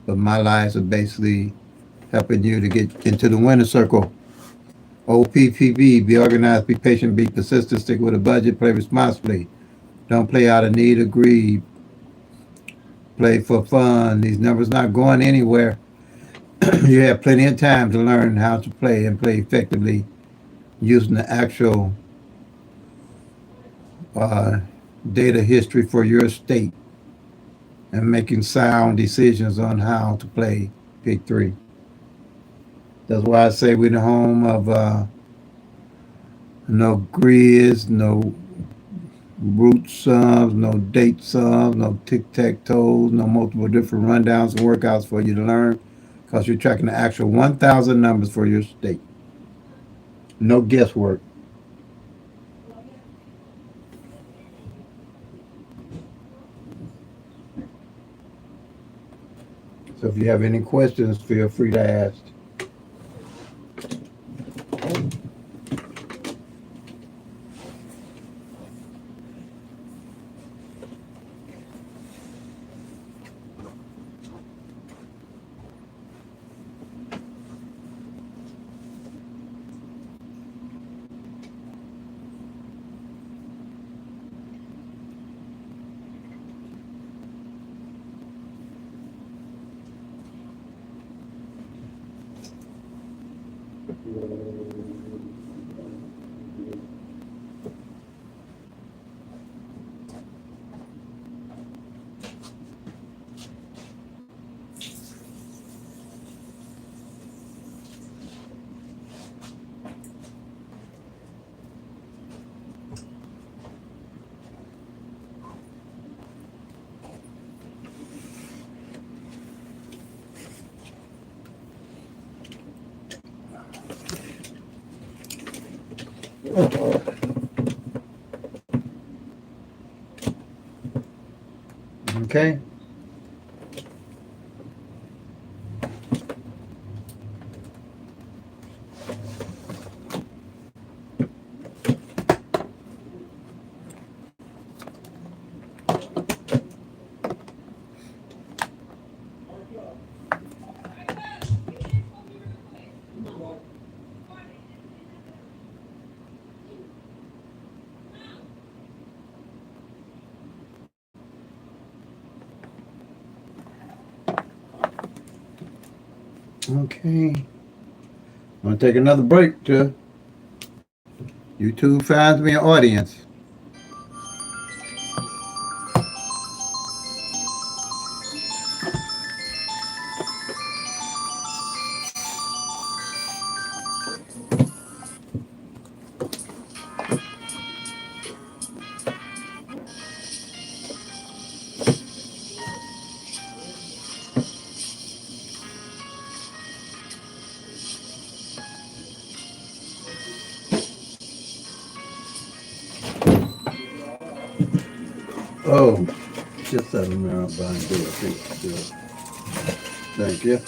S1: but my lives are basically helping you to get into the winner circle. OPPB, be organized, be patient, be persistent, stick with a budget, play responsibly. Don't play out of need or greed. Play for fun. These numbers not going anywhere. You have plenty of time to learn how to play and play effectively using the actual uh, data history for your state and making sound decisions on how to play Pick 3. That's why I say we're the home of no grids, no root sums, no date sums, no tic-tac-toes, no multiple different rundowns and workouts for you to learn because you're tracking the actual 1,000 numbers for your state. No guesswork. So if you have any questions, feel free to ask. Okay. Okay. I'm gonna take another break to YouTube finds me an audience. Oh, just set them around behind the door. Thank you.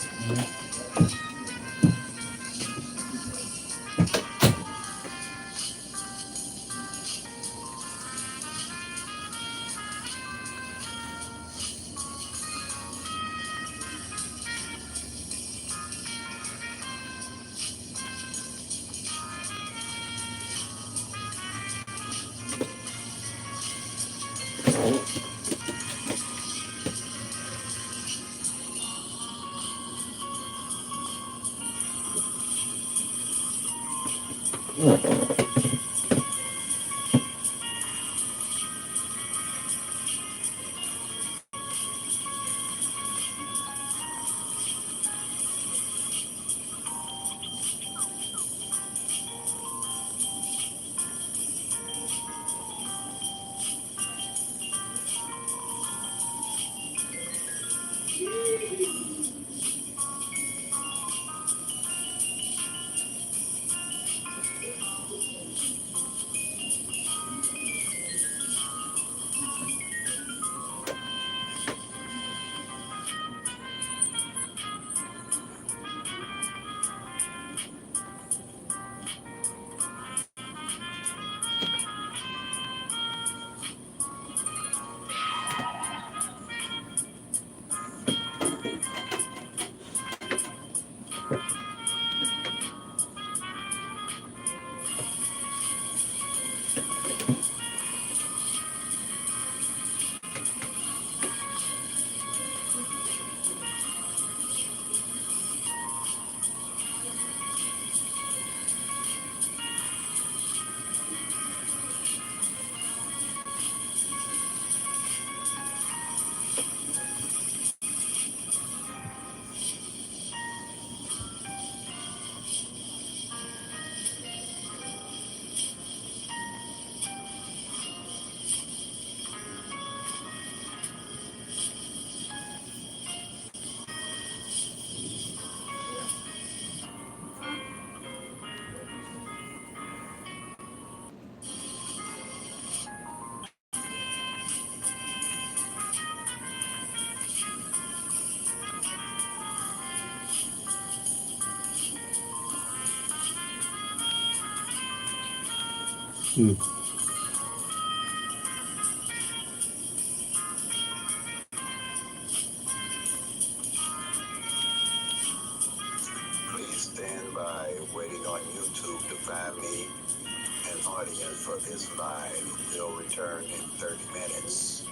S1: Hmm.
S2: Please stand by, waiting on YouTube to find me an audience for this live. We'll return in 30 minutes.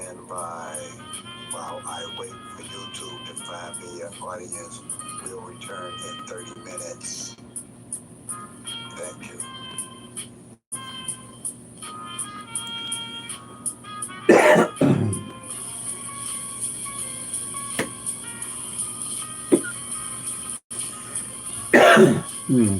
S2: stand by while I wait for YouTube to find me an audience. We'll return in 30 minutes. Thank you.
S1: Hmm.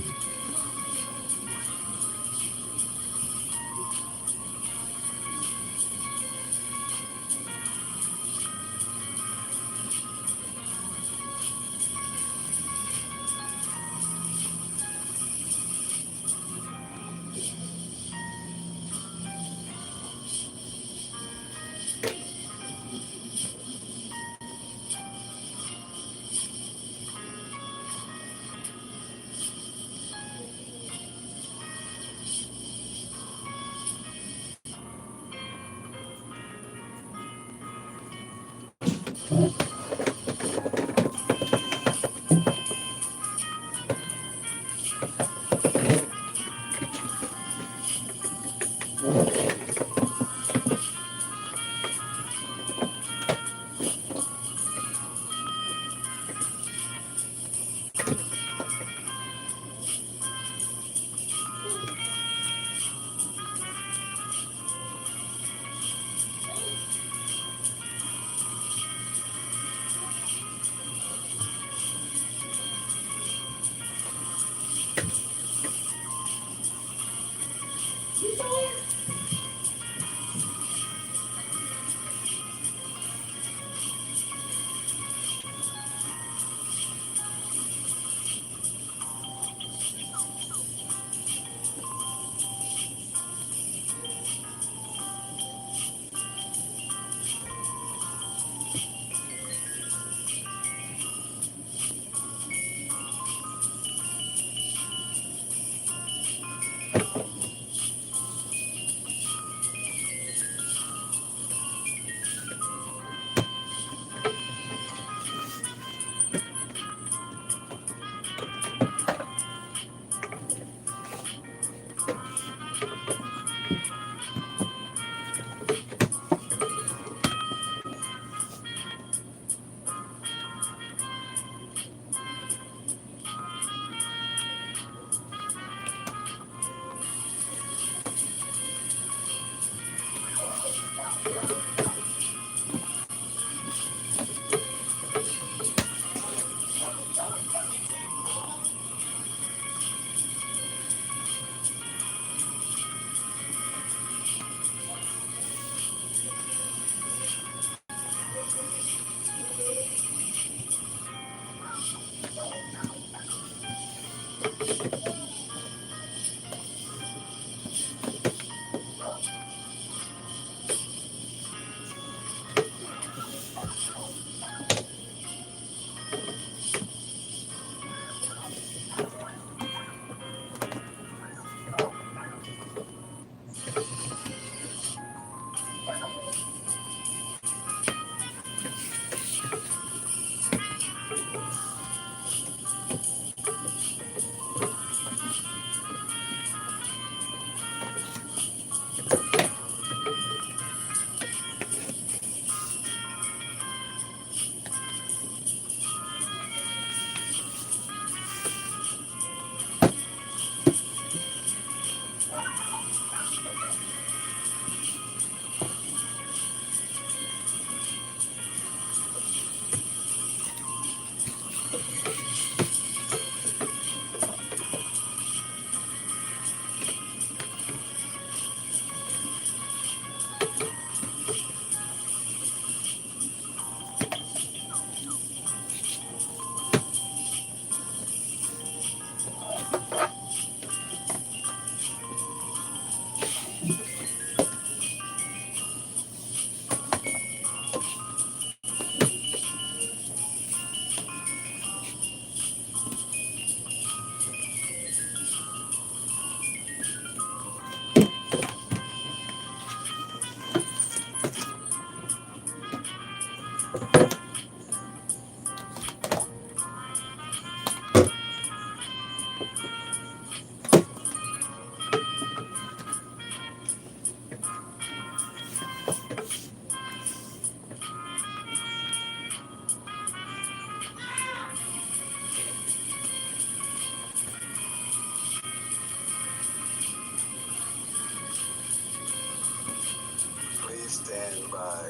S2: stand by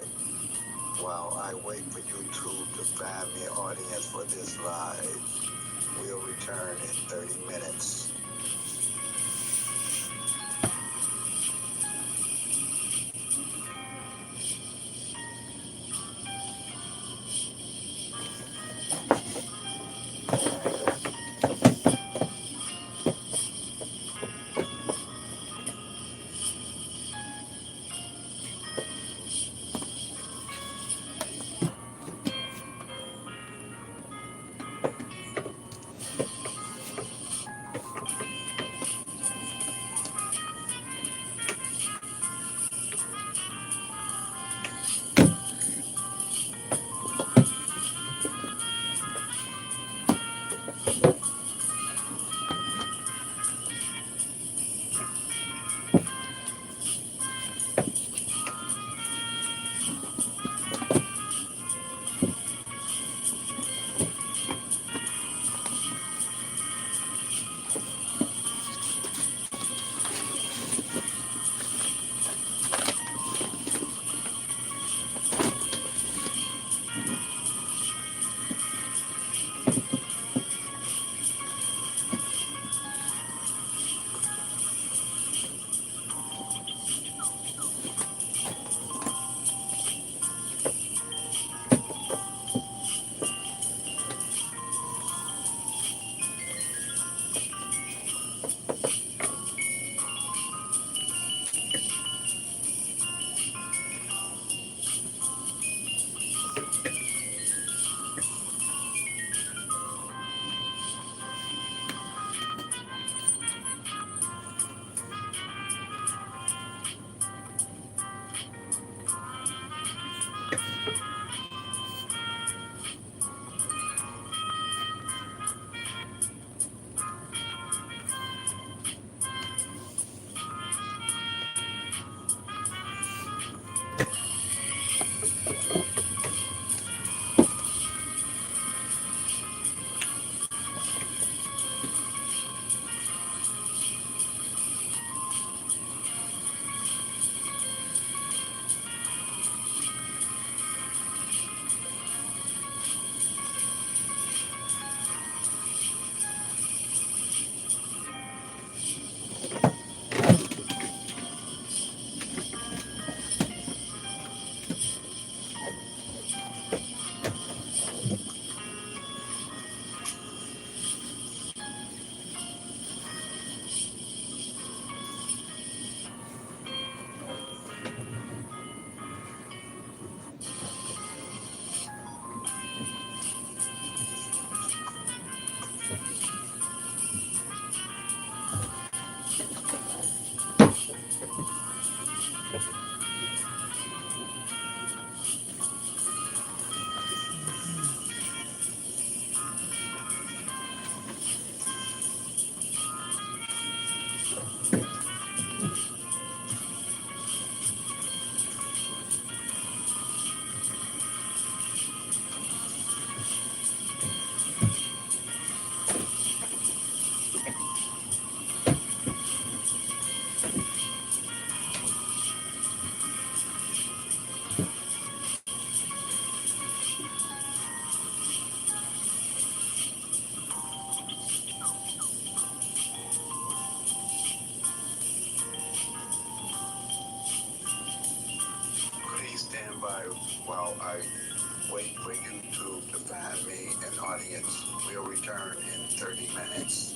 S2: while I wait for YouTube to find me an audience for this live. We'll return in 30 minutes. Please stand by while I wait for YouTube to find me an audience. We'll return in 30 minutes.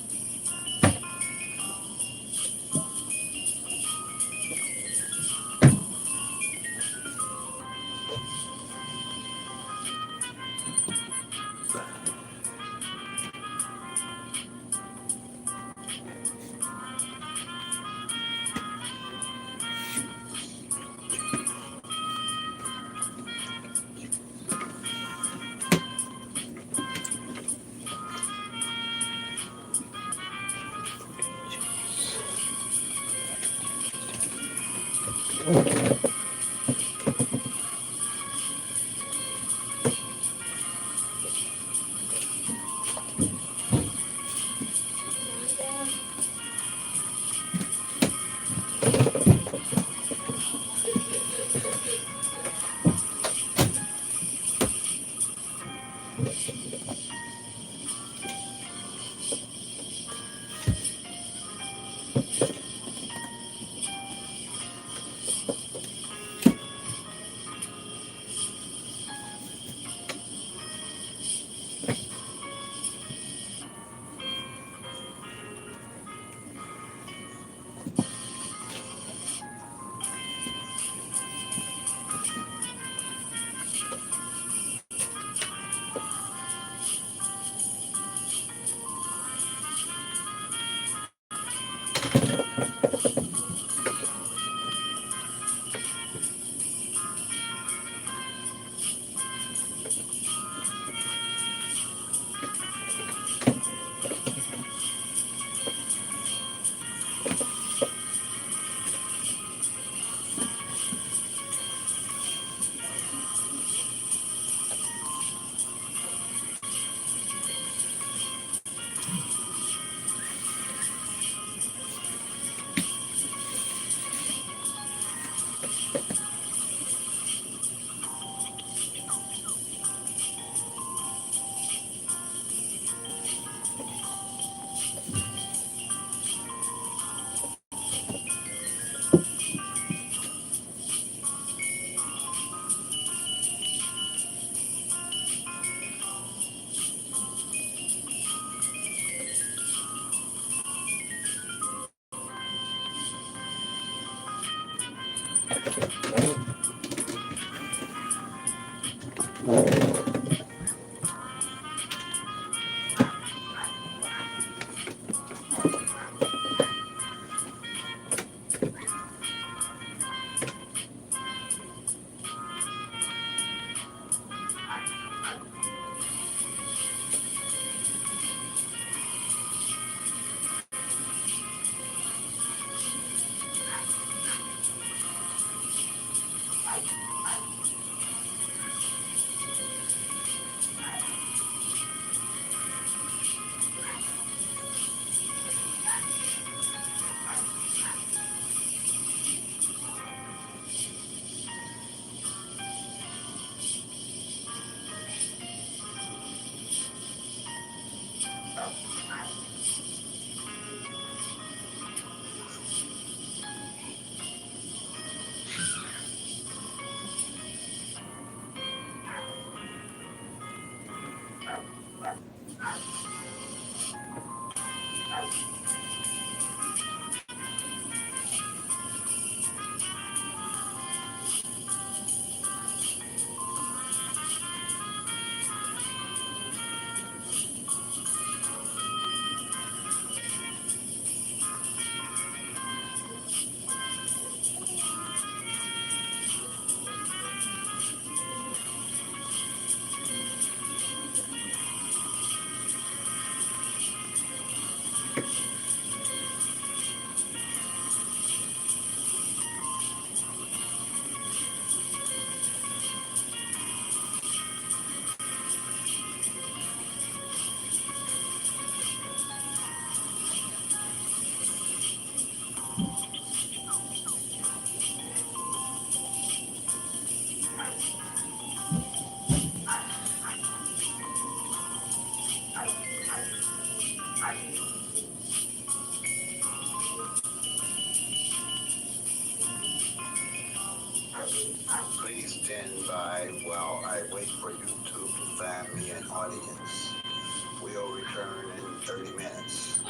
S2: Please stand by while I wait for YouTube to find me an audience. We'll return in 30 minutes.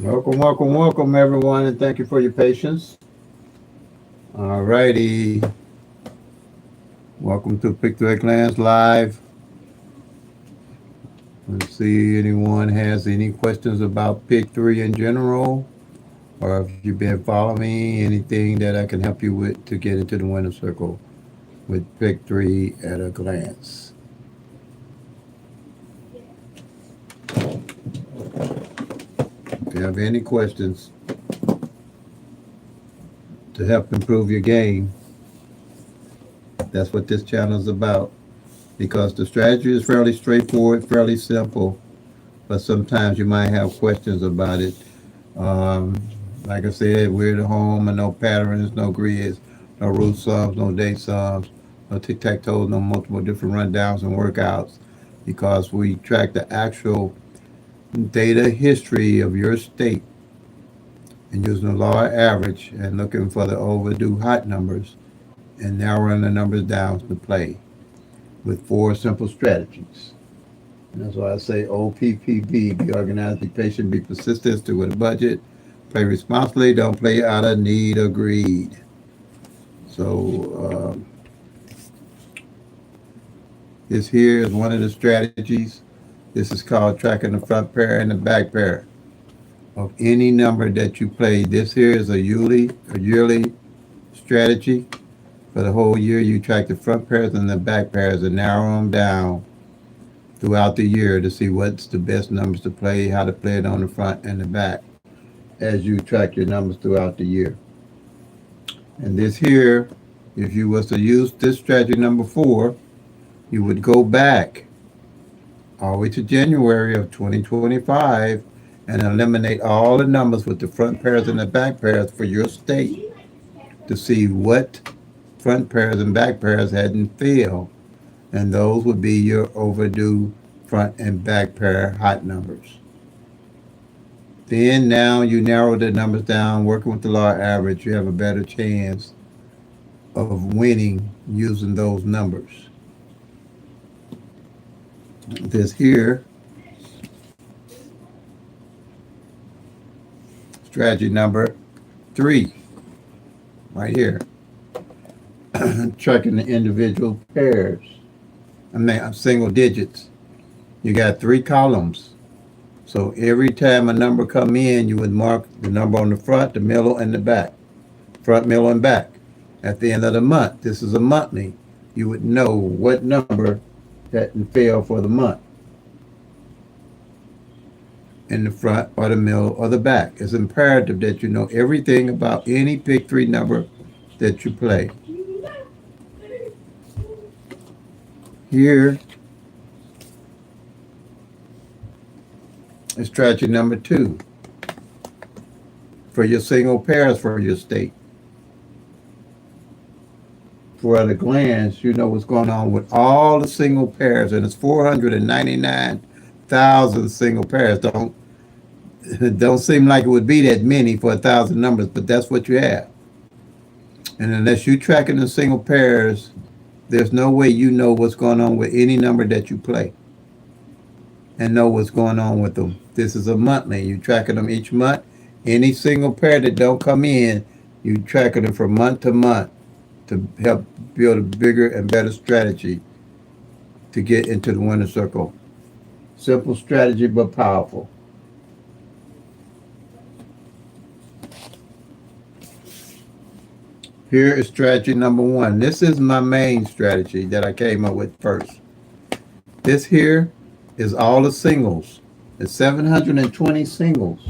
S1: Welcome, welcome, welcome, everyone, and thank you for your patience. All righty. Welcome to Pick-3 Glance Live. Let's see anyone has any questions about Pick-3 in general, or if you've been following me, anything that I can help you with to get into the winner circle with Pick-3 at a glance. If you have any questions to help improve your game, that's what this channel is about. Because the strategy is fairly straightforward, fairly simple, but sometimes you might have questions about it. Um, like I said, we're at home and no patterns, no grids, no root sums, no date sums, no tic-tac-toe, no multiple different rundowns and workouts, because we track the actual data history of your state and using the law of average and looking for the overdue hot numbers and narrowing the numbers down to play with four simple strategies. And that's why I say OPPB, be organized, be patient, be persistent, stick with a budget, play responsibly, don't play out of need or greed. So this here is one of the strategies. This is called tracking the front pair and the back pair of any number that you play. This here is a yearly strategy. For the whole year, you track the front pairs and the back pairs and narrow them down throughout the year to see what's the best numbers to play, how to play it on the front and the back as you track your numbers throughout the year. And this here, if you was to use this strategy number 4, you would go back all the way to January of 2025 and eliminate all the numbers with the front pairs and the back pairs for your state to see what front pairs and back pairs hadn't failed. And those would be your overdue front and back pair hot numbers. Then now you narrow the numbers down, working with the law average, you have a better chance of winning using those numbers. This here, strategy number 3, right here, tracking the individual pairs. Single digits. You got 3 columns. So every time a number come in, you would mark the number on the front, the middle, and the back. Front, middle, and back. At the end of the month, this is a monthly, you would know what number hadn't failed for the month in the front or the middle or the back. It's imperative that you know everything about any Pick-3 number that you play. Here is strategy number 2 for your single pairs for your state. For at a glance, you know what's going on with all the single pairs, and it's 499,000 single pairs. Don't seem like it would be that many for 1,000 numbers, but that's what you have. And unless you're tracking the single pairs, there's no way you know what's going on with any number that you play and know what's going on with them. This is a monthly. You're tracking them each month. Any single pair that don't come in, you tracking them from month to month to help build a bigger and better strategy to get into the winner circle. Simple strategy, but powerful. Here is strategy number 1. This is my main strategy that I came up with first. This here is all the singles. It's 720 singles.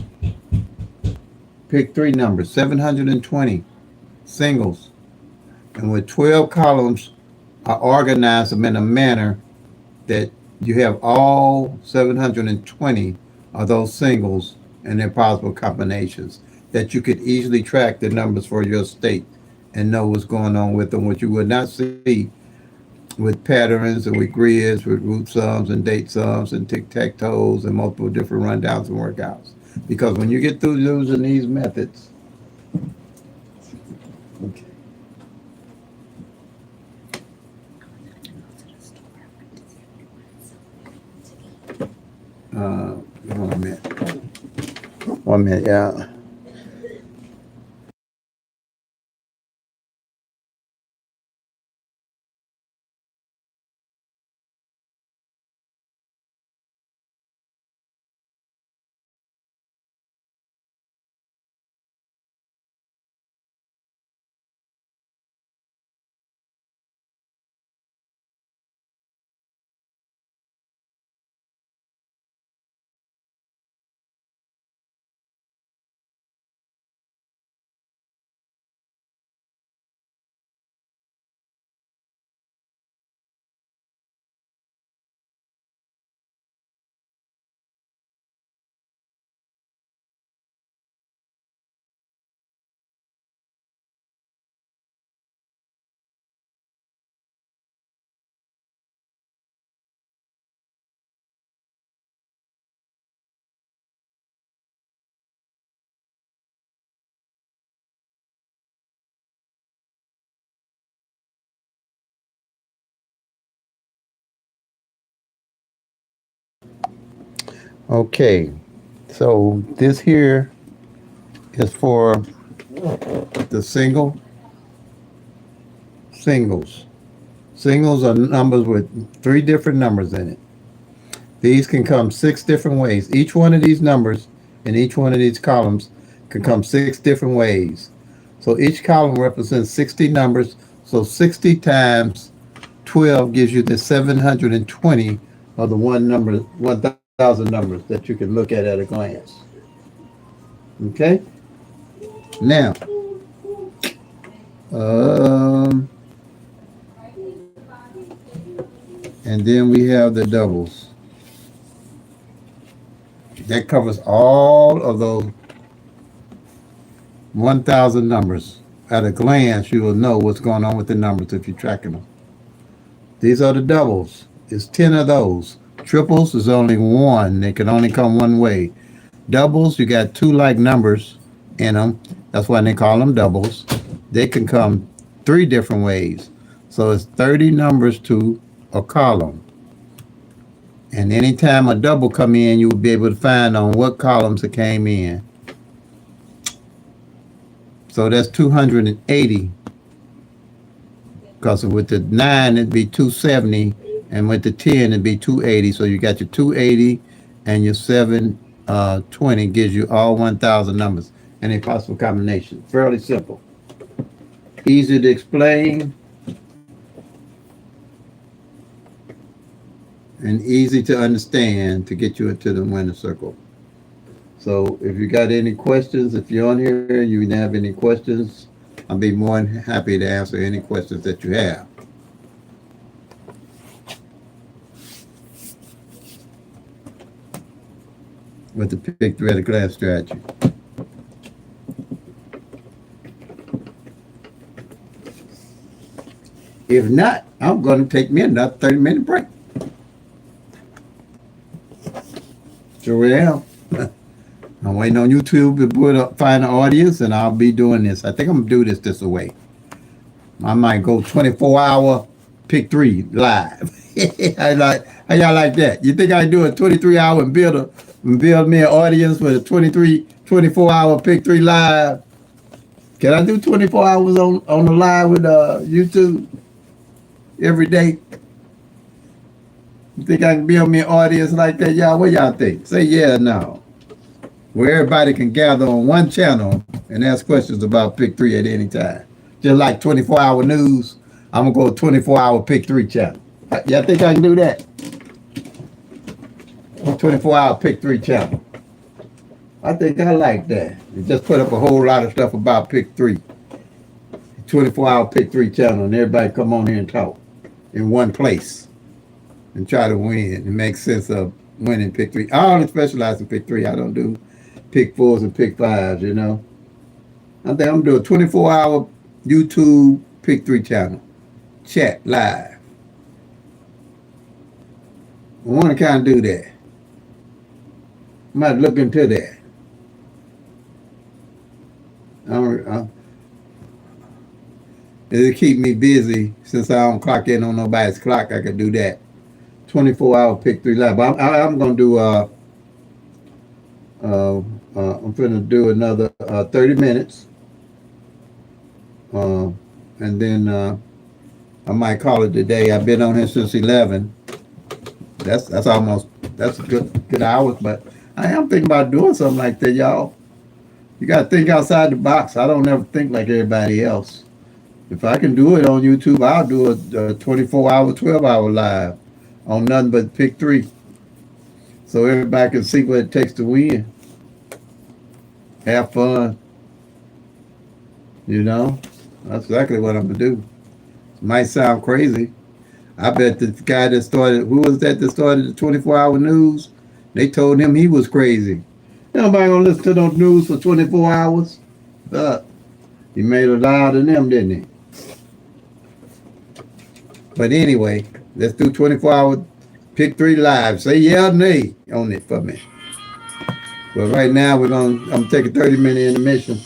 S1: Pick-3 numbers, 720 singles. And with 12 columns, I organize them in a manner that you have all 720 of those singles and their possible combinations that you could easily track the numbers for your state and know what's going on with them, which you would not see with patterns and with grids, with root sums and date sums and tic-tac-toes and multiple different rundowns and workouts. Because when you get through using these methods, hold on a minute. 1 minute, yeah. Okay, so this here is for the singles. Singles are numbers with three different numbers in it. These can come six different ways. Each one of these numbers in each one of these columns can come six different ways. So each column represents 60 numbers. So 60 times 12 gives you the 720 of the 1,000 numbers that you can look at a glance. Okay? Now, um, and then we have the doubles. That covers all of those 1,000 numbers. At a glance, you will know what's going on with the numbers if you're tracking them. These are the doubles. It's 10 of those. Triples is only one. They can only come one way. Doubles, you got two like numbers in them. That's why they call them doubles. They can come three different ways. So it's 30 numbers to a column. And anytime a double come in, you will be able to find on what columns it came in. So that's 280. Because with the 9, it'd be 270. And with the 10, it'd be 280. So you got your 280 and your 720 gives you all 1,000 numbers and a possible combination. Fairly simple. Easy to explain and easy to understand to get you into the winner circle. So if you got any questions, if you're on here, you have any questions, I'll be more than happy to answer any questions that you have. With the PICK-3 at a glance strategy. If not, I'm going to take me another 30-minute break. Sure am. I'm waiting on YouTube to find an audience, and I'll be doing this. I think I'm going to do this way. I might go 24-hour PICK-3 live. How y'all like that? You think I can do a 23-hour and build me an audience with a 24-hour PICK-3 live? Can I do 24 hours on the live with YouTube every day? You think I can build me an audience like that, y'all? What y'all think? Say yeah or no. Where everybody can gather on one channel and ask questions about PICK-3 at any time. Just like 24-hour news, I'm going to go 24-hour PICK-3 channel. Y'all think I can do that? 24-hour PICK-3 channel. I think I like that. You just put up a whole lot of stuff about PICK-3. 24-hour PICK-3 channel, and everybody come on here and talk in one place and try to win and make sense of winning PICK-3. I only specialize in PICK-3. I don't do PICK-4s and PICK-5s, you know. I think I'm going to do a 24-hour YouTube PICK-3 channel. Chat live. I want to kind of do that. I might look into that. It'll keep me busy since I don't clock in on nobody's clock. I could do that. 24-hour PICK-3 live. But I'm going to do I'm going to do another 30 minutes, uh, and then I might call it a day. I've been on here since 11. That's almost that's a good hours, but I am thinking about doing something like that, y'all. You got to think outside the box. I don't ever think like everybody else. If I can do it on YouTube, I'll do a 24-hour, 12-hour live on nothing but Pick 3, so everybody can see what it takes to win. Have fun, you know. That's exactly what I'm gonna do. Might sound crazy. I bet the guy that started, who was that started the 24-hour news? They told him he was crazy. Nobody gonna listen to no news for 24 hours. Uh, he made it loud in them, didn't he? But anyway, let's do 24-hour Pick 3 live. Say yeah or nay on it for me. But right now I'm gonna take a 30-minute intermission.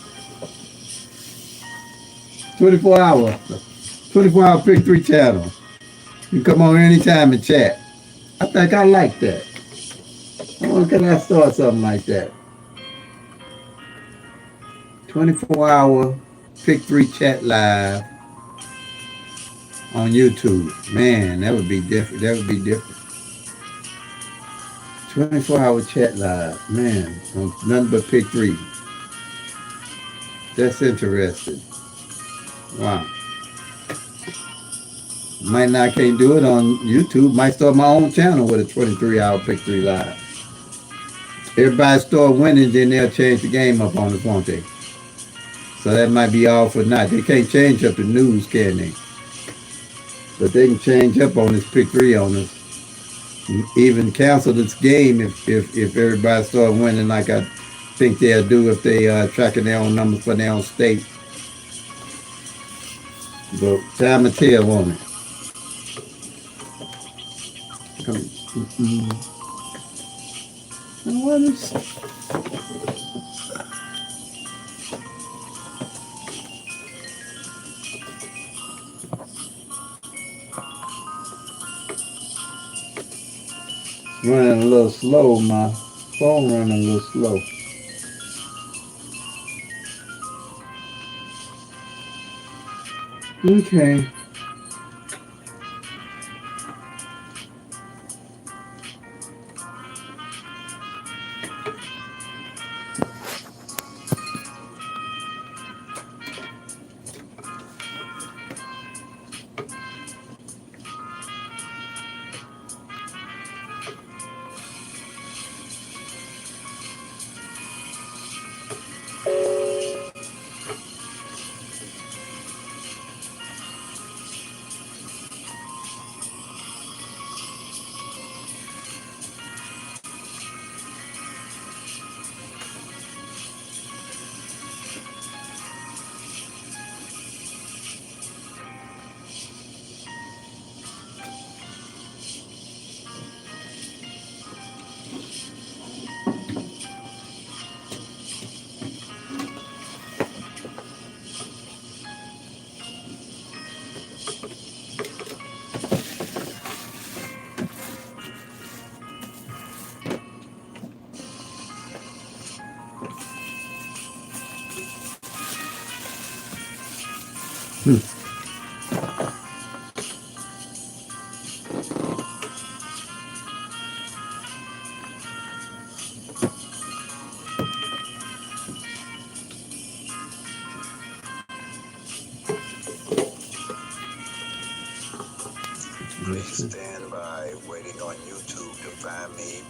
S1: 24 hour. 24-hour Pick 3 channel. You can come on anytime and chat. I think I like that. Can I start something like that? 24-hour Pick 3 chat live on YouTube. Man, that would be different. That would be different. 24-hour chat live. Man, on nothing but Pick 3. That's interesting. Wow. Might not can't do it on YouTube. Might start my own channel with a 23-hour Pick 3 live. Everybody start winning, then they'll change the game up on us, won't they? So that might be all for naught. They can't change up the news, can they? But they can change up on this Pick 3 on us. Even cancel this game if everybody start winning like I think they'll do if they tracking their own numbers for their own state. But time to tell on it. What is running a little slow? My phone running a little slow. Okay.
S2: Please stand by, waiting on YouTube to find me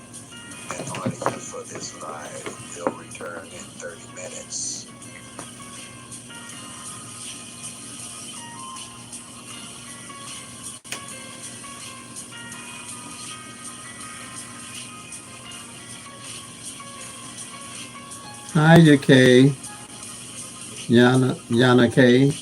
S2: an audience for this live. We'll return in 30 minutes.
S1: Hi, Kay. Yana K.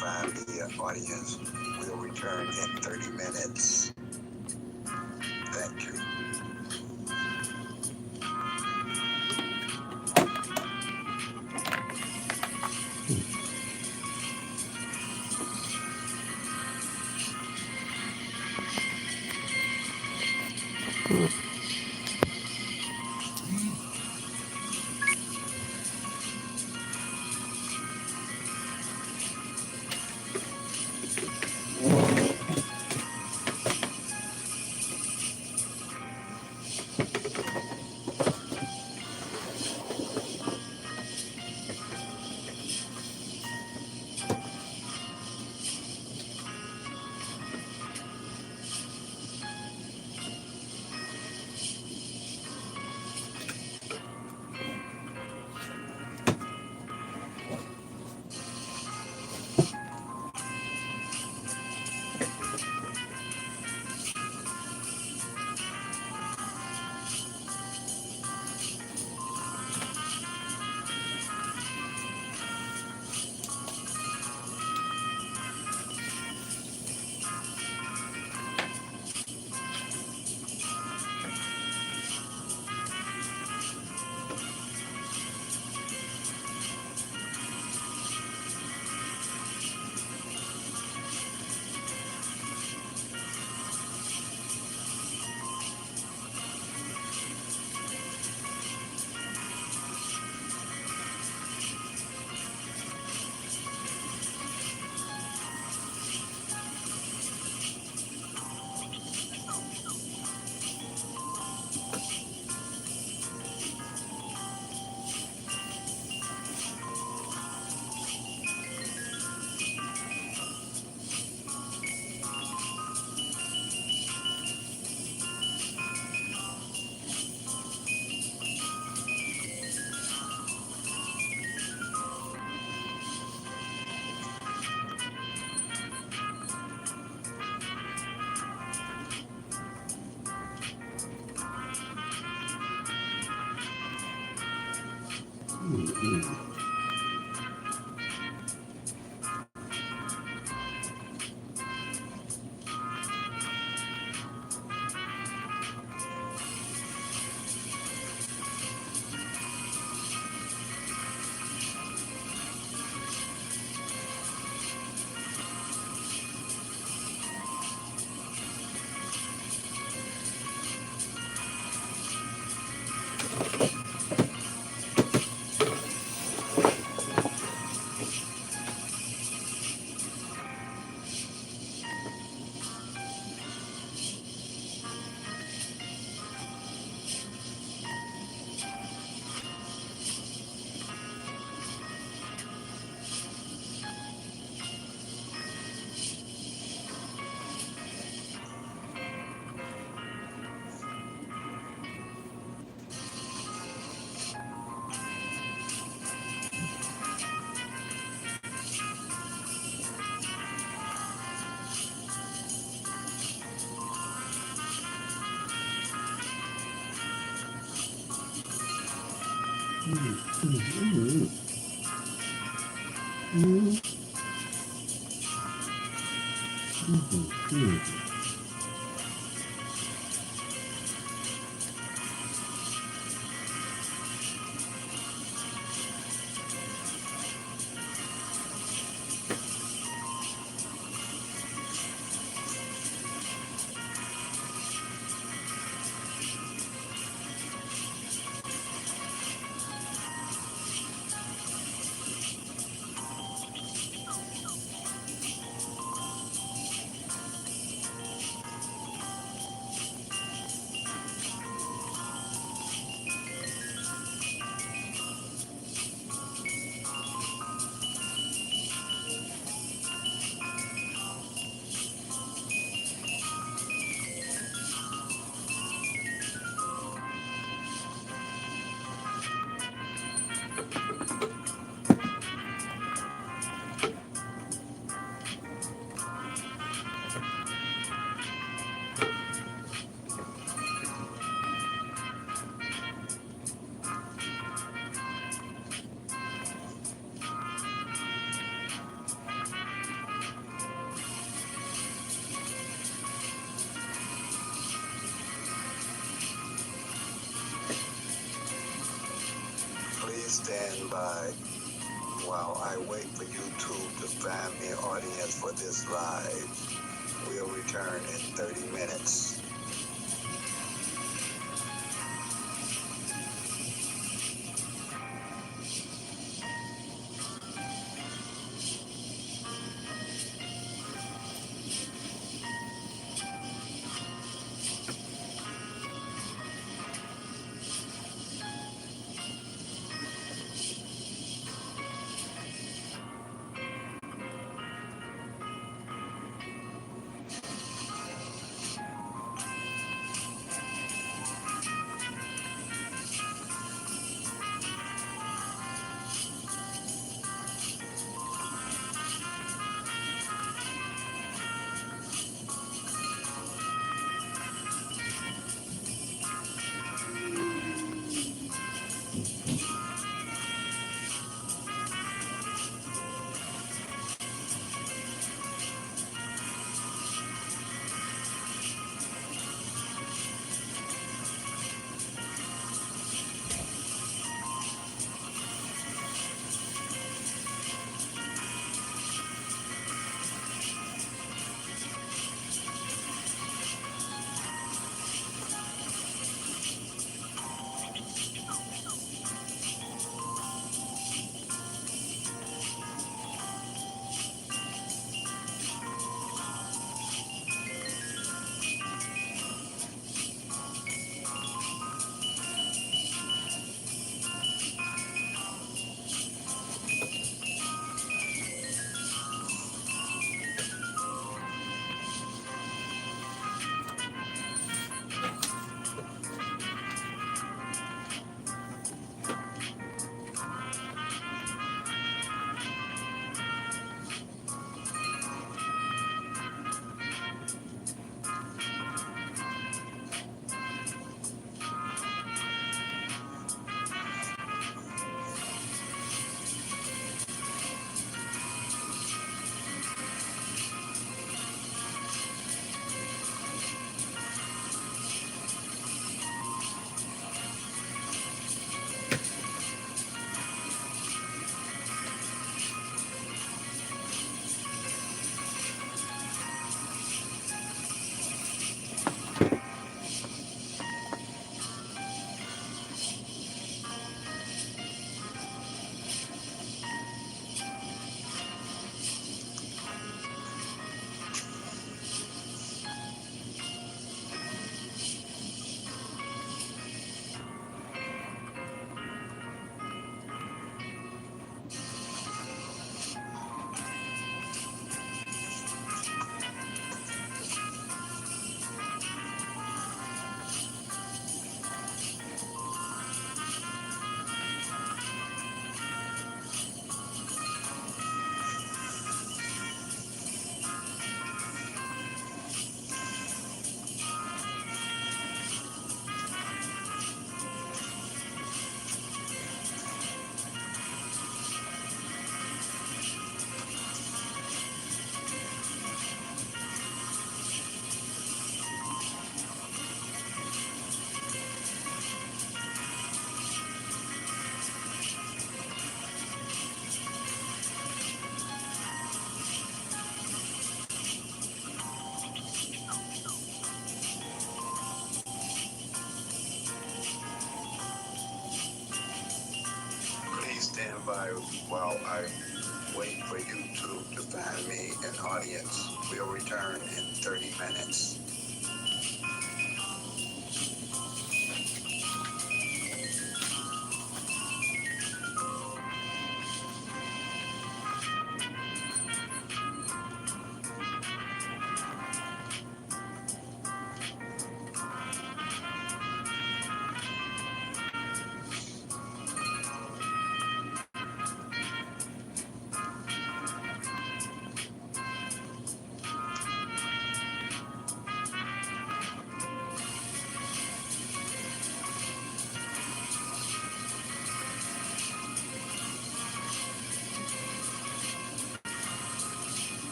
S2: find me an audience. We'll return in 30 minutes. Thank you. while I wait for YouTube to find me an audience for this live. We'll return in 30 minutes. Please stand by while I wait for YouTube to find me an audience. We'll return in 30 minutes.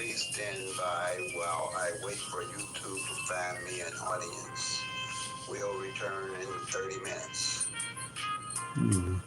S2: Please stand by while I wait for YouTube to find me an audience. We'll return in 30 minutes.
S1: Hmm.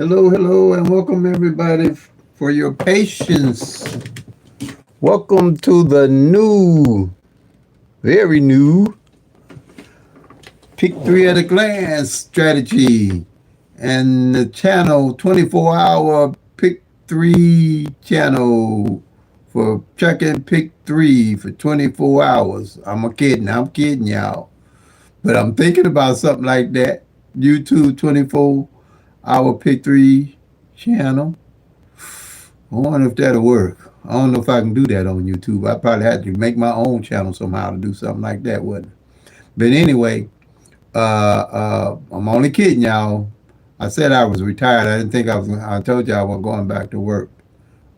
S1: Hello, hello, and welcome everybody for your patience. Welcome to the new, very new Pick 3 at a glance strategy and the channel 24-hour Pick 3 channel for checking Pick 3 for 24 hours. I'm kidding y'all. But I'm thinking about something like that. YouTube 24-hour Pick 3 channel. I wonder if that'll work. I don't know if I can do that on YouTube. I probably had to make my own channel somehow to do something like that, wouldn't it? But anyway, I'm only kidding y'all. I said I was retired. I didn't think I was. I told y'all I wasn't going back to work,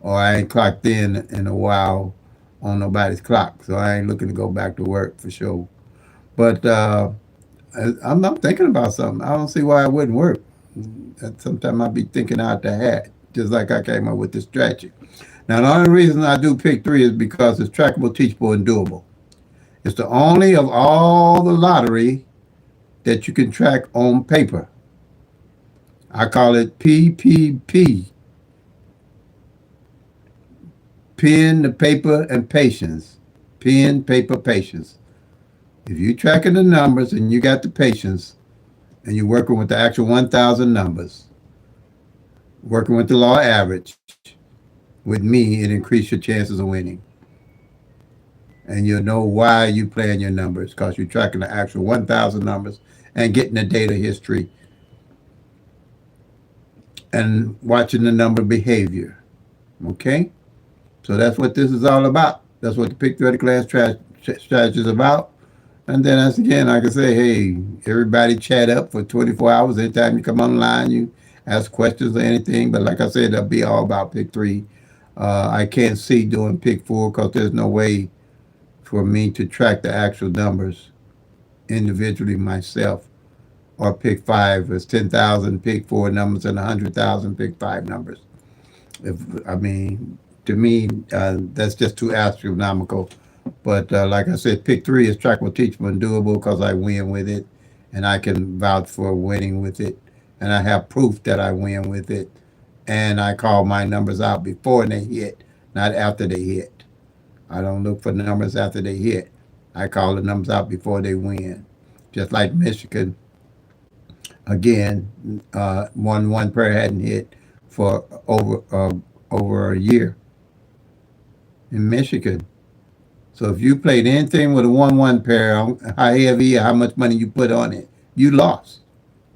S1: or I ain't clocked in a while on nobody's clock, so I ain't looking to go back to work for sure. But I'm not thinking about something. I don't see why it wouldn't work. Sometimes I be thinking out the hat, just like I came up with this strategy. Now, the only reason I do Pick 3 is because it's trackable, teachable, and doable. It's the only of all the lottery that you can track on paper. I call it PPP, pen, the paper, and patience. Pen, paper, patience. If you're tracking the numbers and you got the patience and you're working with the actual 1,000 numbers, working with the law average, with me, it increases your chances of winning. And you'll know why you playing your numbers because you're tracking the actual 1,000 numbers and getting the data history and watching the number behavior. Okay? So that's what this is all about. That's what the Pick 3 at a glance strategy is about. And then, as again, like I say, hey, everybody chat up for 24 hours. Anytime you come online, you ask questions or anything. But like I said, that'll be all about Pick 3. I can't see doing Pick 4 because there's no way for me to track the actual numbers individually myself. Or Pick 5 is 10,000 Pick 4 numbers and 100,000 Pick 5 numbers. If I mean, to me, that's just too astronomical. But like I said, Pick 3 is trackable, teachable, and doable because I win with it, and I can vouch for winning with it, and I have proof that I win with it, and I call my numbers out before they hit, not after they hit. I don't look for numbers after they hit. I call the numbers out before they win. Just like Michigan, again, 1-1 prayer hadn't hit for over a year in Michigan. So if you played anything with a 1-1 pair, how heavy or how much money you put on it, you lost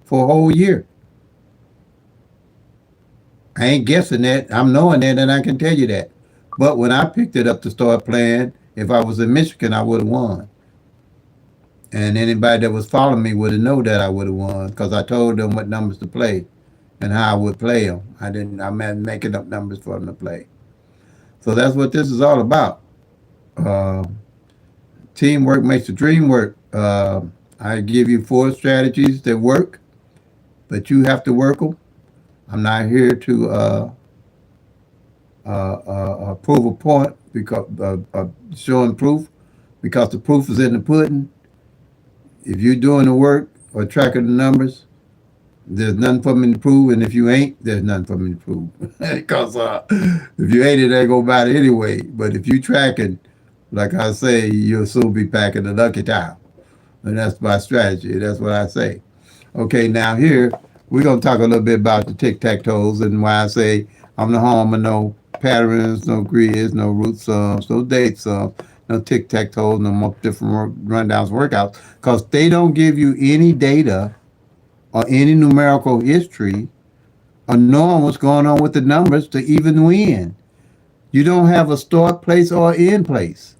S1: for a whole year. I ain't guessing that. I'm knowing that, and I can tell you that. But when I picked it up to start playing, if I was in Michigan, I would have won. And anybody that was following me would have known that I would have won because I told them what numbers to play and how I would play them. I didn't. I'm not making up numbers for them to play. So that's what this is all about. Uh, Teamwork makes the dream work. I give you 4 strategies that work, but you have to work them. I'm not here to prove a point because showing proof because the proof is in the pudding. If you're doing the work or tracking the numbers, there's nothing for me to prove, and if you ain't, there's nothing for me to prove. Because if you ain't it, they go about it anyway. But if you tracking, like I say, you'll soon be packing the lucky towel. And that's my strategy. That's what I say. Okay, now here we're gonna talk a little bit about the tic-tac-toes and why I say I'm the home of no patterns, no grids, no root sums, no date sums, no tic-tac-toes, no more different rundowns, workouts, because they don't give you any data or any numerical history or knowing what's going on with the numbers to even win. You don't have a start place or end place.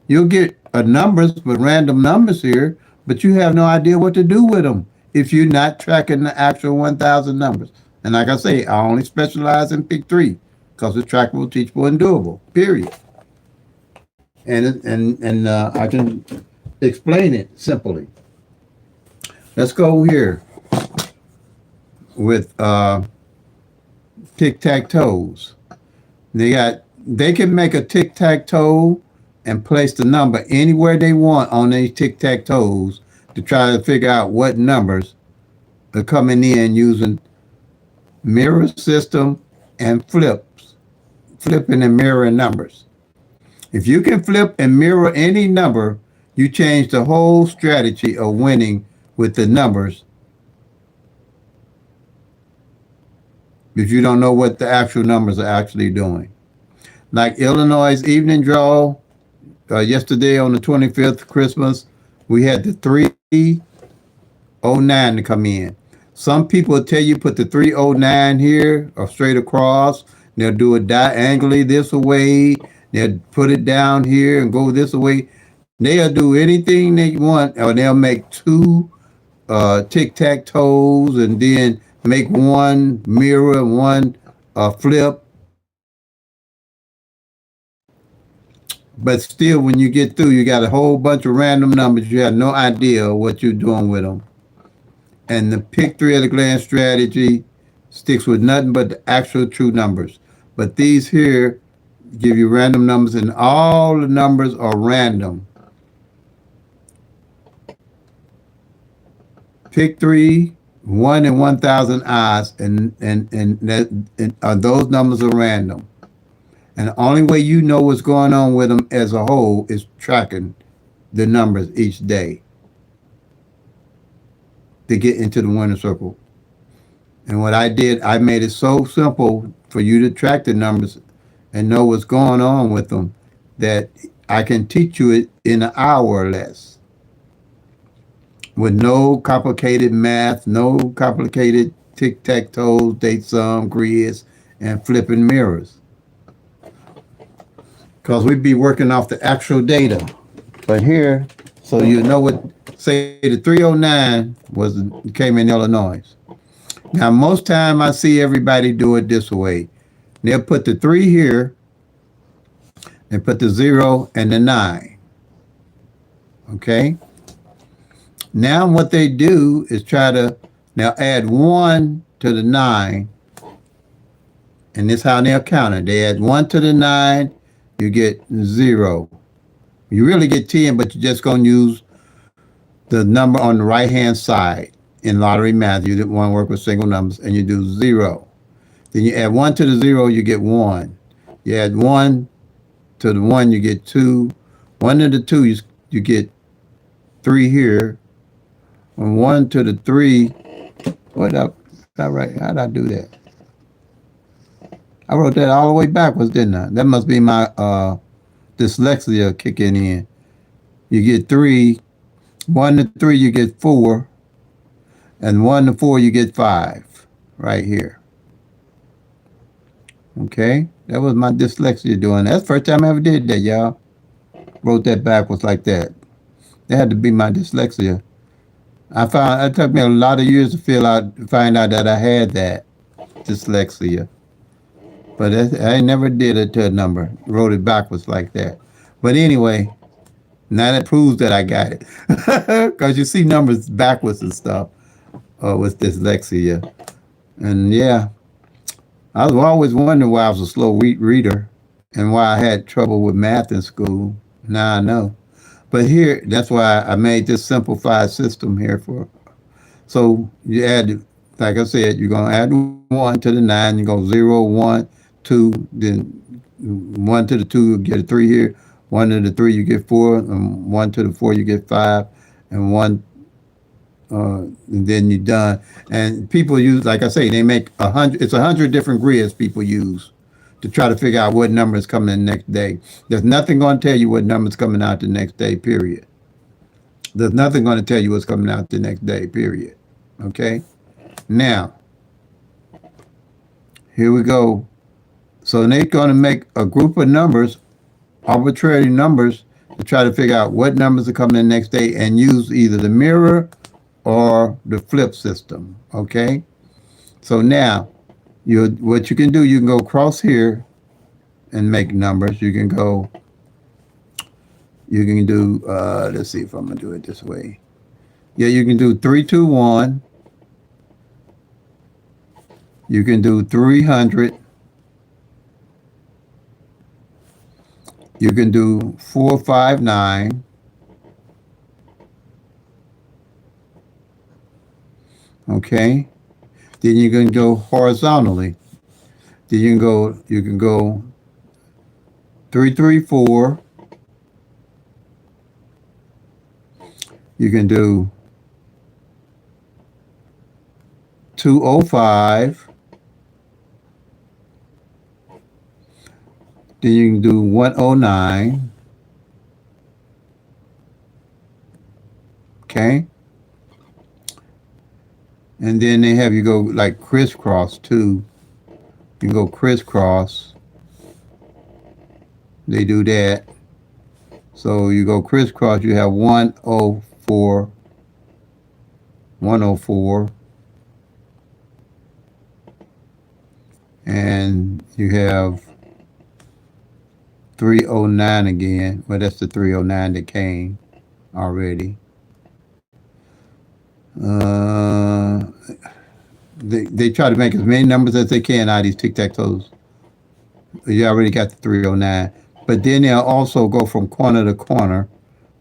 S1: You'll get numbers with random numbers here, but you have no idea what to do with them if you're not tracking the actual 1,000 numbers. And like I say, I only specialize in Pick 3 because it's trackable, teachable, and doable. Period. And I can explain it simply. Let's go here with tic tac toes. They can make a tic tac toe and place the number anywhere they want on these tic tac toes to try to figure out what numbers are coming in using mirror system, and flipping and mirroring numbers. If you can flip and mirror any number, you change the whole strategy of winning with the numbers if you don't know what the actual numbers are actually doing. Like Illinois' evening draw yesterday on the 25th, Christmas, we had the 309 to come in. Some people tell you put the 309 here or straight across. They'll do it diagonally this way. They'll put it down here and go this way. They'll do anything they want, or they'll make two tic tac toes and then make one mirror and one flip. But still, when you get through, you got a whole bunch of random numbers. You have no idea what you're doing with them. And the PICK-3 at a glance strategy sticks with nothing but the actual true numbers. But these here give you random numbers, and all the numbers are random. PICK-3, 1 in 1,000 odds, and those numbers are random. And the only way you know what's going on with them as a whole is tracking the numbers each day to get into the winner circle. And what I did, I made it so simple for you to track the numbers and know what's going on with them that I can teach you it in an hour or less with no complicated math, no complicated tic-tac-toes, date sum, grids, and flipping mirrors. Because we'd be working off the actual data. But here, so you know what, say the 309 came in Illinois. Now, most time I see everybody do it this way. They'll put the 3 here and put the 0 and the 9. Okay? Now what they do is try to now add 1 to the 9. And this is how they'll count it. They add 1 to the 9, you get 0. You really get 10, but you're just going to use the number on the right-hand side. In lottery math, you didn't want to work with single numbers, and you do 0. Then you add 1 to the 0, you get 1. You add 1 to the 1, you get 2. 1 to the 2, you get 3 here. And 1 to the 3, what up? All right, how did I do that? I wrote that all the way backwards, didn't I? That must be my dyslexia kicking in. You get 3. 1 to 3, you get 4. And 1 to 4, you get 5 right here. Okay, that was my dyslexia doing that. That's the first time I ever did that, y'all. Wrote that backwards like that. That had to be my dyslexia. I found it took me a lot of years to find out that I had that dyslexia. But I never did it to a number. Wrote it backwards like that. But anyway, now that proves that I got it. Because you see numbers backwards and stuff with dyslexia. And yeah, I was always wondering why I was a slow reader and why I had trouble with math in school. Now I know. But here, that's why I made this simplified system here for. So you add, like I said, you're going to add 1 to the 9. You go 0, 1, 2, then 1 to the 2, you get a 3 here. 1 to the 3, you get 4. And 1 to the 4, you get 5. And 1, and then you're done. And people use, like I say, they make 100. It's 100 different grids people use to try to figure out what number is coming in the next day. There's nothing going to tell you what number is coming out the next day, period. There's nothing going to tell you what's coming out the next day, period. Okay? Now, here we go. So they're going to make a group of numbers, arbitrary numbers, to try to figure out what numbers are coming in the next day and use either the mirror or the flip system. Okay? So now, what you can do, you can go across here and make numbers. You can do, let's see if I'm going to do it this way. Yeah, you can do 321. You can do 300. You can do 459. Okay. Then you can go horizontally. Then you can go 334. You can do 205. Then you can do 109. Okay. And then they have you go like crisscross too. You go crisscross. They do that. So you go crisscross, you have 104, 104, and you have 309 again. Well, that's the 309 that came already. Uh, they try to make as many numbers as they can out of these tic-tac-toes. You already got the 309. But then they'll also go from corner to corner,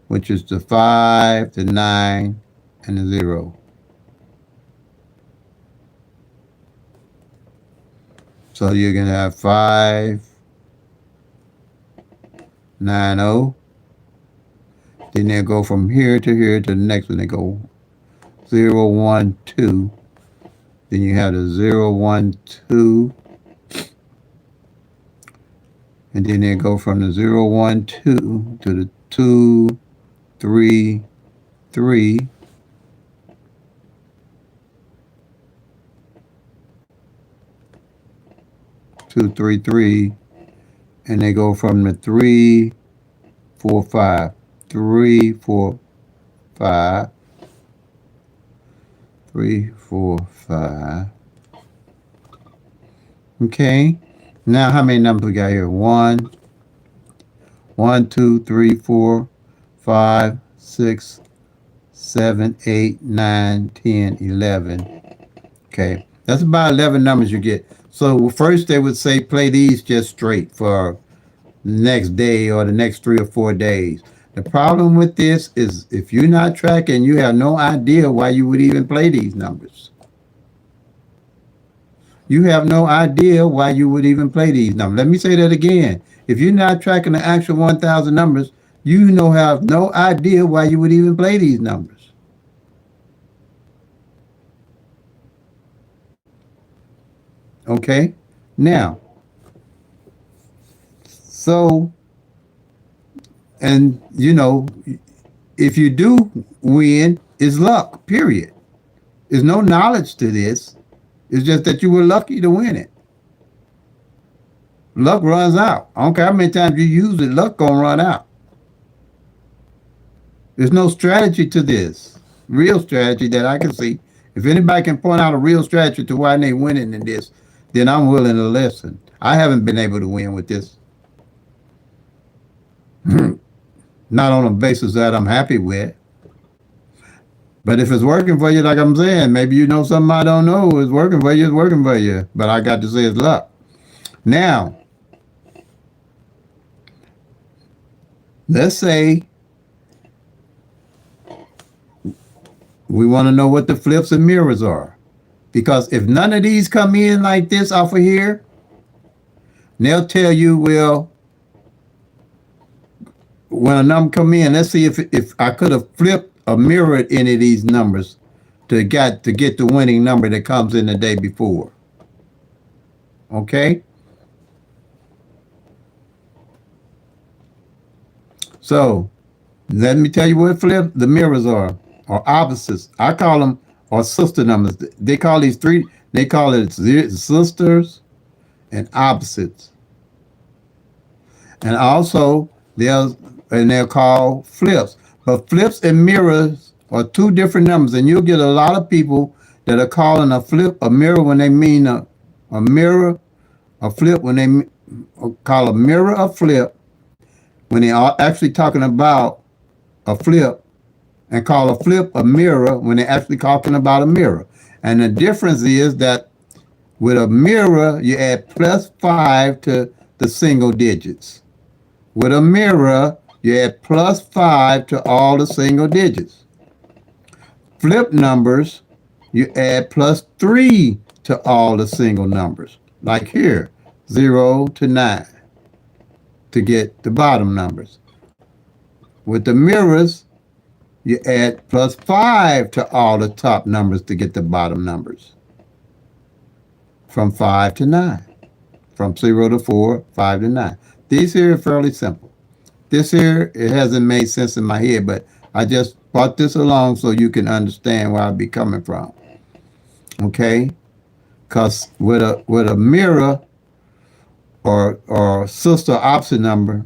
S1: which is the 5, the 9, and the 0. So you're going to have 5, 9, 0. Then they'll go from here to here to the next one. They go 0, 1, 2. Then you have the 0, 1, 2. And then they go from the 0, 1, 2 to the 2, 3, 3. Two, three, three, and they go from the 3, 4, 5, 3, 4, 5, 3, 4, 5. Okay. Now how many numbers we got here? 1, 1, 2, 3, 4, 5, 6, 7, 8, 9, 10, 11. Okay. That's about 11 numbers you get. So first they would say play these just straight for the next day or the next 3 or 4 days. The problem with this is if you're not tracking, you have no idea why you would even play these numbers. You have no idea why you would even play these numbers. Let me say that again. If you're not tracking the actual 1,000 numbers, you have no idea why you would even play these numbers. Okay? Now, so, and if you do win, it's luck, period. There's no knowledge to this. It's just that you were lucky to win it. Luck runs out. I don't care how many times you use it, luck gonna run out. There's no strategy to this. Real strategy that I can see. If anybody can point out a real strategy to why they winning in this, then I'm willing to listen. I haven't been able to win with this. Not on a basis that I'm happy with. But if it's working for you, like I'm saying, maybe you know something I don't know. It's working for you, it's working for you. But I got to say it's luck. Now, let's say we want to know what the flips and mirrors are. Because if none of these come in like this off of here, they'll tell you, well, when a number come in, let's see if I could have flipped or mirrored any of these numbers to get the winning number that comes in the day before. Okay? So, let me tell you what the mirrors are, or opposites. I call them, or sister numbers. They call these three, they call it sisters and opposites. And also, they're called flips. But flips and mirrors are two different numbers, and you'll get a lot of people that are calling a flip a mirror when they mean a mirror, a flip when they call a mirror a flip, when they are actually talking about a flip, and call a flip a mirror when they're actually talking about a mirror. And the difference is that with a mirror, you add +5 to the single digits. With a mirror, you add +5 to all the single digits. Flip numbers, you add +3 to all the single numbers. Like here, 0 to 9 to get the bottom numbers. With the mirrors, you add plus 5 to all the top numbers to get the bottom numbers. From 5 to 9. From 0 to 4, 5 to 9. These here are fairly simple. This here, it hasn't made sense in my head, but I just brought this along so you can understand where I'd be coming from. Okay? Because with a mirror or sister opposite number,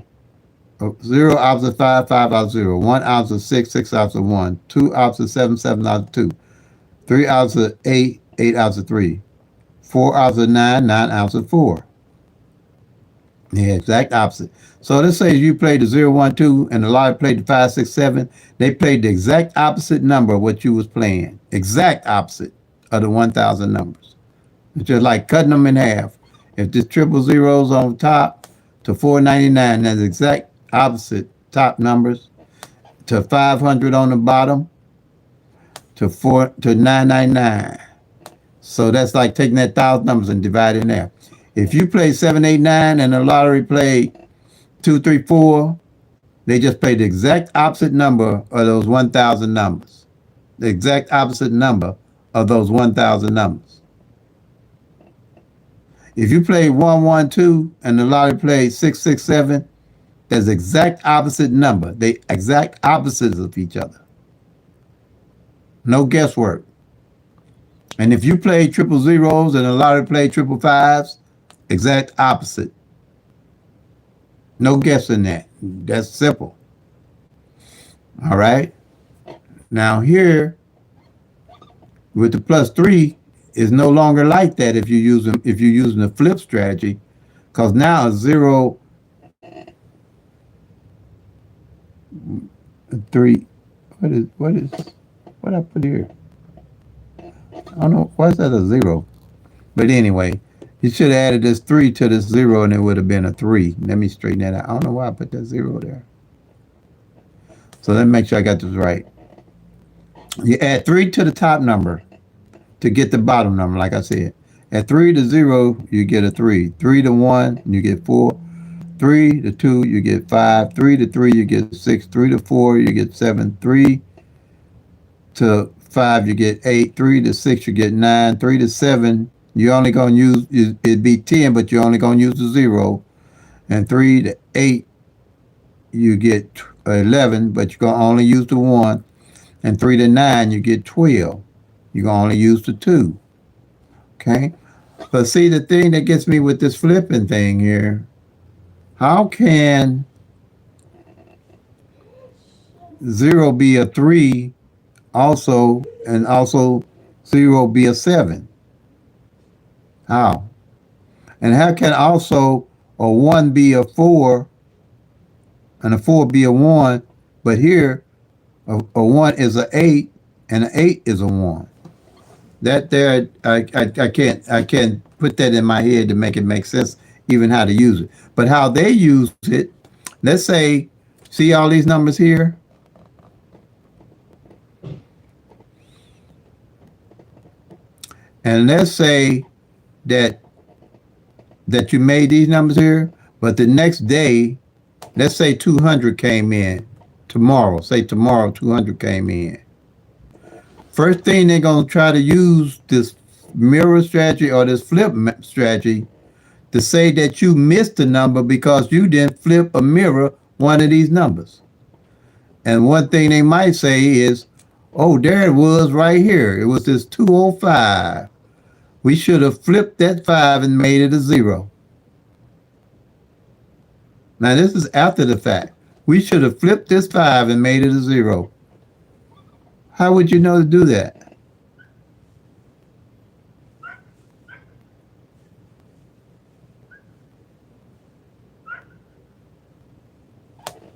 S1: 0 opposite 5, 5 opposite 0, 1 opposite 6, 6 opposite 1, 2 opposite 7, 7 opposite 2, 3 opposite 8, 8 opposite 3, 4 opposite 9, 9 opposite 4. Yeah, exact opposite. So let's say you played the 0, 1, 2, and the lottery played the 5, 6, 7. They played the exact opposite number of what you was playing. Exact opposite of the 1,000 numbers. It's just like cutting them in half. If this triple zeros on top to 499, that's exact opposite top numbers. To 500 on the bottom to 999. So that's like taking that 1,000 numbers and dividing in half. If you play 7, 8, 9 and the lottery played 2, 3, 4, they just played the exact opposite number of those 1,000 numbers. The exact opposite number of those 1,000 numbers. If you play 1, 1, 2 and the lottery played 6, 6, 7, that's the exact opposite number. They exact opposites of each other. No guesswork. And if you play triple zeros and the lottery played triple fives, exact opposite. No guessing that. That's simple. All right. Now here, with the plus 3, is no longer like that if you're using the flip strategy, because now 0, 3. What I put here? I don't know. Why is that a 0? But anyway, you should have added this 3 to this 0 and it would have been a 3. Let me straighten that out. I don't know why I put that 0 there. So let me make sure I got this right. You add 3 to the top number to get the bottom number, like I said. At 3 to 0, you get a 3. 3 to 1, you get 4. 3 to 2, you get 5. 3 to 3, you get 6. 3 to 4, you get 7. 3 to 5, you get 8. 3 to 6, you get 9. 3 to 7, you're only going to use, it'd be 10, but you're only going to use the 0. And 3 to 8, you get 11, but you're going to only use the 1. And 3 to 9, you get 12. You're going to only use the 2. Okay? But see, the thing that gets me with this flipping thing here, how can 0 be a 3 also, and also 0 be a 7? How? And how can also a 1 be a 4 and a 4 be a 1, but here a 1 is a 8 and an 8 is a 1? That there, I can't put that in my head to make it make sense, even how to use it. But how they use it, let's say, see all these numbers here? And let's say that you made these numbers here, but the next day, let's say 200 came in tomorrow. Say tomorrow 200 came in. First thing they're going to try to use this mirror strategy or this flip strategy to say that you missed the number because you didn't flip a mirror one of these numbers. And one thing they might say is, oh, there it was right here. It was this 205. We should have flipped that 5 and made it a 0. Now, this is after the fact. We should have flipped this 5 and made it a 0. How would you know to do that?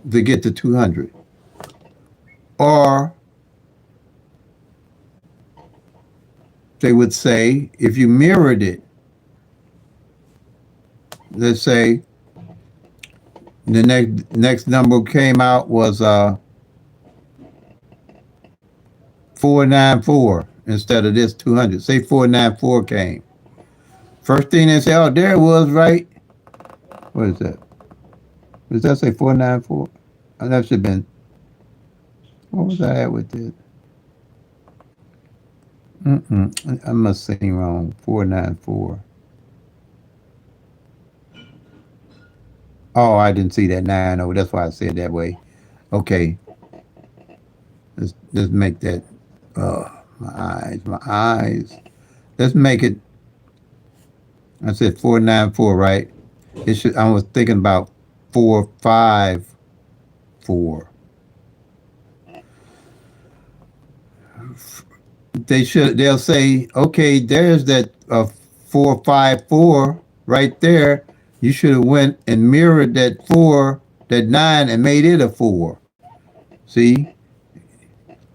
S1: To get to 200. Or they would say, if you mirrored it, let's say the next number came out was 494 instead of this 200. Say 494 came. First thing they say, oh, there it was, right? What is that? Does that say 494? Oh, that should have been, what was I at with this? I must have seen wrong. 494. Oh, I didn't see that 90. That's why I said that way. Okay, let's make that. My eyes. Let's make it. I said 494, right? It should. I was thinking about 454. They should. They'll say, okay, there's that 454 right there. You should have went and mirrored that four, that nine, and made it a four. See,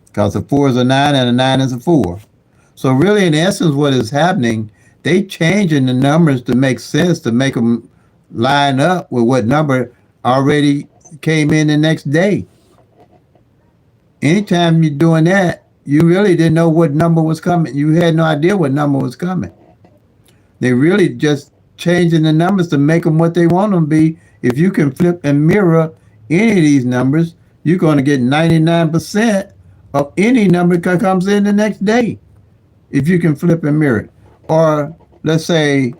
S1: because a four is a nine and a nine is a four. So really, in essence, what is happening? They changing the numbers to make sense, to make them line up with what number already came in the next day. Anytime you're doing that, you really didn't know what number was coming. You had no idea what number was coming. They really just changing the numbers to make them what they want them to be. If you can flip and mirror any of these numbers, you're going to get 99% of any number that comes in the next day. If you can flip and mirror it. Or let's say,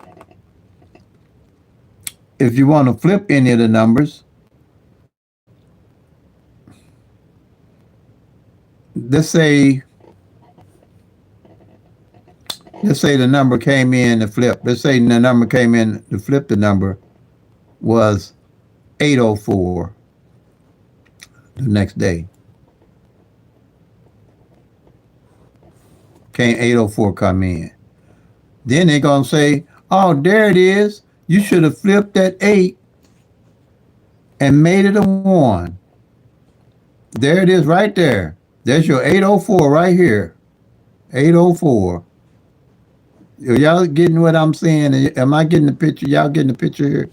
S1: if you want to flip any of the numbers, let's say the number came in to flip. Let's say the number came in to flip the number was 804 the next day. Came 804 come in. Then they're going to say, oh, there it is. You should have flipped that 8 and made it a 1. There it is right there. There's your 804 right here. 804. Y'all getting what I'm saying? Am I getting the picture? Y'all getting the picture here?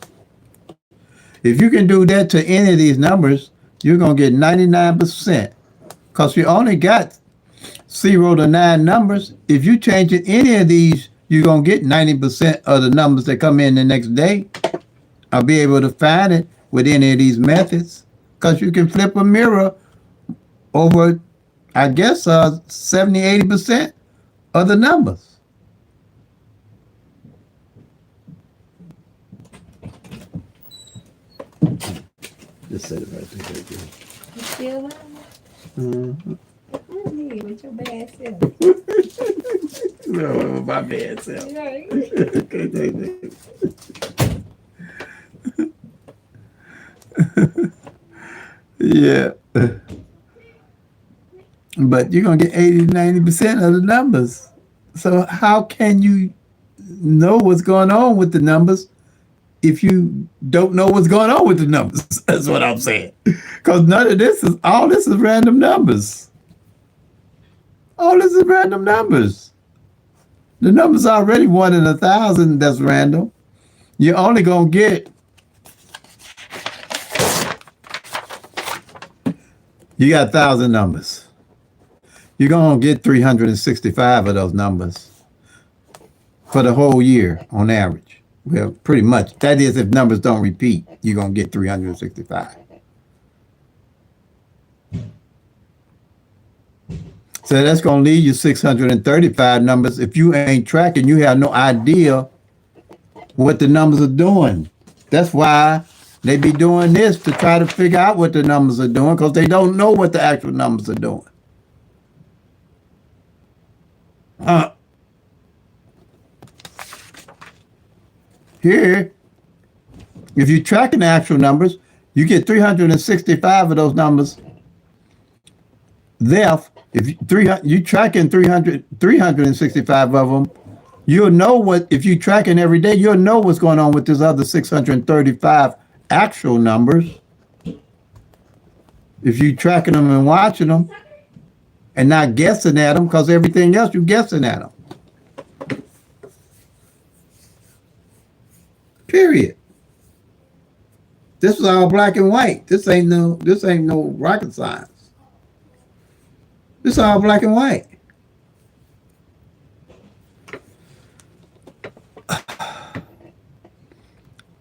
S1: If you can do that to any of these numbers, you're going to get 99%. Because you only got 0 to 9 numbers. If you change it any of these, you're going to get 90% of the numbers that come in the next day. I'll be able to find it with any of these methods. Because you can flip a mirror over, I guess, 70, 80% of the numbers. Just set it right there.
S3: You still lying?
S1: Mm-hmm.
S3: Me with your bad self.
S1: No, my bad self. Yeah. But you're going to get 80 to 90% of the numbers. So how can you know what's going on with the numbers if you don't know what's going on with the numbers? That's what I'm saying. Because all this is random numbers. All this is random numbers. The number's already 1 in 1,000 that's random. You're only going to get, you got 1,000 numbers. You're going to get 365 of those numbers for the whole year on average. Well, pretty much. That is, if numbers don't repeat, you're going to get 365. So that's going to leave you 635 numbers. If you ain't tracking, you have no idea what the numbers are doing. That's why they be doing this, to try to figure out what the numbers are doing, because they don't know what the actual numbers are doing. Here, if you're tracking the actual numbers, you get 365 of those numbers left. If you tracking 365 of them, you'll know what, if you tracking every day, you'll know what's going on with this other 635 actual numbers. If you tracking them and watching them and not guessing at them, because everything else you're guessing at them. Period. This is all black and white. This ain't no rocket science. This is all black and white.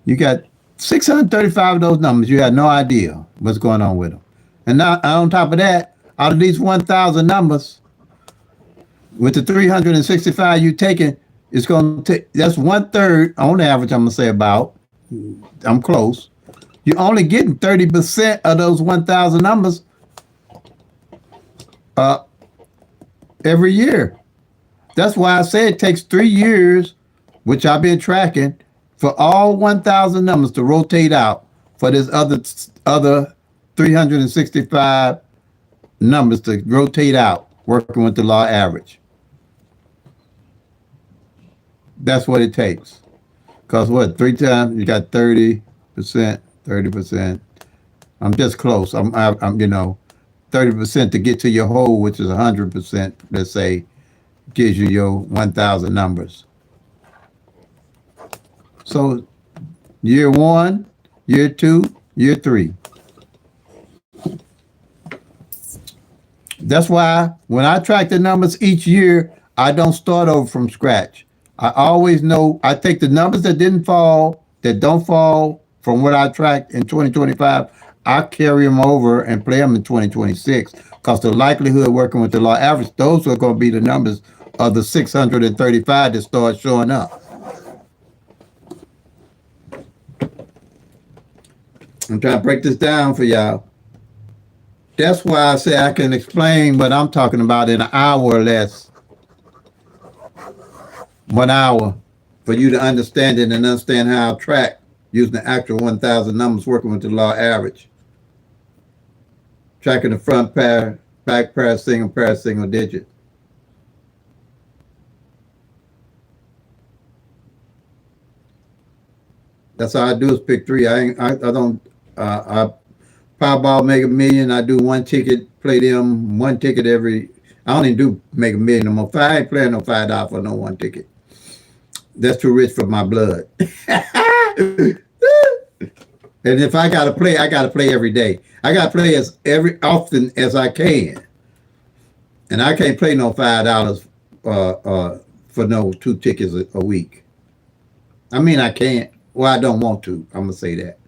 S1: You got 635 of those numbers. You had no idea what's going on with them. And now, on top of that, out of these 1,000 numbers, with the 365 you taking, it's going to take, that's one third on average, I'm going to say about, I'm close. You're only getting 30% of those 1,000 numbers uh, every year. That's why I say it takes 3 years, which I've been tracking, for all 1,000 numbers to rotate out for this other 365 numbers to rotate out, working with the law average. That's what it takes. Because what, three times you got 30%, 30%. I'm just close. I'm 30% to get to your whole, which is 100%, let's say, gives you your 1,000 numbers. So year one, year two, year three. That's why when I track the numbers each year, I don't start over from scratch. I always know I take the numbers that don't fall from what I tracked in 2025, I carry them over and play them in 2026 because the likelihood of working with the law average, those are going to be the numbers of the 635 that start showing up. I'm trying to break this down for y'all. That's why I say I can explain what I'm talking about in an hour or less. 1 hour for you to understand it and understand how I track using the actual 1,000 numbers working with the law average. Tracking the front pair, back pair, single digit. That's all I do is pick three. I don't, I Powerball Mega Million. I do one ticket, play them one ticket every. I don't even do Mega Million no more. I ain't playing no $5 for no one ticket. That's too rich for my blood. And if I gotta play, I gotta play every day. I gotta play as often as I can. And I can't play no $5 for no 2 tickets a week. I mean, I can't. Well, I don't want to. I'm gonna say that.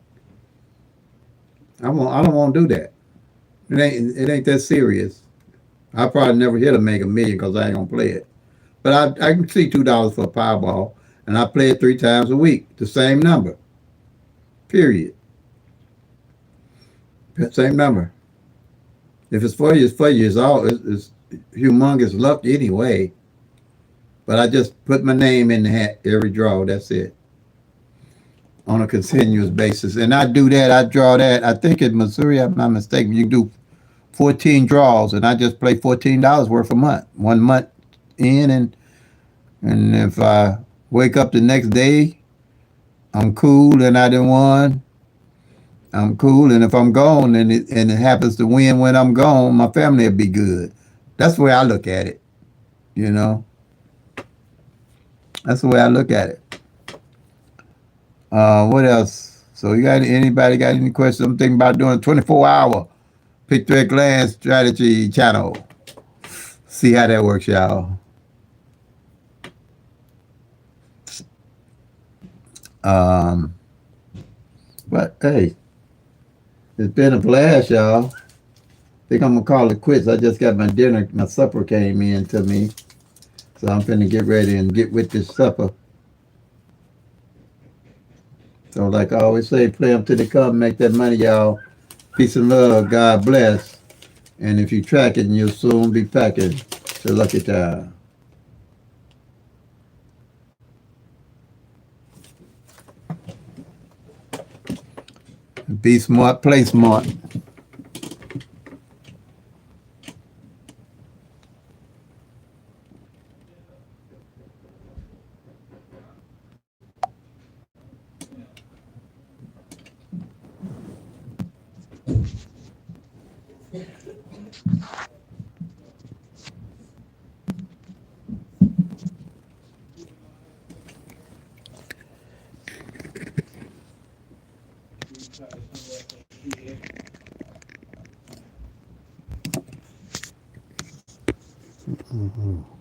S1: I don't want to do that. It ain't that serious. I probably never hit a Mega Million because I ain't gonna play it. But I can see $2 for a Powerball, and I play it 3 times a week, the same number. Period. Same number. If it's for you, it's for you. It's humongous luck anyway. But I just put my name in the hat every draw. That's it. On a continuous basis. And I do that. I draw that. I think in Missouri, I'm not mistaken, you do 14 draws, and I just play $14 worth a month. 1 month in, and if I wake up the next day, I'm cool and I didn't won. I'm cool, and if I'm gone and it happens to win when I'm gone, my family will be good. That's the way I look at it. You know, that's the way I look at it. What else? So anybody got any questions? I'm thinking about doing a 24-hour PICK-3 glance strategy channel. See how that works, y'all. But hey, it's been a blast, y'all. Think I'm gonna call it quits. I just got my supper came in to me. So I'm finna get ready and get with this supper. So like I always say, play them till they come, make that money, y'all. Peace and love, God bless. And if you track it, you'll soon be packing to Lucky Town. Be smart, play smart. Mm-hmm.